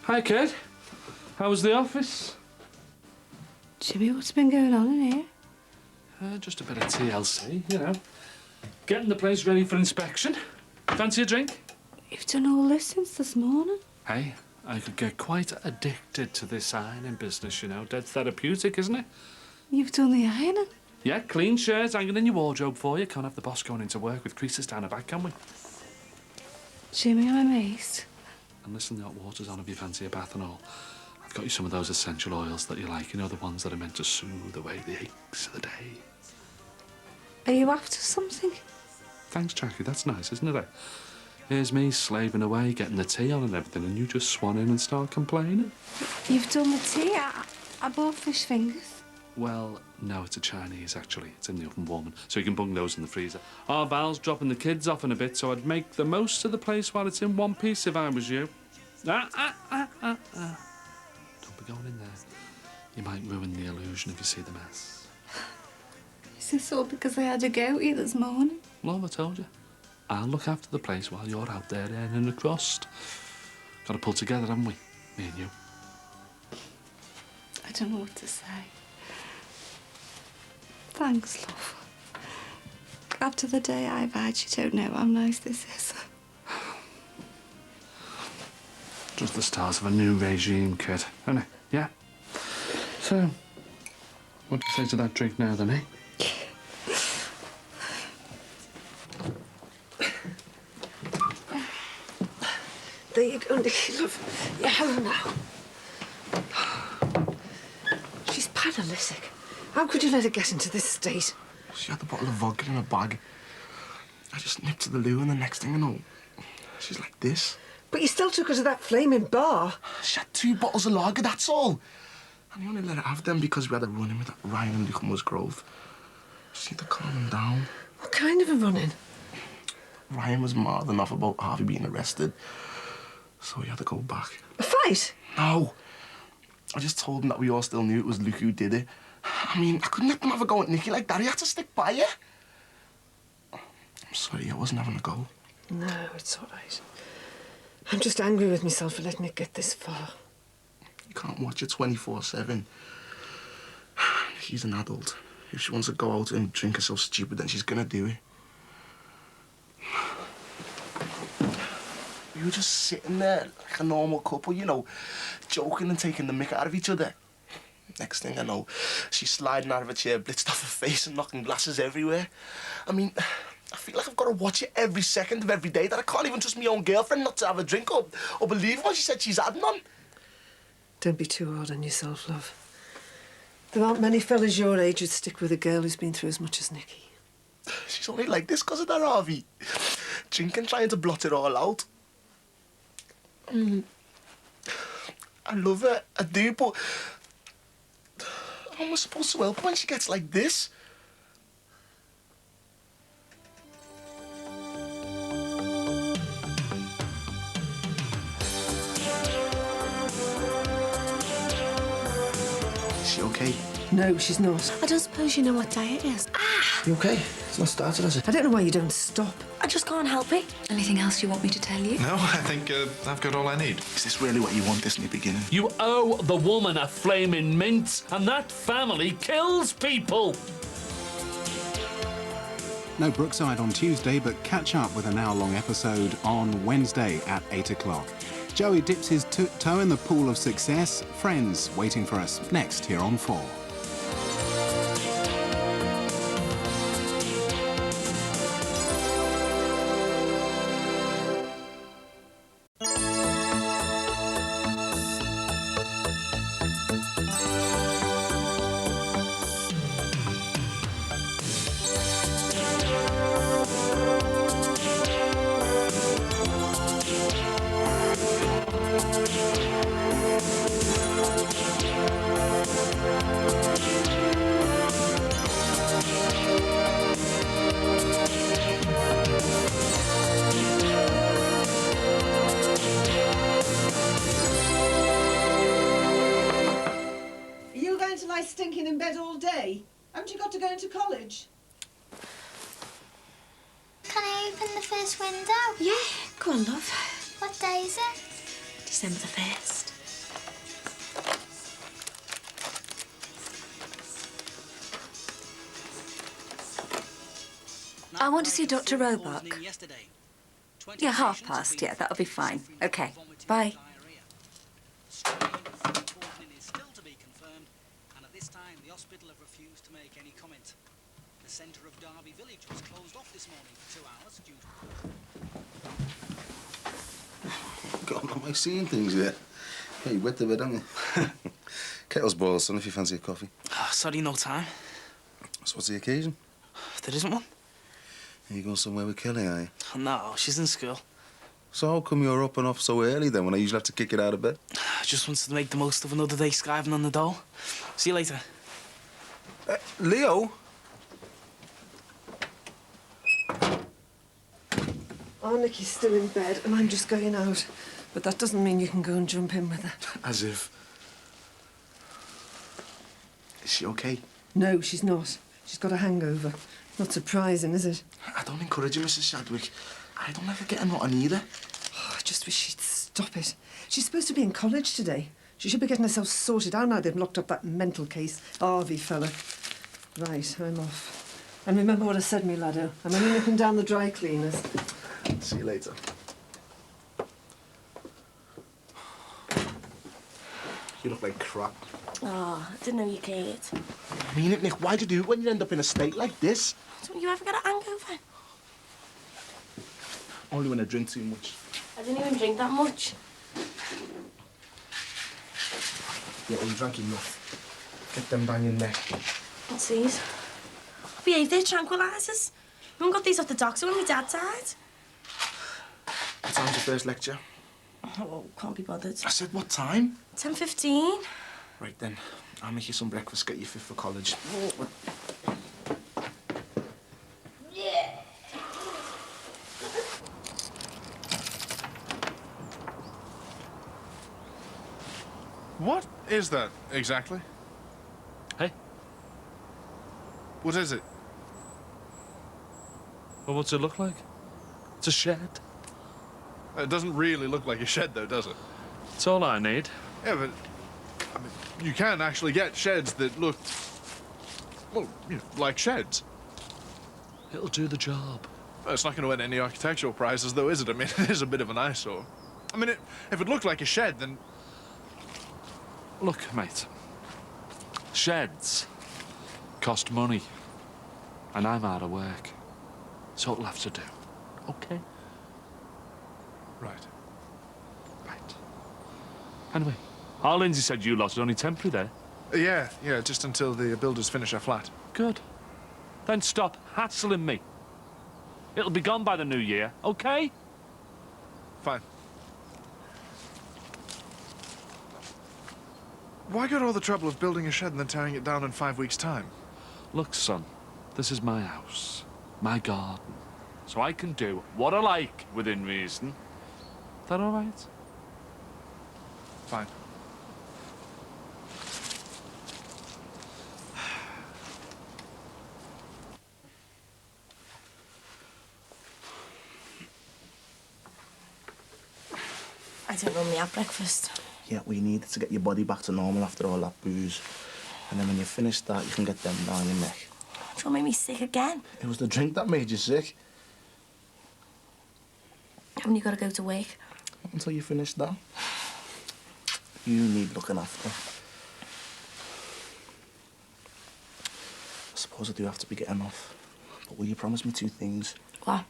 Hi, kid. How was the office? Jimmy, what's been going on in here? Just a bit of TLC, you know. Getting the place ready for inspection. Fancy a drink? You've done all this since this morning. Hey, I could get quite addicted to this ironing business, you know. Dead therapeutic, isn't it? You've done the ironing? Yeah, clean shirts hanging in your wardrobe for you. Can't have the boss going into work with creases down her back, can we? Jimmy, I'm amazed. And listen, the hot water's on if you fancy a bath and all. I've got you some of those essential oils that you like, you know, the ones that are meant to soothe away the aches of the day. Are you after something? Thanks, Jackie, that's nice, isn't it? Here's me slaving away, getting the tea on and everything, and you just swan in and start complaining. You've done the tea? I bought fish fingers. Well, no, it's a Chinese, actually. It's in the oven warming, so you can bung those in the freezer. Our Val's dropping the kids off in a bit, so I'd make the most of the place while it's in one piece if I was you. Don't be going in there. You might ruin the illusion if you see the mess. Is this all because I had a go at you this morning? Well, I told you. I'll look after the place while you're out there earning the crust. Got to pull together, haven't we? Me and you. I don't know what to say. Thanks, love. After the day I've had, you don't know how nice this is. Just the start of a new regime, kid, isn't it? Yeah? So, what do you say to that drink now, then, eh? There you go, Nicky, love. You're home now. Catalytic. How could you let her get into this state? She had the bottle of vodka in her bag. I just nipped to the loo, and the next thing I know, she's like this. But you still took her to that flaming bar. She had 2 bottles of lager, that's all. And I only let her have them because we had a run-in with that Ryan and Luke Musgrove. Just need to calm him down. What kind of a run-in? Ryan was mad enough about Harvey being arrested, so he had to go back. A fight? No. I just told him that we all still knew it was Luke who did it. I mean, I couldn't let them have a go at Nicky like that. He had to stick by you. I'm sorry, I wasn't having a go. No, it's all right. I'm just angry with myself for letting it get this far. You can't watch it 24/7. She's an adult. If she wants to go out and drink herself stupid, then she's gonna do it. We were just sitting there like a normal couple, you know, joking and taking the mick out of each other. Next thing I know, she's sliding out of a chair, blitzed off her face and knocking glasses everywhere. I mean, I feel like I've got to watch it every second of every day, that I can't even trust my own girlfriend not to have a drink or believe what she said she's had none. Don't be too hard on yourself, love. There aren't many fellas your age who'd stick with a girl who's been through as much as Nicky. She's only like this because of that Harvey. Drinking, trying to blot it all out. I love her, I do, but how am I supposed to help her when she gets like this? Is she okay? No, she's not. I don't suppose you know what day it is. You okay? It's not started, has it? I don't know why you don't stop. I just can't help it. Anything else you want me to tell you? No, I think I've got all I need. Is this really what you want this new beginning? You owe the woman a flaming mint, and that family kills people. No Brookside on Tuesday, but catch up with an hour-long episode on Wednesday at 8 o'clock. Joey dips his toe in the pool of success. Friends waiting for us next here on 4. Stinking in bed all day? Haven't you got to go into college? Can I open the first window? Yeah, go on, love. What day is it? December the 1st. I want to see Dr. Roebuck. Yeah, past. Yeah, that'll be fine. Okay, bye. The hospital have refused to make any comment. The centre of Derby Village was closed off this morning for 2 hours due to... God, am I seeing things yet? Hey, you wet the bed, haven't you? Kettle's boiled, son, if you fancy a coffee. Oh, sorry, no time. So what's the occasion? There isn't one. Are you going somewhere with Kelly, are you? No, she's in school. So how come you're up and off so early then, when I usually have to kick it out of bed? I just wanted to make the most of another day skiving on the dole. See you later. Leo? Oh, Nicky's still in bed and I'm just going out. But that doesn't mean you can go and jump in with her. As if. Is she okay? No, she's not. She's got a hangover. Not surprising, is it? I don't encourage her, Mrs. Shadwick. I don't ever get her rotten either. Oh, I just wish she'd stop it. She's supposed to be in college today. She should be getting herself sorted out now they've locked up that mental case Harvey fella. Right, I'm off. And remember what I said, me laddo. I'm only nipping down the dry cleaners. See you later. You look like crap. Oh, I didn't know you cared. I mean it, Nick. Why'd you do it when you end up in a state like this? So you ever got a hangover? Only when I drink too much. I didn't even drink that much. Yeah, well, you drank enough. Get them down your neck. What's these? Behave, they're tranquilizers. I haven't got these off the doctor when my dad died. What time's your first lecture? Oh, can't be bothered. I said, what time? 10:15. Right then, I'll make you some breakfast, get you fit for college. What is that, exactly? Hey? What is it? Well, what's it look like? It's a shed. It doesn't really look like a shed, though, does it? It's all I need. Yeah, but I mean, you can actually get sheds that look, well, you know, like sheds. It'll do the job. Well, it's not going to win any architectural prizes, though, is it? I mean, it is a bit of an eyesore. I mean, if it looked like a shed, then... Look, mate. Sheds cost money. And I'm out of work. So it'll have to do. Okay? Right. Right. Anyway, our Lindsay said you lot are only temporary there. Yeah, just until the builders finish our flat. Good. Then stop hassling me. It'll be gone by the new year, okay? Fine. Why go to all the trouble of building a shed and then tearing it down in 5 weeks' time? Look, son, this is my house, my garden. So I can do what I like within reason. Is that all right? Fine. I don't normally have breakfast. Yeah, we need to get your body back to normal after all that booze. And then when you finish that, you can get them down your neck. Do you want to make me sick again? It was the drink that made you sick. Haven't you got to go to work? Until you finish that. You need looking after. I suppose I do have to be getting off. But will you promise me 2 things? What?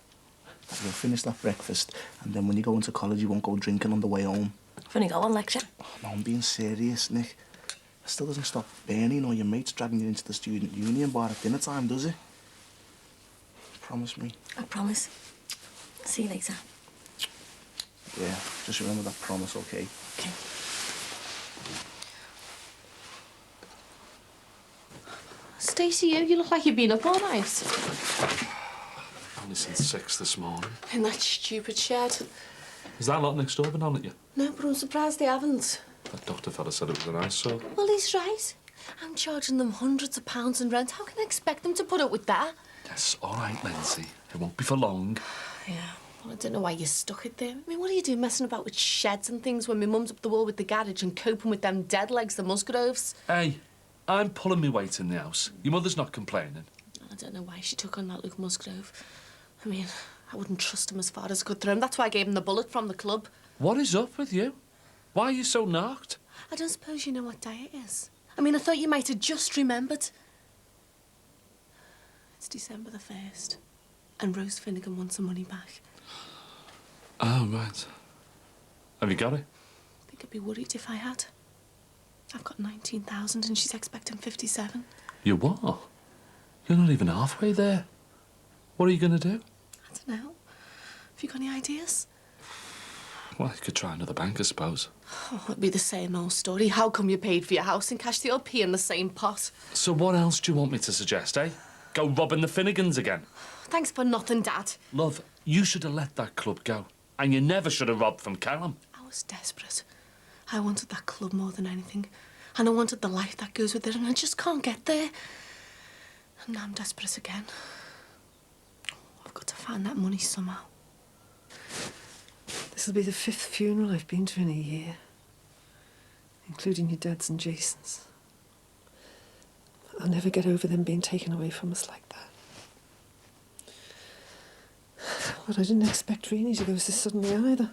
That you'll finish that breakfast, and then when you go into college, you won't go drinking on the way home. I've only got one lecture. Oh, no, I'm being serious, Nick. It still doesn't stop Bernie or your mates dragging you into the student union bar at dinner time, does it? Promise me. I promise. See you later. Yeah, just remember that promise, okay? Okay. Stacey, you look like you've been up all night. Only since 6 this morning. In that stupid shed. Is that lot next door been on at you? No, but I'm surprised they haven't. That doctor fella said it was an eyesore. Well, he's right. I'm charging them hundreds of pounds in rent. How can I expect them to put up with that? Yes, all right, Lindsay. It won't be for long. Yeah, well, I don't know why you stuck it there. I mean, what are you doing messing about with sheds and things when my mum's up the wall with the garage and coping with them dead legs, the Musgroves? Hey, I'm pulling me weight in the house. Your mother's not complaining. I don't know why she took on that Luke Musgrove. I mean, I wouldn't trust him as far as I could throw him. That's why I gave him the bullet from the club. What is up with you? Why are you so knocked? I don't suppose you know what day it is. I mean, I thought you might have just remembered. It's December the 1st, and Rose Finnegan wants her money back. Oh, right. Have you got it? I think I'd be worried if I had. I've got 19,000 and she's expecting 57. You what? You're not even halfway there. What are you going to do? I don't know. Have you got any ideas? Well, you could try another bank, I suppose. Oh, it'd be the same old story. How come you paid for your house and cashed the old pea in the same pot? So what else do you want me to suggest, eh? Go robbing the Finnegans again? Thanks for nothing, Dad. Love, you should have let that club go. And you never should have robbed from Callum. I was desperate. I wanted that club more than anything. And I wanted the life that goes with it, and I just can't get there. And now I'm desperate again. I've got to find that money somehow. This'll be the 5th funeral I've been to in a year, including your dad's and Jason's. I'll never get over them being taken away from us like that. But I didn't expect Rini to go so suddenly either.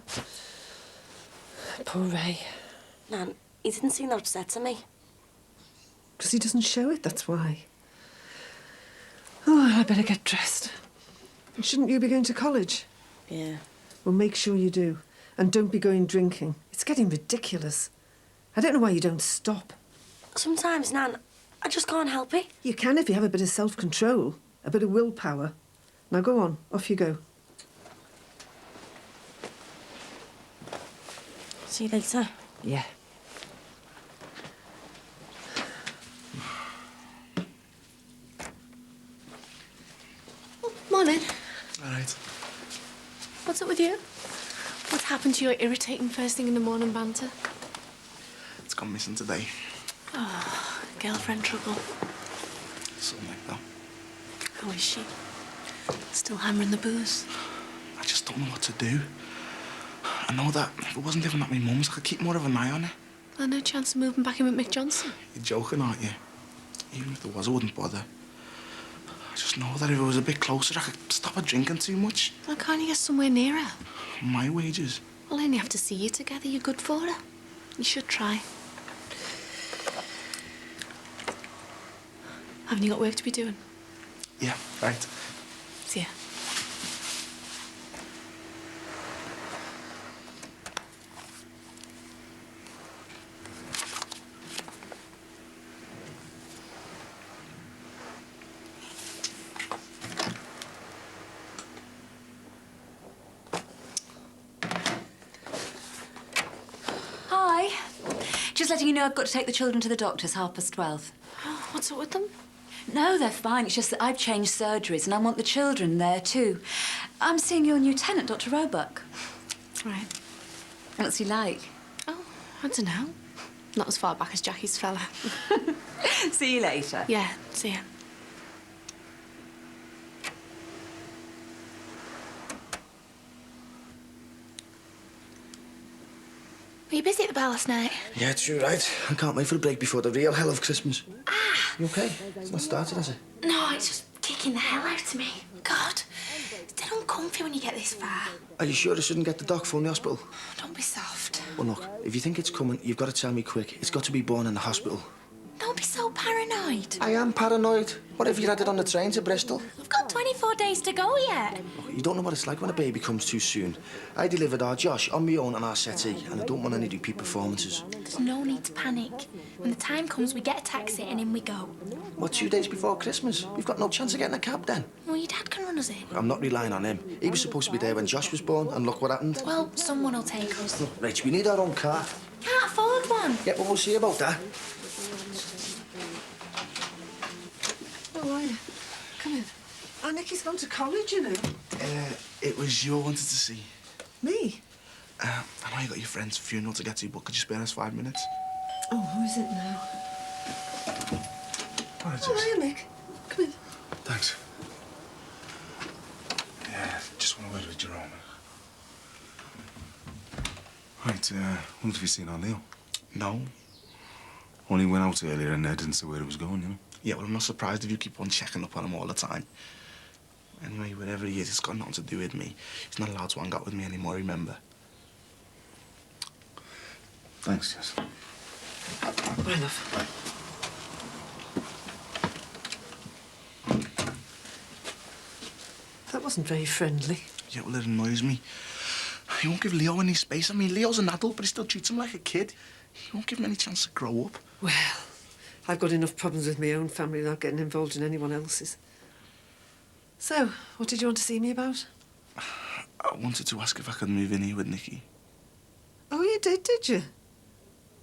Poor Ray. Nan, he didn't seem that upset to me. Because he doesn't show it, that's why. Oh, I better get dressed. And shouldn't you be going to college? Yeah. Well, make sure you do. And don't be going drinking. It's getting ridiculous. I don't know why you don't stop. Sometimes, Nan, I just can't help it. You can if you have a bit of self-control, a bit of willpower. Now go on, off you go. See you later. Yeah. Morning. All right. What's up with you? What's happened to your irritating first thing in the morning banter? It's gone missing today. Oh, girlfriend trouble. Something like that. How is she? Still hammering the booze? I just don't know what to do. I know that if it wasn't living at my mum's, I could keep more of an eye on it. Well, no chance of moving back in with Mick Johnson? You're joking, aren't you? Even if there was, I wouldn't bother. I just know that if it was a bit closer, I could stop her drinking too much. Well, can't you get somewhere nearer? My wages. I'll only have to see you together. You're good for her. You should try. Haven't you got work to be doing? Yeah, right. See ya. Hi. Just letting you know I've got to take the children to the doctor's 12:30. Oh, what's up with them? No, they're fine. It's just that I've changed surgeries and I want the children there too. I'm seeing your new tenant, Dr. Roebuck. Right. What's he like? Oh, I don't know. Not as far back as Jackie's fella. See you later. Yeah, see ya. Were you busy at the bar last night? Yeah, true, right. I can't wait for the break before the real hell of Christmas. You okay? It's not started, has it? No, it's just kicking the hell out of me. God, it's dead uncomfy when you get this far. Are you sure I shouldn't get the doc from the hospital? Don't be soft. Well, look, if you think it's coming, you've got to tell me quick. It's got to be born in the hospital. Don't be so paranoid. I am paranoid. What if you had it on the train to Bristol? We've got 24 days to go yet. Look, you don't know what it's like when a baby comes too soon. I delivered our Josh on my own on our settee, and I don't want any repeat performances. There's no need to panic. When the time comes, we get a taxi and in we go. What, 2 days before Christmas? We've got no chance of getting a cab then. Well, your dad can run us in. I'm not relying on him. He was supposed to be there when Josh was born, and look what happened. Well, someone will take us. Right, we need our own car. Can't afford one. Yeah, but we'll see about that. Oh, are you? Come in. Oh, Nicky's gone to college, you know. It was you I wanted to see. Me? I know you got your friend's funeral to get to, but could you spare us 5 minutes? Oh, who is it now? All right, Oh, are you, Mick? Come in. Thanks. Yeah, just want to word with Jerome. Right, wonder if you've seen our Leo? No. Only went out earlier and didn't say where he was going, you know? Yeah, well, I'm not surprised if you keep on checking up on him all the time. Anyway, wherever he is, it's got nothing to do with me. He's not allowed to hang out with me anymore, remember? Thanks, Jess. Bye, love. That wasn't very friendly. Yeah, well, it annoys me. He won't give Leo any space. I mean, Leo's an adult, but he still treats him like a kid. He won't give him any chance to grow up. Well, I've got enough problems with my own family without getting involved in anyone else's. So, what did you want to see me about? I wanted to ask if I could move in here with Nicky. Oh, you did you?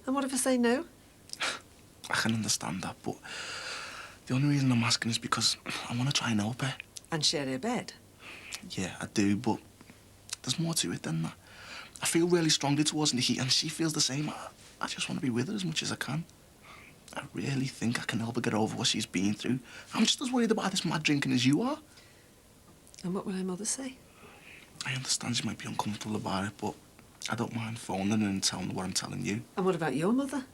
And what if I say no? I can understand that, but the only reason I'm asking is because I want to try and help her. And share her bed? Yeah, I do, but there's more to it than that. I feel really strongly towards Nicky, and she feels the same. I just want to be with her as much as I can. I really think I can help her get over what she's been through. I'm just as worried about this mad drinking as you are. And what will her mother say? I understand she might be uncomfortable about it, but I don't mind phoning her and telling her what I'm telling you. And what about your mother?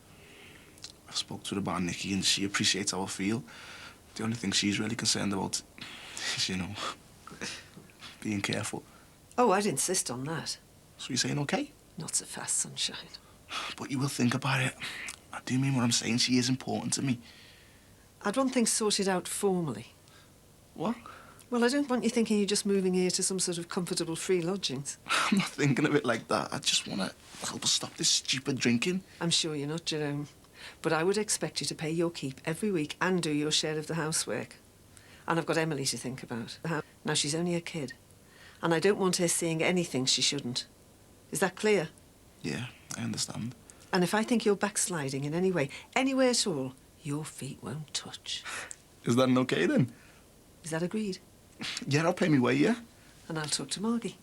I've spoke to her about Nicky, and she appreciates how I feel. The only thing she's really concerned about is, you know, being careful. Oh, I'd insist on that. So you're saying okay? Not so fast, sunshine. But you will think about it. I do mean what I'm saying. She is important to me. I'd want things sorted out formally. What? Well, I don't want you thinking you're just moving here to some sort of comfortable free lodgings. I'm not thinking of it like that. I just want to help her stop this stupid drinking. I'm sure you're not, Jerome. But I would expect you to pay your keep every week and do your share of the housework. And I've got Emily to think about. Now, she's only a kid. And I don't want her seeing anything she shouldn't. Is that clear? Yeah, I understand. And if I think you're backsliding in any way, anywhere at all, your feet won't touch. Is that an okay then? Is that agreed? Yeah, I'll pay me way, yeah? And I'll talk to Margie.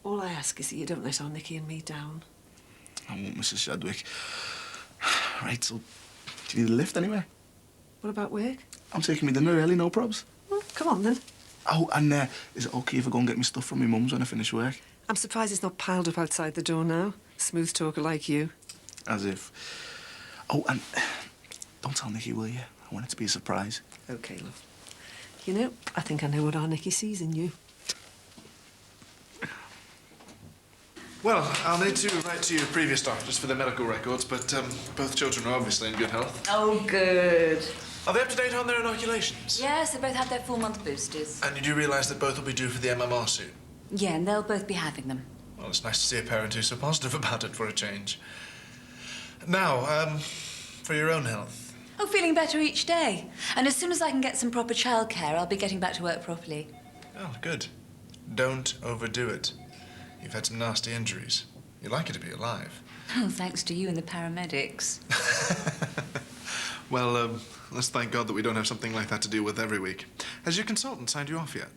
All I ask is that you don't let our Nicky and me down. I won't, Mrs. Shadwick. Right, so do you need a lift anywhere? What about work? I'm taking me dinner early, no probs. Well, come on then. Oh, and is it okay if I go and get me stuff from my mum's when I finish work? I'm surprised it's not piled up outside the door now. Smooth talker like you. As if. Oh, and don't tell Nicky, will you? I want it to be a surprise. OK, love. You know, I think I know what our Nicky sees in you. Well, I'll need to write to your previous doctors for the medical records, but both children are obviously in good health. Oh, good. Are they up to date on their inoculations? Yes, they both had their full-month boosters. And you do realise that both will be due for the MMR soon? Yeah, and they'll both be having them. Well, it's nice to see a parent who's so positive about it for a change. Now, for your own health. Oh, feeling better each day. And as soon as I can get some proper childcare, I'll be getting back to work properly. Oh, good. Don't overdo it. You've had some nasty injuries. You're lucky to be alive. Oh, thanks to you and the paramedics. Well, let's thank God that we don't have something like that to deal with every week. Has your consultant signed you off yet?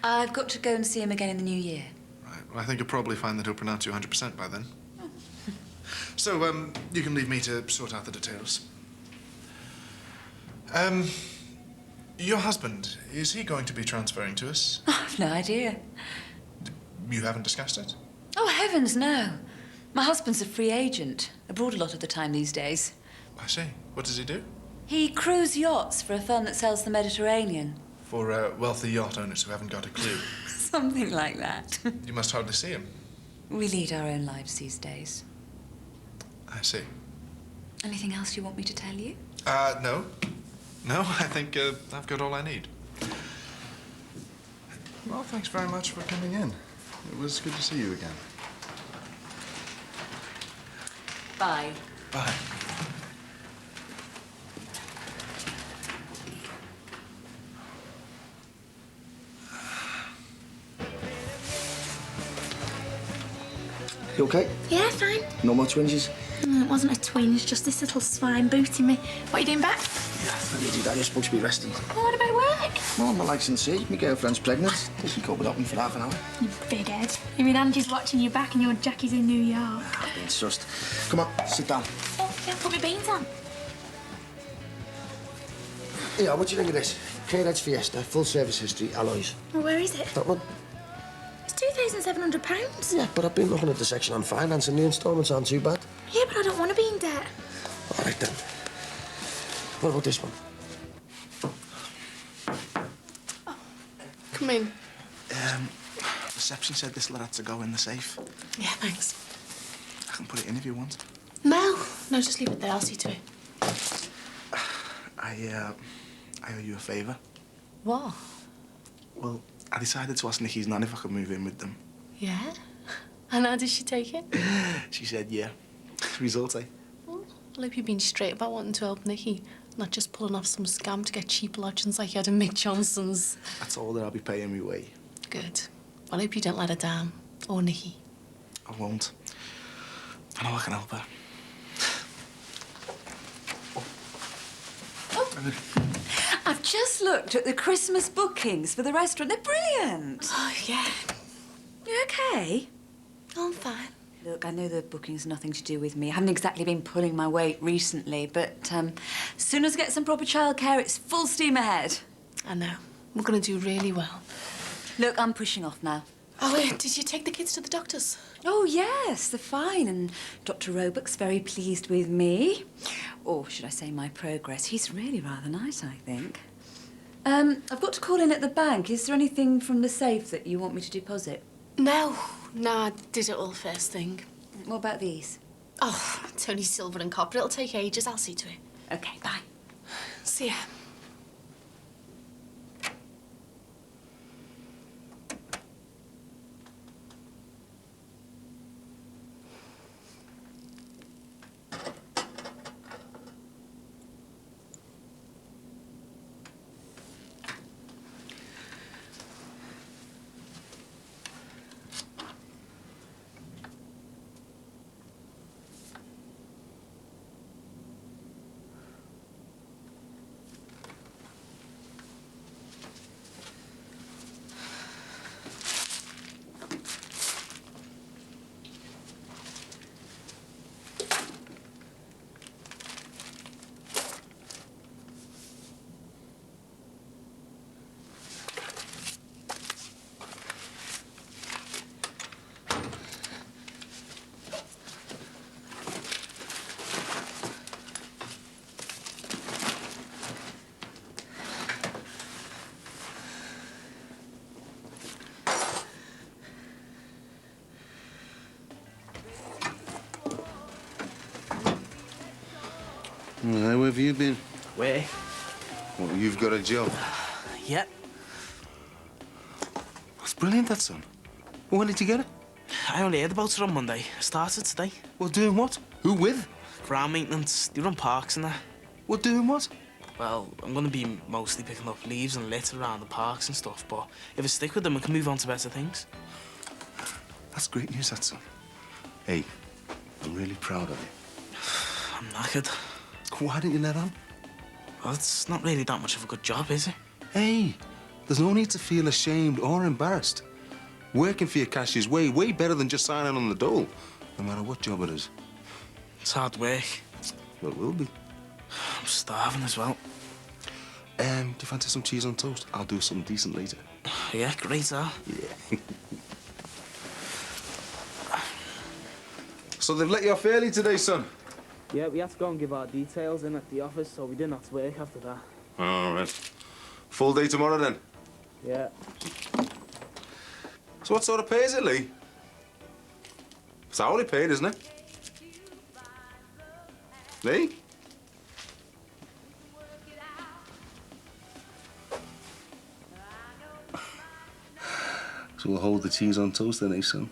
I've got to go and see him again in the new year. Right. Well, I think you'll probably find that he'll pronounce you 100% by then. So, you can leave me to sort out the details. Your husband, is he going to be transferring to us? I've no idea. You haven't discussed it? Oh, heavens, no. My husband's a free agent, abroad a lot of the time these days. I see. What does he do? He crews yachts for a firm that sells the Mediterranean. For wealthy yacht owners who haven't got a clue. Something like that. You must hardly see him. We lead our own lives these days. I see. Anything else you want me to tell you? No. No, I think I've got all I need. Well, thanks very much for coming in. It was good to see you again. Bye. Bye. You okay? Yeah, fine. No more twinges? It wasn't a twinge, just this little swine booting me. What are you doing back? I need you down. You're supposed to be resting. Oh, what about work? No, my legs in sea. My girlfriend's pregnant. She could be up for half an hour. You big head. You mean Angie's watching you back and your Jackie's in New York? It's just... Come on, sit down. Oh, yeah, put my beans on. Yeah, what do you think of this? K-Red's Fiesta, full service history, alloys. Well, where is it? That one? It's £2,700. Yeah, but I've been looking at the section on finance and the instalments aren't too bad. Yeah, but I don't want to be in debt. All right, then. What about this one? Come in. Reception said this lot had to go in the safe. Yeah, thanks. I can put it in if you want. No, just leave it there. I'll see to it. I owe you a favour. What? Well, I decided to ask Nicky's nan if I could move in with them. Yeah? And how did she take it? She said yeah. Result, eh? I hope you've been straight about wanting to help Nicky, not just pulling off some scam to get cheap lodgings like you had in Mick Johnson's. I told her I'll be paying me way. Good. I hope you don't let her down. Or Nicky. I won't. I know I can help her. I've just looked at the Christmas bookings for the restaurant. They're brilliant. Oh, yeah. You okay? I'm fine. Look, I know the booking's nothing to do with me. I haven't exactly been pulling my weight recently, but as soon as I get some proper childcare, it's full steam ahead. I know. We're going to do really well. Look, I'm pushing off now. Oh, wait, did you take the kids to the doctors? Oh, yes, they're fine. And Dr. Roebuck's very pleased with me. Or should I say my progress? He's really rather nice, I think. I've got to call in at the bank. Is there anything from the safe that you want me to deposit? No, I did it all first thing. What about these? Oh, it's only silver and copper. It'll take ages. I'll see to it. OK, bye. See ya. Where have you been? Where? Well, you've got a job. Yep. That's brilliant, that, son. Well, when did you get it? I only heard about it on Monday. I started today. Well, doing what? Who with? Ground maintenance. They run parks and that. Well, doing what? Well, I'm going to be mostly picking up leaves and litter around the parks and stuff, but if I stick with them, I can move on to better things. That's great news, that, son. Hey, I'm really proud of you. I'm knackered. Why didn't you let on? Well, it's not really that much of a good job, is it? Hey, there's no need to feel ashamed or embarrassed. Working for your cash is way, way better than just signing on the dole, no matter what job it is. It's hard work. Well, it will be. I'm starving as well. Do you fancy some cheese on toast? I'll do something decent later. Yeah, great, Al. Yeah. So they've let you off early today, son? Yeah, we had to go and give our details in at the office, so we didn't have to work after that. All right. Full day tomorrow, then? Yeah. So what sort of pay is it, Lee? It's hourly paid, isn't it? Lee? So we'll hold the cheese on toast then, eh, son?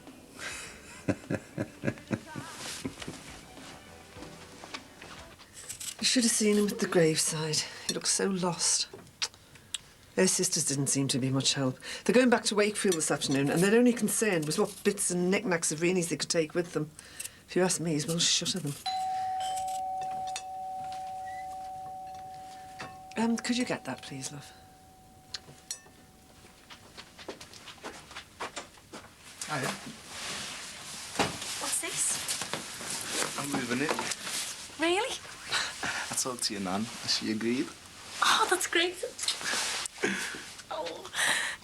You should have seen him at the graveside. He looked so lost. Their sisters didn't seem to be much help. They're going back to Wakefield this afternoon, and their only concern was what bits and knickknacks of Reenie's they could take with them. If you ask me, he's well shut of them. Could you get that, please, love? Hiya. What's this? I'm moving it. Really? I talked to your nan, and she agreed. Oh, that's great. Oh,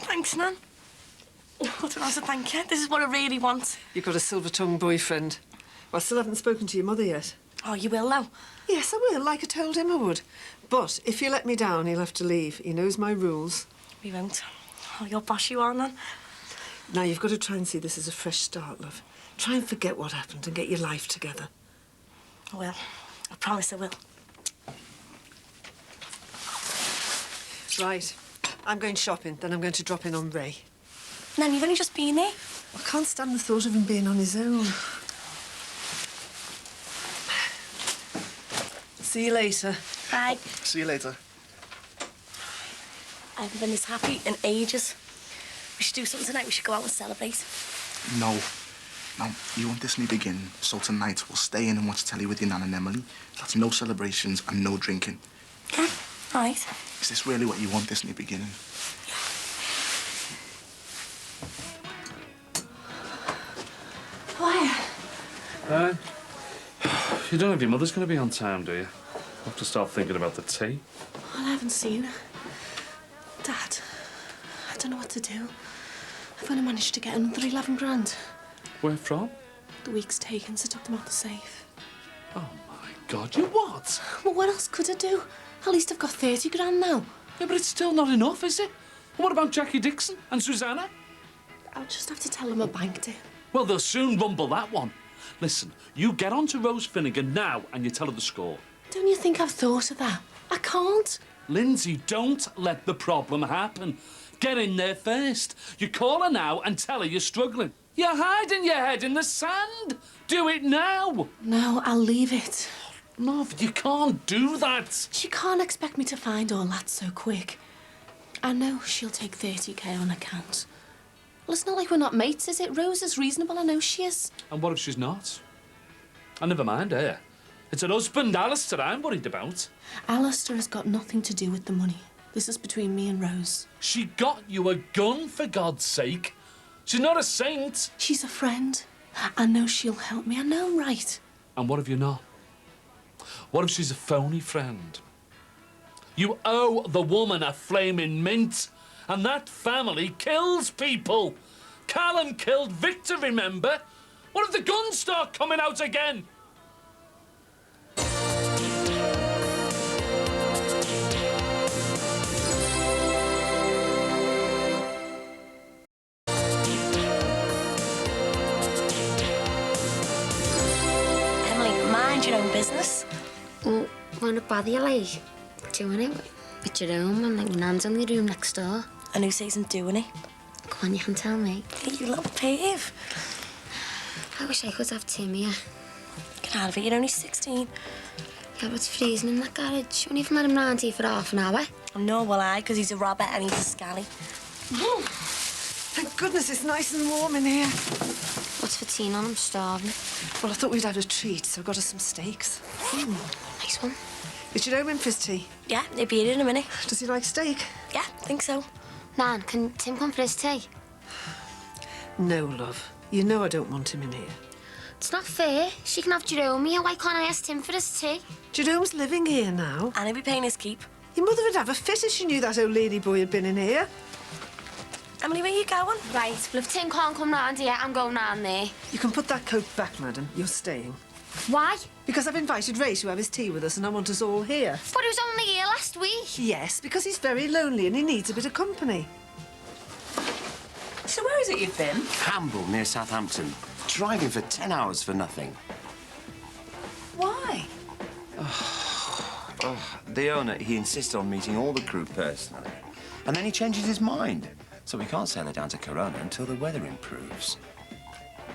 thanks, Nan. I don't know how to thank you. This is what I really want. You've got a silver-tongued boyfriend. Well, I still haven't spoken to your mother yet. Oh, you will now? Yes, I will, like I told him I would. But if you let me down, he'll have to leave. He knows my rules. We won't. Oh, you're boss you are, Nan. Now, you've got to try and see this as a fresh start, love. Try and forget what happened and get your life together. I will. I promise I will. Right. I'm going shopping, then I'm going to drop in on Ray. Nan, you've only just been here. I can't stand the thought of him being on his own. See you later. Bye. See you later. I haven't been this happy in ages. We should do something tonight. We should go out and celebrate. No. No, you want this new beginning, so tonight we'll stay in and watch telly with your nan and Emily. That's no celebrations and no drinking. Okay, all right. Is this really what you want, this new beginning? Why? You don't know if your mother's going to be on time, do you? I'll have to start thinking about the tea. Well, I haven't seen her. Dad, I don't know what to do. I've only managed to get another 11 grand. Where from? The week's taken, so I took them out the safe. Oh, my God, you what? Well, what else could I do? At least I've got 30 grand now. Yeah, but it's still not enough, is it? And what about Jackie Dixon and Susanna? I'll just have to tell them I banked it. Well, they'll soon rumble that one. Listen, you get on to Rose Finnegan now and you tell her the score. Don't you think I've thought of that? I can't. Lindsay, don't let the problem happen. Get in there first. You call her now and tell her you're struggling. You're hiding your head in the sand. Do it now. No, I'll leave it. Love, you can't do that. She can't expect me to find all that so quick. I know she'll take 30k on account. Well, it's not like we're not mates, is it? Rose is reasonable, I know she is. And what if she's not? And never mind her. It's her husband, Alistair, I'm worried about. Alistair has got nothing to do with the money. This is between me and Rose. She got you a gun, for God's sake. She's not a saint. She's a friend. I know she'll help me. I know I'm right. And what if you're not? What if she's a phony friend? You owe the woman a flaming mint, and that family kills people. Callum killed Victor, remember? What if the guns start coming out again? Emily, mind your own business. Well, won't it bother you, like, doing it with your own and like your nan's in the room next door? And who says I'm doing it? Come on, you can tell me. You little pave. I wish I could have Tim here. Get out of it, you're only 16. Yeah, but it's freezing in that garage. You won't even let him round here for half an hour. No, well, because he's a robber and he's a scally. Oh, thank goodness it's nice and warm in here. What's for tea on? I'm starving. Well, I thought we'd have a treat, so I got us some steaks. Nice one. Is your own in for his tea? Yeah, he'll be here in a minute. Does he like steak? Yeah, think so. Nan, can Tim come for his tea? No, love. You know I don't want him in here. It's not fair. She can have Jerome here. Why can't I ask Tim for his tea? Jerome's living here now. And he'll be paying his keep. Your mother would have a fit if she knew that old lady boy had been in here. Emily, where you going? Right, well, if Tim can't come round here, I'm going round there. You can put that coat back, madam. You're staying. Why? Because I've invited Ray to have his tea with us and I want us all here. But he was only here last week. Yes, because he's very lonely and he needs a bit of company. So where is it you've been? Campbell, near Southampton. Driving for 10 hours for nothing. Why? The owner, he insisted on meeting all the crew personally. And then he changes his mind. So we can't sail her down to Corona until the weather improves.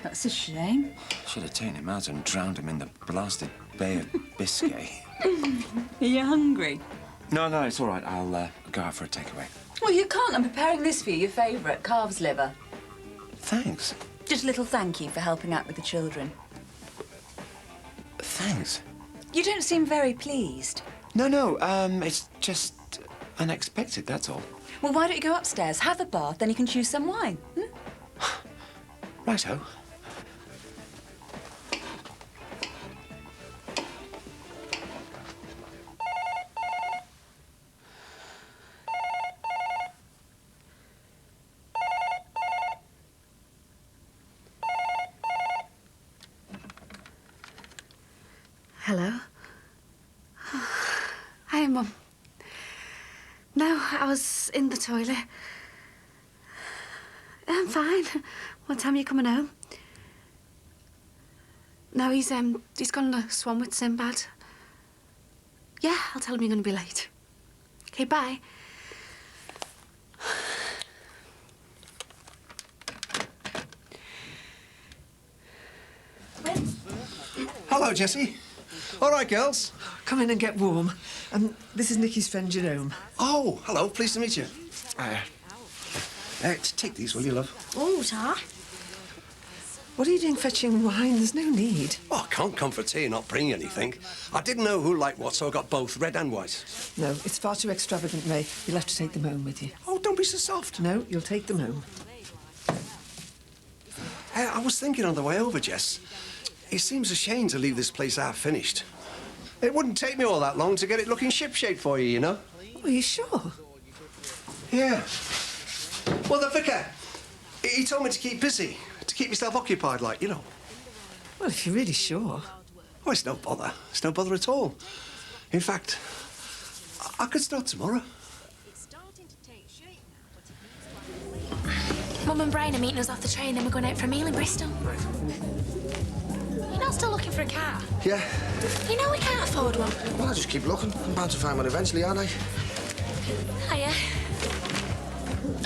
That's a shame. Should have taken him out and drowned him in the blasted Bay of Biscay. Are you hungry? No, it's all right. I'll go out for a takeaway. Well, you can't. I'm preparing this for you, your favourite, calf's liver. Thanks. Just a little thank you for helping out with the children. Thanks. You don't seem very pleased. No, it's just unexpected, that's all. Well, why don't you go upstairs, have a bath, then you can choose some wine, Righto. Hello? Hi, Mum. No, I was in the toilet. I'm fine. What time are you coming home? No, he's gone on a swan with Sinbad. Yeah, I'll tell him you're going to be late. Okay, bye. Hello, Jessie. All right, girls. Come in and get warm. This is Nicky's friend, Jerome. Oh, hello. Pleased to meet you. Take these, will you, love? Oh, sir. What are you doing fetching wine? There's no need. Oh, I can't come for tea and not bring anything. I didn't know who liked what, so I got both red and white. No, it's far too extravagant, Ray. You'll have to take them home with you. Oh, don't be so soft. No, you'll take them home. I was thinking on the way over, Jess. It seems a shame to leave this place half finished. It wouldn't take me all that long to get it looking shipshape for you, you know? Are you sure? Yeah. Well, the vicar, he told me to keep busy, to keep myself occupied, like, you know. Well, if you're really sure. Oh, it's no bother. It's no bother at all. In fact, I could start tomorrow. Mum and Brian are meeting us off the train, then we're going out for a meal in Bristol. You're not still looking for a car? Yeah. You know we can't afford one. Well, I just keep looking. I'm bound to find one eventually, aren't I? Hiya.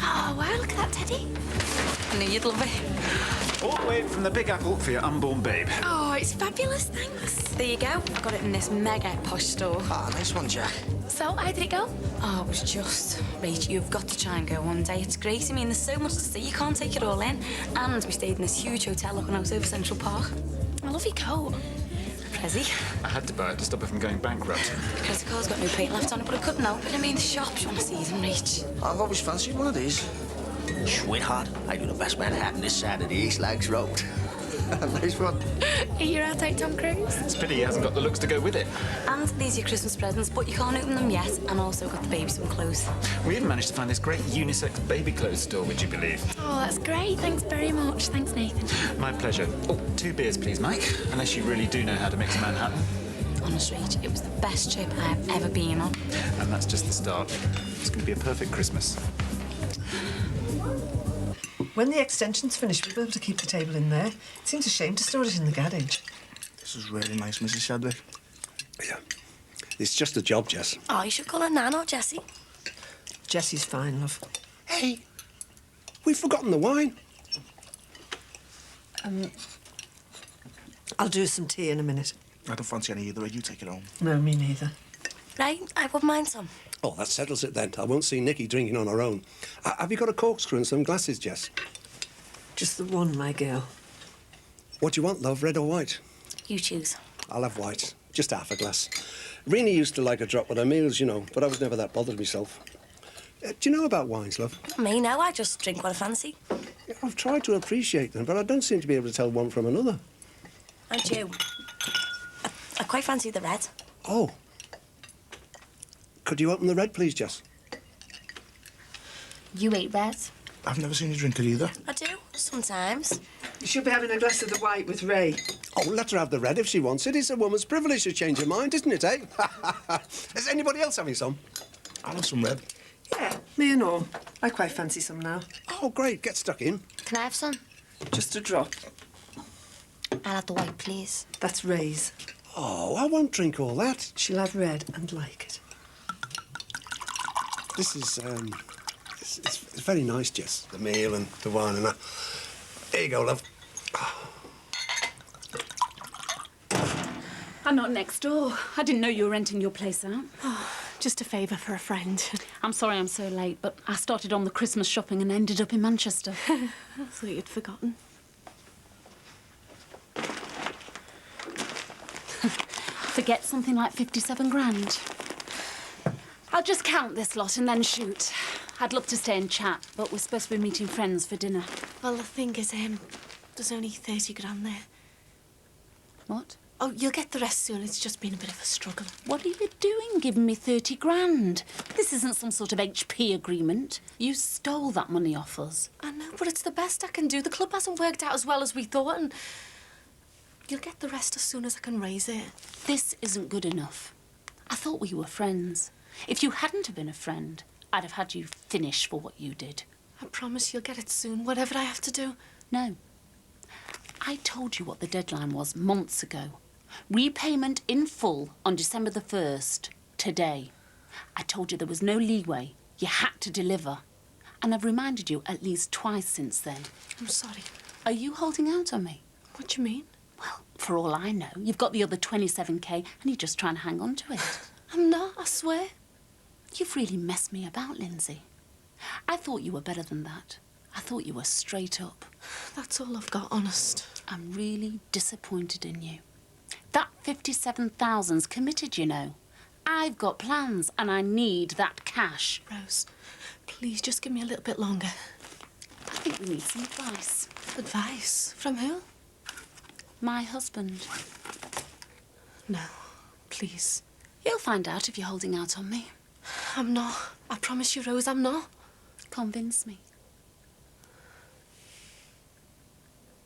Oh, wow, look at that teddy. I knew you'd love it. All the way from the Big Apple for your unborn babe. Oh, it's fabulous, thanks. There you go. I got it in this mega posh store. Ah, nice one, Jack. So, how did it go? Oh, it was just... Rach, you've got to try and go one day. It's great. I mean, there's so much to see. You can't take it all in. And we stayed in this huge hotel looking out over Central Park. I love your coat. Prezi. I had to buy it to stop her from going bankrupt. Because the car's got no paint left on it, but I couldn't help it. I mean, the shops, you want to see them, Rach. I've always fancied one of these. Sweetheart, I do the best Manhattan this side of the East Lakes Road. Nice one. Are you out like Tom Cruise? It's a pity he hasn't got the looks to go with it. And these are your Christmas presents, but you can't open them yet. And also got the baby some clothes. We even managed to find this great unisex baby clothes store, would you believe? Oh, that's great. Thanks very much. Thanks, Nathan. My pleasure. Oh, 2 beers, please, Mike. Unless you really do know how to mix a Manhattan. Honestly, it was the best trip I've ever been on. And that's just the start. It's going to be a perfect Christmas. When the extension's finished, we'll be able to keep the table in there. It seems a shame to store it in the garage. This is really nice, Mrs. Shadwick. Yeah. It's just a job, Jess. Oh, you should call her Nan or Jessie. Jessie's fine, love. Hey, we've forgotten the wine. I'll do some tea in a minute. I don't fancy any either way. You take it home. No, me neither. Right, I wouldn't mind some. Oh, that settles it then. I won't see Nikki drinking on her own. Have you got a corkscrew and some glasses, Jess? Just the one, my girl. What do you want, love, red or white? You choose. I'll have white. Just half a glass. Rini used to like a drop with her meals, you know, but I was never that bothered myself. Do you know about wines, love? Me, no, I just drink what I fancy. I've tried to appreciate them, but I don't seem to be able to tell one from another. And you? I quite fancy the red. Oh. Could you open the red, please, Jess? You eat red? I've never seen you drink it either. I do, sometimes. You should be having a glass of the white with Ray. Oh, let her have the red if she wants it. It's a woman's privilege to change her mind, isn't it, eh? Is anybody else having some? I'll have some red. Yeah, me and all. I quite fancy some now. Oh, great. Get stuck in. Can I have some? Just a drop. I'll have the white, please. That's Ray's. Oh, I won't drink all that. She'll have red and like it. This is, it's very nice, Jess. The meal and the wine and that. Here you go, love. I'm not next door. I didn't know you were renting your place out. Oh, just a favour for a friend. I'm sorry I'm so late, but I started on the Christmas shopping and ended up in Manchester. I thought you'd forgotten. Forget something like 57 grand. I'll just count this lot and then shoot. I'd love to stay and chat, but we're supposed to be meeting friends for dinner. Well, the thing is, there's only 30 grand there. What? Oh, you'll get the rest soon. It's just been a bit of a struggle. What are you doing giving me 30 grand? This isn't some sort of HP agreement. You stole that money off us. I know, but it's the best I can do. The club hasn't worked out as well as we thought, and you'll get the rest as soon as I can raise it. This isn't good enough. I thought we were friends. If you hadn't have been a friend, I'd have had you finish for what you did. I promise you'll get it soon, whatever I have to do. No. I told you what the deadline was months ago. Repayment in full on December the 1st, today. I told you there was no leeway. You had to deliver. And I've reminded you at least twice since then. I'm sorry. Are you holding out on me? What do you mean? Well, for all I know, you've got the other 27k and you're just trying to hang on to it. I'm not, I swear. You've really messed me about, Lindsay. I thought you were better than that. I thought you were straight up. That's all I've got, honest. I'm really disappointed in you. That 57,000's committed, you know. I've got plans and I need that cash. Rose, please just give me a little bit longer. I think we need some advice. Advice? From who? My husband. No, please. He'll find out if you're holding out on me. I'm not. I promise you, Rose, I'm not. Convince me.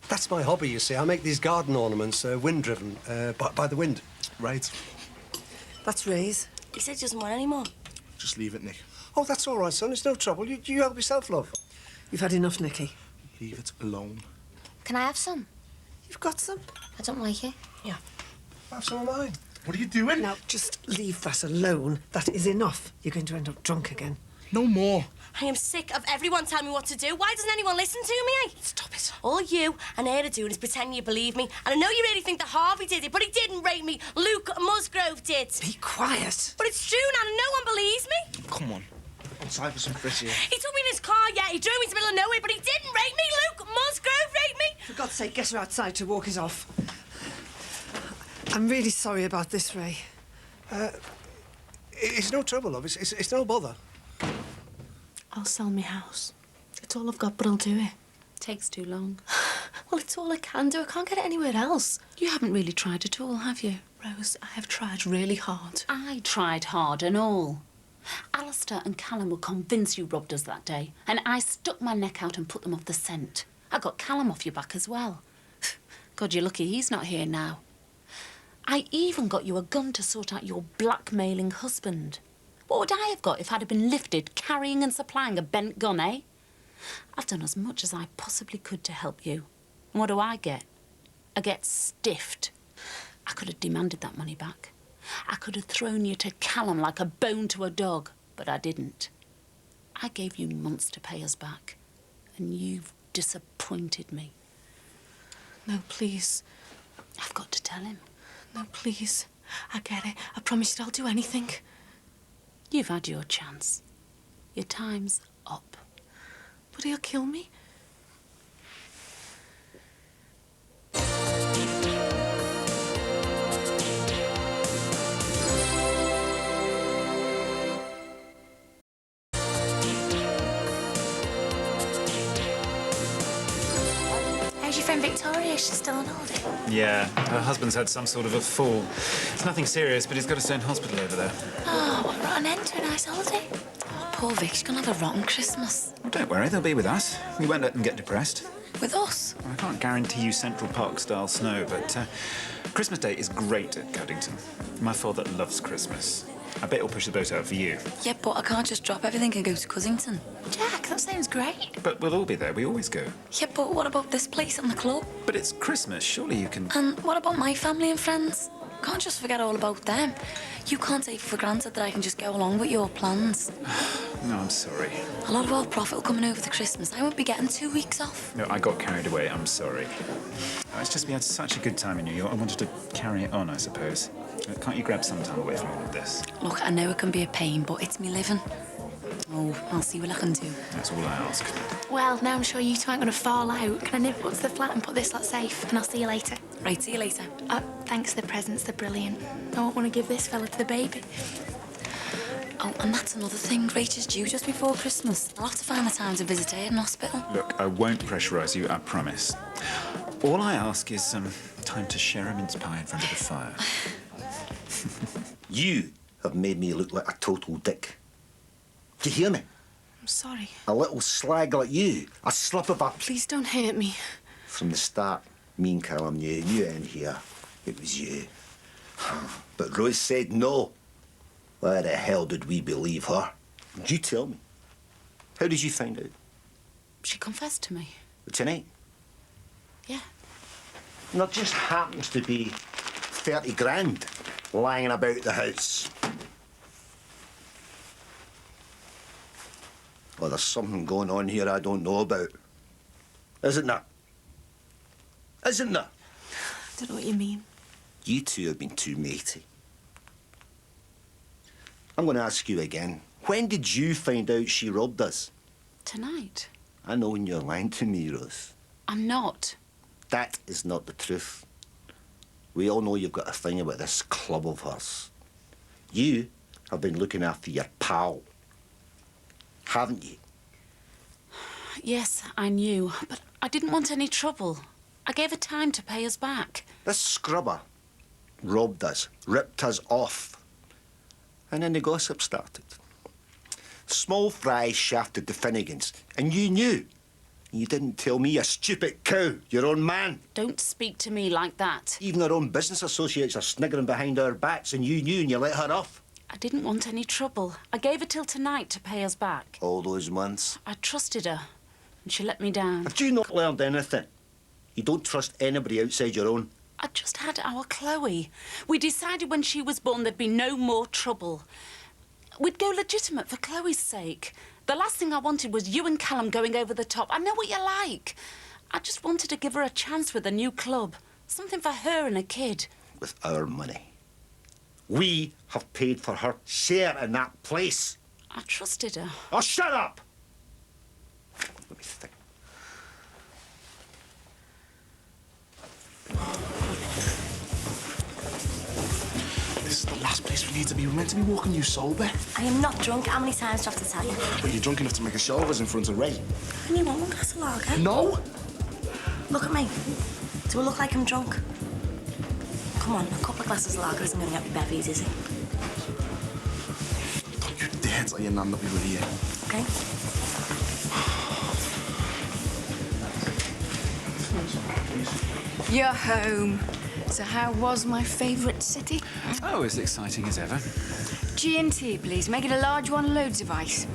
That's my hobby, you see. I make these garden ornaments, wind-driven, by the wind. Right. That's Ray's. He said he doesn't want any more. Just leave it, Nick. Oh, that's all right, son. It's no trouble. You help yourself, love. You've had enough, Nicky. Leave it alone. Can I have some? You've got some? I don't like it. Yeah. Have some of mine. What are you doing? Now, just leave that alone. That is enough. You're going to end up drunk again. No more. I am sick of everyone telling me what to do. Why doesn't anyone listen to me? Stop it. All you and Ada are doing is pretend you believe me. And I know you really think that Harvey did it, but he didn't rape me. Luke Musgrove did. Be quiet. But it's true, Nana. No one believes me. Come on. Outside for some fresh air. He took me in his car, yeah. He drove me to the middle of nowhere, but he didn't rape me. Luke Musgrove raped me. For God's sake, get her outside to walk it off. I'm really sorry about this, Ray. It's no trouble, love. It's no bother. I'll sell my house. It's all I've got, but I'll do it. Takes too long. Well, it's all I can do. I can't get it anywhere else. You haven't really tried at all, have you? Rose, I have tried really hard. I tried hard and all. Alistair and Callum were convinced you robbed us that day, and I stuck my neck out and put them off the scent. I got Callum off your back as well. God, you're lucky he's not here now. I even got you a gun to sort out your blackmailing husband. What would I have got if I'd have been lifted carrying and supplying a bent gun, eh? I've done as much as I possibly could to help you. And what do I get? I get stiffed. I could have demanded that money back. I could have thrown you to Callum like a bone to a dog, but I didn't. I gave you months to pay us back, and you've disappointed me. No, please. I've got to tell him. No, please. I get it. I promise you I'll do anything. You've had your chance. Your time's up. But he'll kill me. How's your friend Victoria? She's still on holiday? Yeah, her husband's had some sort of a fall. It's nothing serious, but he's got to stay in hospital over there. Oh, what a rotten end to a nice holiday. Oh, poor Vic, she's gonna have a rotten Christmas. Well, don't worry, they'll be with us. We won't let them get depressed. With us? Well, I can't guarantee you Central Park-style snow, but Christmas Day is great at Cuddington. My father loves Christmas. I bet he'll push the boat out for you. Yeah, but I can't just drop everything and go to Cuddington. Jack, that sounds great. But we'll all be there. We always go. Yeah, but what about this place and the club? But it's Christmas. Surely you can... And what about my family and friends? Can't just forget all about them. You can't take for granted that I can just go along with your plans. No, I'm sorry. A lot of our profit will come in over the Christmas. I won't be getting 2 weeks off. No, I got carried away. I'm sorry. It's just we had such a good time in New York. I wanted to carry it on, I suppose. Can't you grab some time away from all of this? Look, I know it can be a pain, but it's me living. Oh, I'll see what I can do. That's all I ask. Well, now I'm sure you two aren't going to fall out. Can I nip up to the flat and put this lot safe? And I'll see you later. Right, see you later. Thanks for the presents. They're brilliant. I won't want to give this fella to the baby. Oh, and that's another thing. Rachel's due just before Christmas. I'll have to find the time to visit her in hospital. Look, I won't pressurise you, I promise. All I ask is time to share a mince pie in front of the fire. You have made me look like a total dick. Do you hear me? I'm sorry. A little slag like you, a slip of a... Please don't hurt me. From the start, me and Callum knew in here it was you. But Rose said no. Why the hell did we believe her? You tell me. How did you find out? She confessed to me. Tonight? Yeah. Not just happens to be 30 grand lying about the house. Well, there's something going on here I don't know about. Isn't there? Isn't there? I don't know what you mean. You two have been too matey. I'm going to ask you again. When did you find out she robbed us? Tonight. I know when you're lying to me, Rose. I'm not. That is not the truth. We all know you've got a thing about this club of hers. You have been looking after your pal, haven't you? Yes, I knew, but I didn't want any trouble. I gave her time to pay us back. This scrubber robbed us, ripped us off. And then the gossip started. Small fry shafted the Finnegans, and you knew. You didn't tell me, you stupid cow, your own man. Don't speak to me like that. Even our own business associates are sniggering behind our backs, and you knew and you let her off. I didn't want any trouble. I gave her till tonight to pay us back. All those months. I trusted her, and she let me down. Have you not learned anything? You don't trust anybody outside your own. I just had our Chloe. We decided when she was born there'd be no more trouble. We'd go legitimate for Chloe's sake. The last thing I wanted was you and Callum going over the top. I know what you're like. I just wanted to give her a chance with a new club. Something for her and a kid. With our money. We have paid for her share in that place. I trusted her. Oh, shut up! Let me think. This is the last place we need to be. We're meant to be walking you sober. I am not drunk. How many times do I have to tell you? But you're drunk enough to make a show of us in front of Ray. And you want one glass of lager? No! Look at me. Do I look like I'm drunk? Come on, a couple of glasses of lager isn't going to get me bevies, is it? Don't you dare tell your nan that we were here. Okay. You're home. So how was my favourite city? Oh, as exciting as ever. G&T, please. Make it a large one, loads of ice.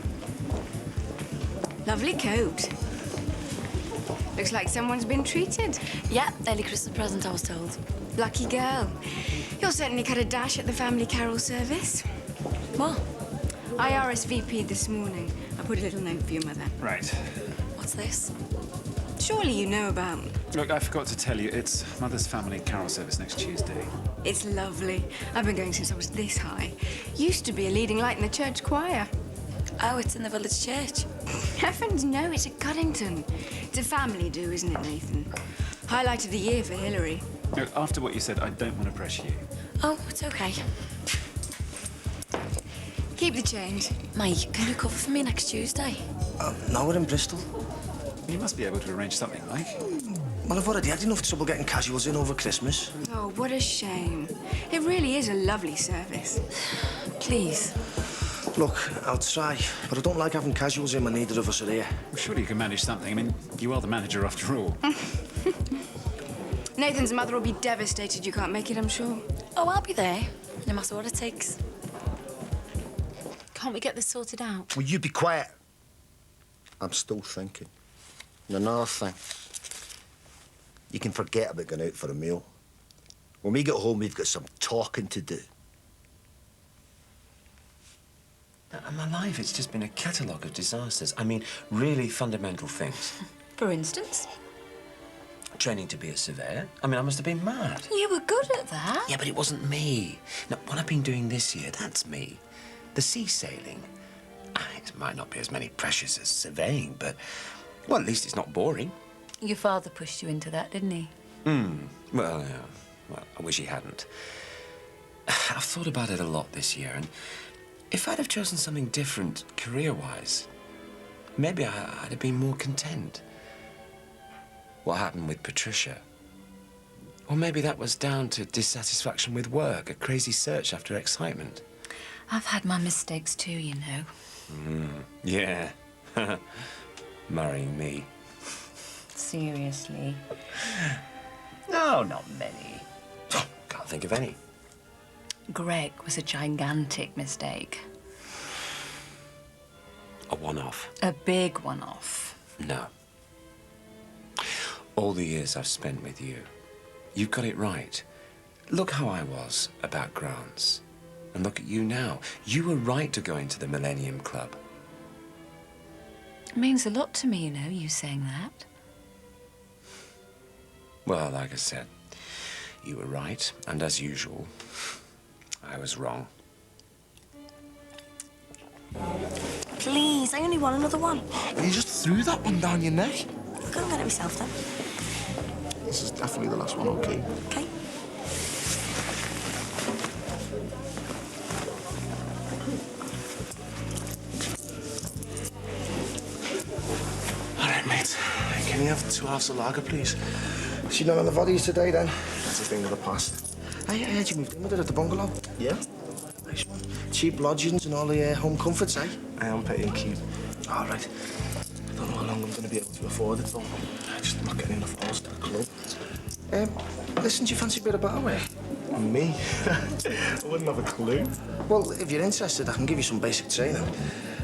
Lovely coat. Looks like someone's been treated. Yeah, early Christmas present, I was told. Lucky girl. You'll certainly cut a dash at the family carol service. What? I RSVP'd this morning. I put a little note for your mother. Right. What's this? Surely you know about. Look, I forgot to tell you, it's Mother's family carol service next Tuesday. It's lovely. I've been going since I was this high. Used to be a leading light in the church choir. Oh, it's in the village church. Heavens, no, it's at Cuddington. It's a family do, isn't it, Nathan? Highlight of the year for Hillary. Look, after what you said, I don't want to pressure you. Oh, it's okay. Keep the change. Mike, can you cover for me next Tuesday? No, we're in Bristol. You must be able to arrange something, Mike. Well, I've already had enough trouble getting casuals in over Christmas. Oh, what a shame. It really is a lovely service. Please. Look, I'll try, but I don't like having casuals in when neither of us are here. Well, surely you can manage something. I mean, you are the manager after all. Nathan's mother will be devastated you can't make it, I'm sure. Oh, I'll be there, no matter what it takes. Can't we get this sorted out? Will you be quiet? I'm still thinking. And another thing. You can forget about going out for a meal. When we get home, we've got some talking to do. In my life, it's just been a catalogue of disasters. I mean, really fundamental things. For instance? Training to be a surveyor. I mean, I must have been mad. You were good at that. Yeah, but it wasn't me. No, what I've been doing this year, that's me. The sea sailing. It might not be as many pressures as surveying, but, well, at least it's not boring. Your father pushed you into that, didn't he? Well, yeah. Well, I wish he hadn't. I've thought about it a lot this year, and if I'd have chosen something different career-wise, maybe I'd have been more content. What happened with Patricia? Or maybe that was down to dissatisfaction with work, a crazy search after excitement. I've had my mistakes too, you know. Yeah. Marrying me. Seriously? No, not many. Can't think of any. Greg was a gigantic mistake. A one-off. A big one-off. No. All the years I've spent with you, you've got it right. Look how I was about grants. And look at you now. You were right to go into the Millennium Club. It means a lot to me, you know, you saying that. Well, like I said, you were right, and as usual, I was wrong. Please, I only want another one. You just threw that one down your neck. I'll go and get it myself then. This is definitely the last one, okay? Okay. All right, mate. Can you have 2 halves of lager, please? She not on the bodies today, then? That's a thing of the past. I heard you moved in with her at the bungalow. Yeah? Nice one. Cheap lodgings and all the home comforts, eh? I am paying keep. All right. I don't know how long I'm going to be able to afford it, though. I'm just not getting enough hours to the club. Listen, do you fancy a bit of bar work? Me? I wouldn't have a clue. Well, if you're interested, I can give you some basic training.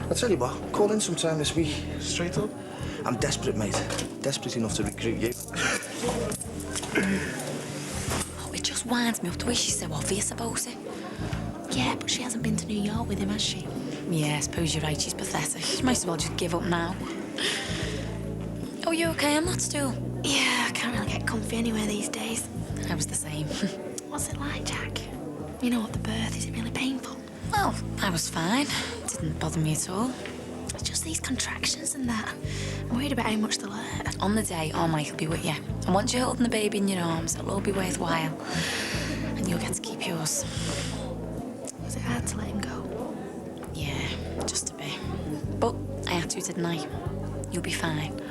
I'll tell you what, call in sometime this week. Straight up? I'm desperate, mate. Desperate enough to recruit you. Oh, it just winds me up the way she's so obvious about it. Yeah, but she hasn't been to New York with him, has she? Yeah, I suppose you're right, she's pathetic. She might as well just give up now. Oh, you okay on that stool? Yeah, I can't really get comfy anywhere these days. I was the same. What's it like, Jack? You know what, the birth, is it really painful? Well, I was fine. It didn't bother me at all. It's just these contractions and that. I'm worried about how much they'll hurt. On the day, our Mike will be with you. And once you're holding the baby in your arms, it'll all be worthwhile. And you'll get to keep yours. Was it hard to let him go? Yeah, just a bit. But I had to, didn't I? You'll be fine.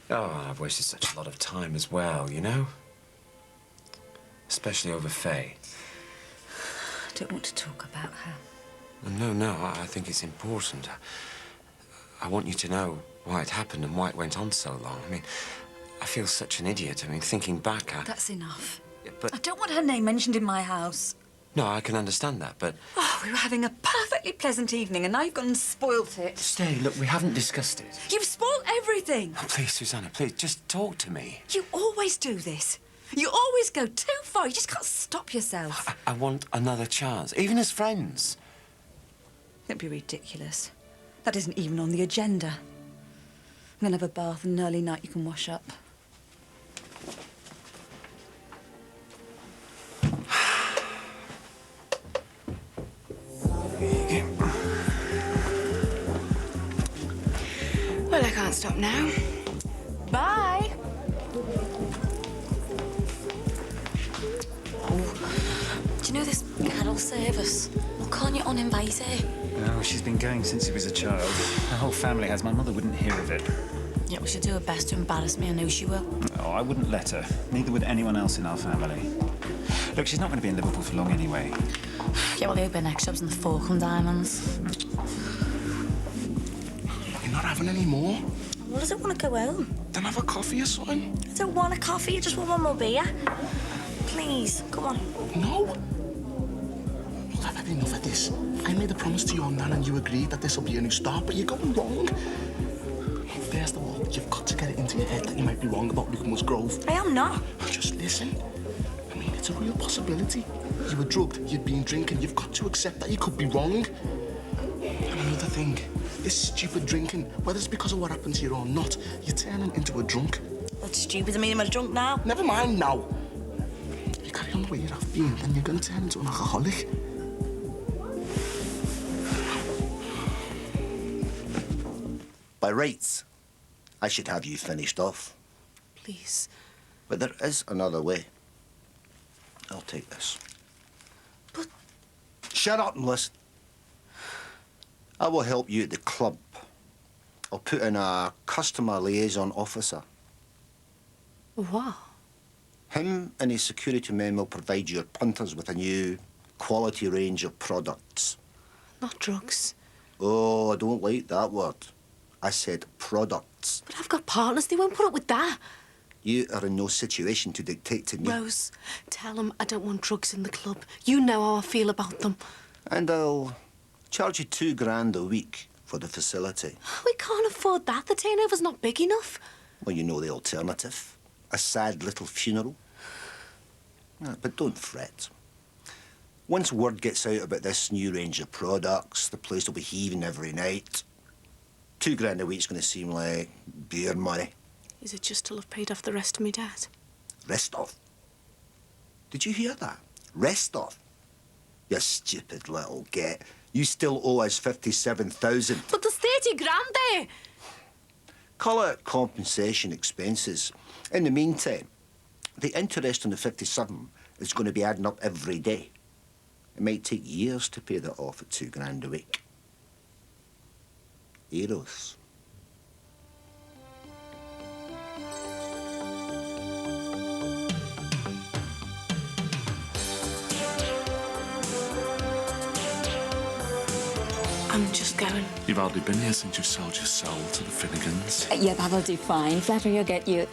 Oh, I've wasted such a lot of time as well, you know? Especially over Faye. I don't want to talk about her. No, I think it's important. I want you to know why it happened and why it went on so long. I mean, I feel such an idiot. I mean, thinking back, That's enough. But I don't want her name mentioned in my house. no, I can understand that, but... Oh, Oh, we were having a perfectly pleasant evening and now you've gone and spoilt it. Stay, look, we haven't discussed it. You've spoilt everything. Oh, please, Susanna, please, just talk to me. You always do this. You always go too far. You just can't stop yourself. I want another chance, even as friends. Don't be ridiculous. That isn't even on the agenda. I'm going to have a bath and an early night you can wash up. Well, I can't stop now. Bye. Do you know this carol service? Why can't you uninvite her? No, she's been going since she was a child. Her whole family has. My mother wouldn't hear of it. Yeah, we should do her best to embarrass me. I know she will. Oh, I wouldn't let her. Neither would anyone else in our family. Look, she's not going to be in Liverpool for long anyway. Yeah, well, the open neck shops and the Falkland Diamonds. You're not having any more? Well, does it want to go home? Then have a coffee or something. I don't want a coffee, I just want one more beer. Please, come on. No. I've had enough of this. I made a promise to your nan and you agreed that this will be a new start, but you're going wrong. First of all, you've got to get it into your head that you might be wrong about Luke Musgrove. I am not. Just listen. I mean, it's a real possibility. You were drugged, you'd been drinking. You've got to accept that you could be wrong. And another thing, this stupid drinking, whether it's because of what happened to you or not, you're turning into a drunk. That's stupid. I mean, I'm a drunk now. Never mind now. You carry on the way you have been, then you're going to turn into an alcoholic. By rights, I should have you finished off. Please. But there is another way. I'll take this. But... Shut up and listen. I will help you at the club. I'll put in a customer liaison officer. What? Him and his security men will provide your punters with a new quality range of products. Not drugs. Oh, I don't like that word. I said products. But I've got partners. They won't put up with that. You are in no situation to dictate to me. Rose, tell them I don't want drugs in the club. You know how I feel about them. And I'll charge you $2,000 a week for the facility. We can't afford that. The turnover's not big enough. Well, you know the alternative. A sad little funeral. But don't fret. Once word gets out about this new range of products, the place will be heaving every night. $2,000 a week's going to seem like beer money. Is it just till I've paid off the rest of me debt? Rest off? Did you hear that? Rest off? You stupid little get. You still owe us 57,000. But there's 30 grand there. Call it compensation expenses. In the meantime, the interest on the 57 is going to be adding up every day. It might take years to pay that off at $2,000 a week. Eros. I'm just going. You've hardly been here since you sold your soul to the Finnegans. Yeah, that'll do fine. Flattery will get you...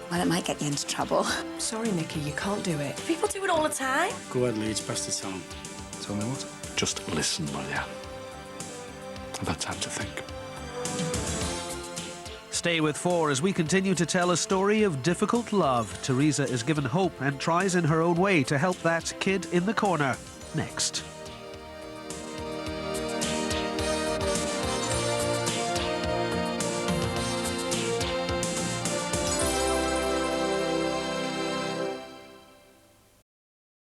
Well, it might get you into trouble. Sorry, Nicky, you can't do it. People do it all the time. Go ahead, Lee, it's past the time. Tell me what? Just listen, will ya? I've had time to think. Stay with 4 as we continue to tell a story of difficult love. Teresa is given hope and tries in her own way to help that kid in the corner. Next.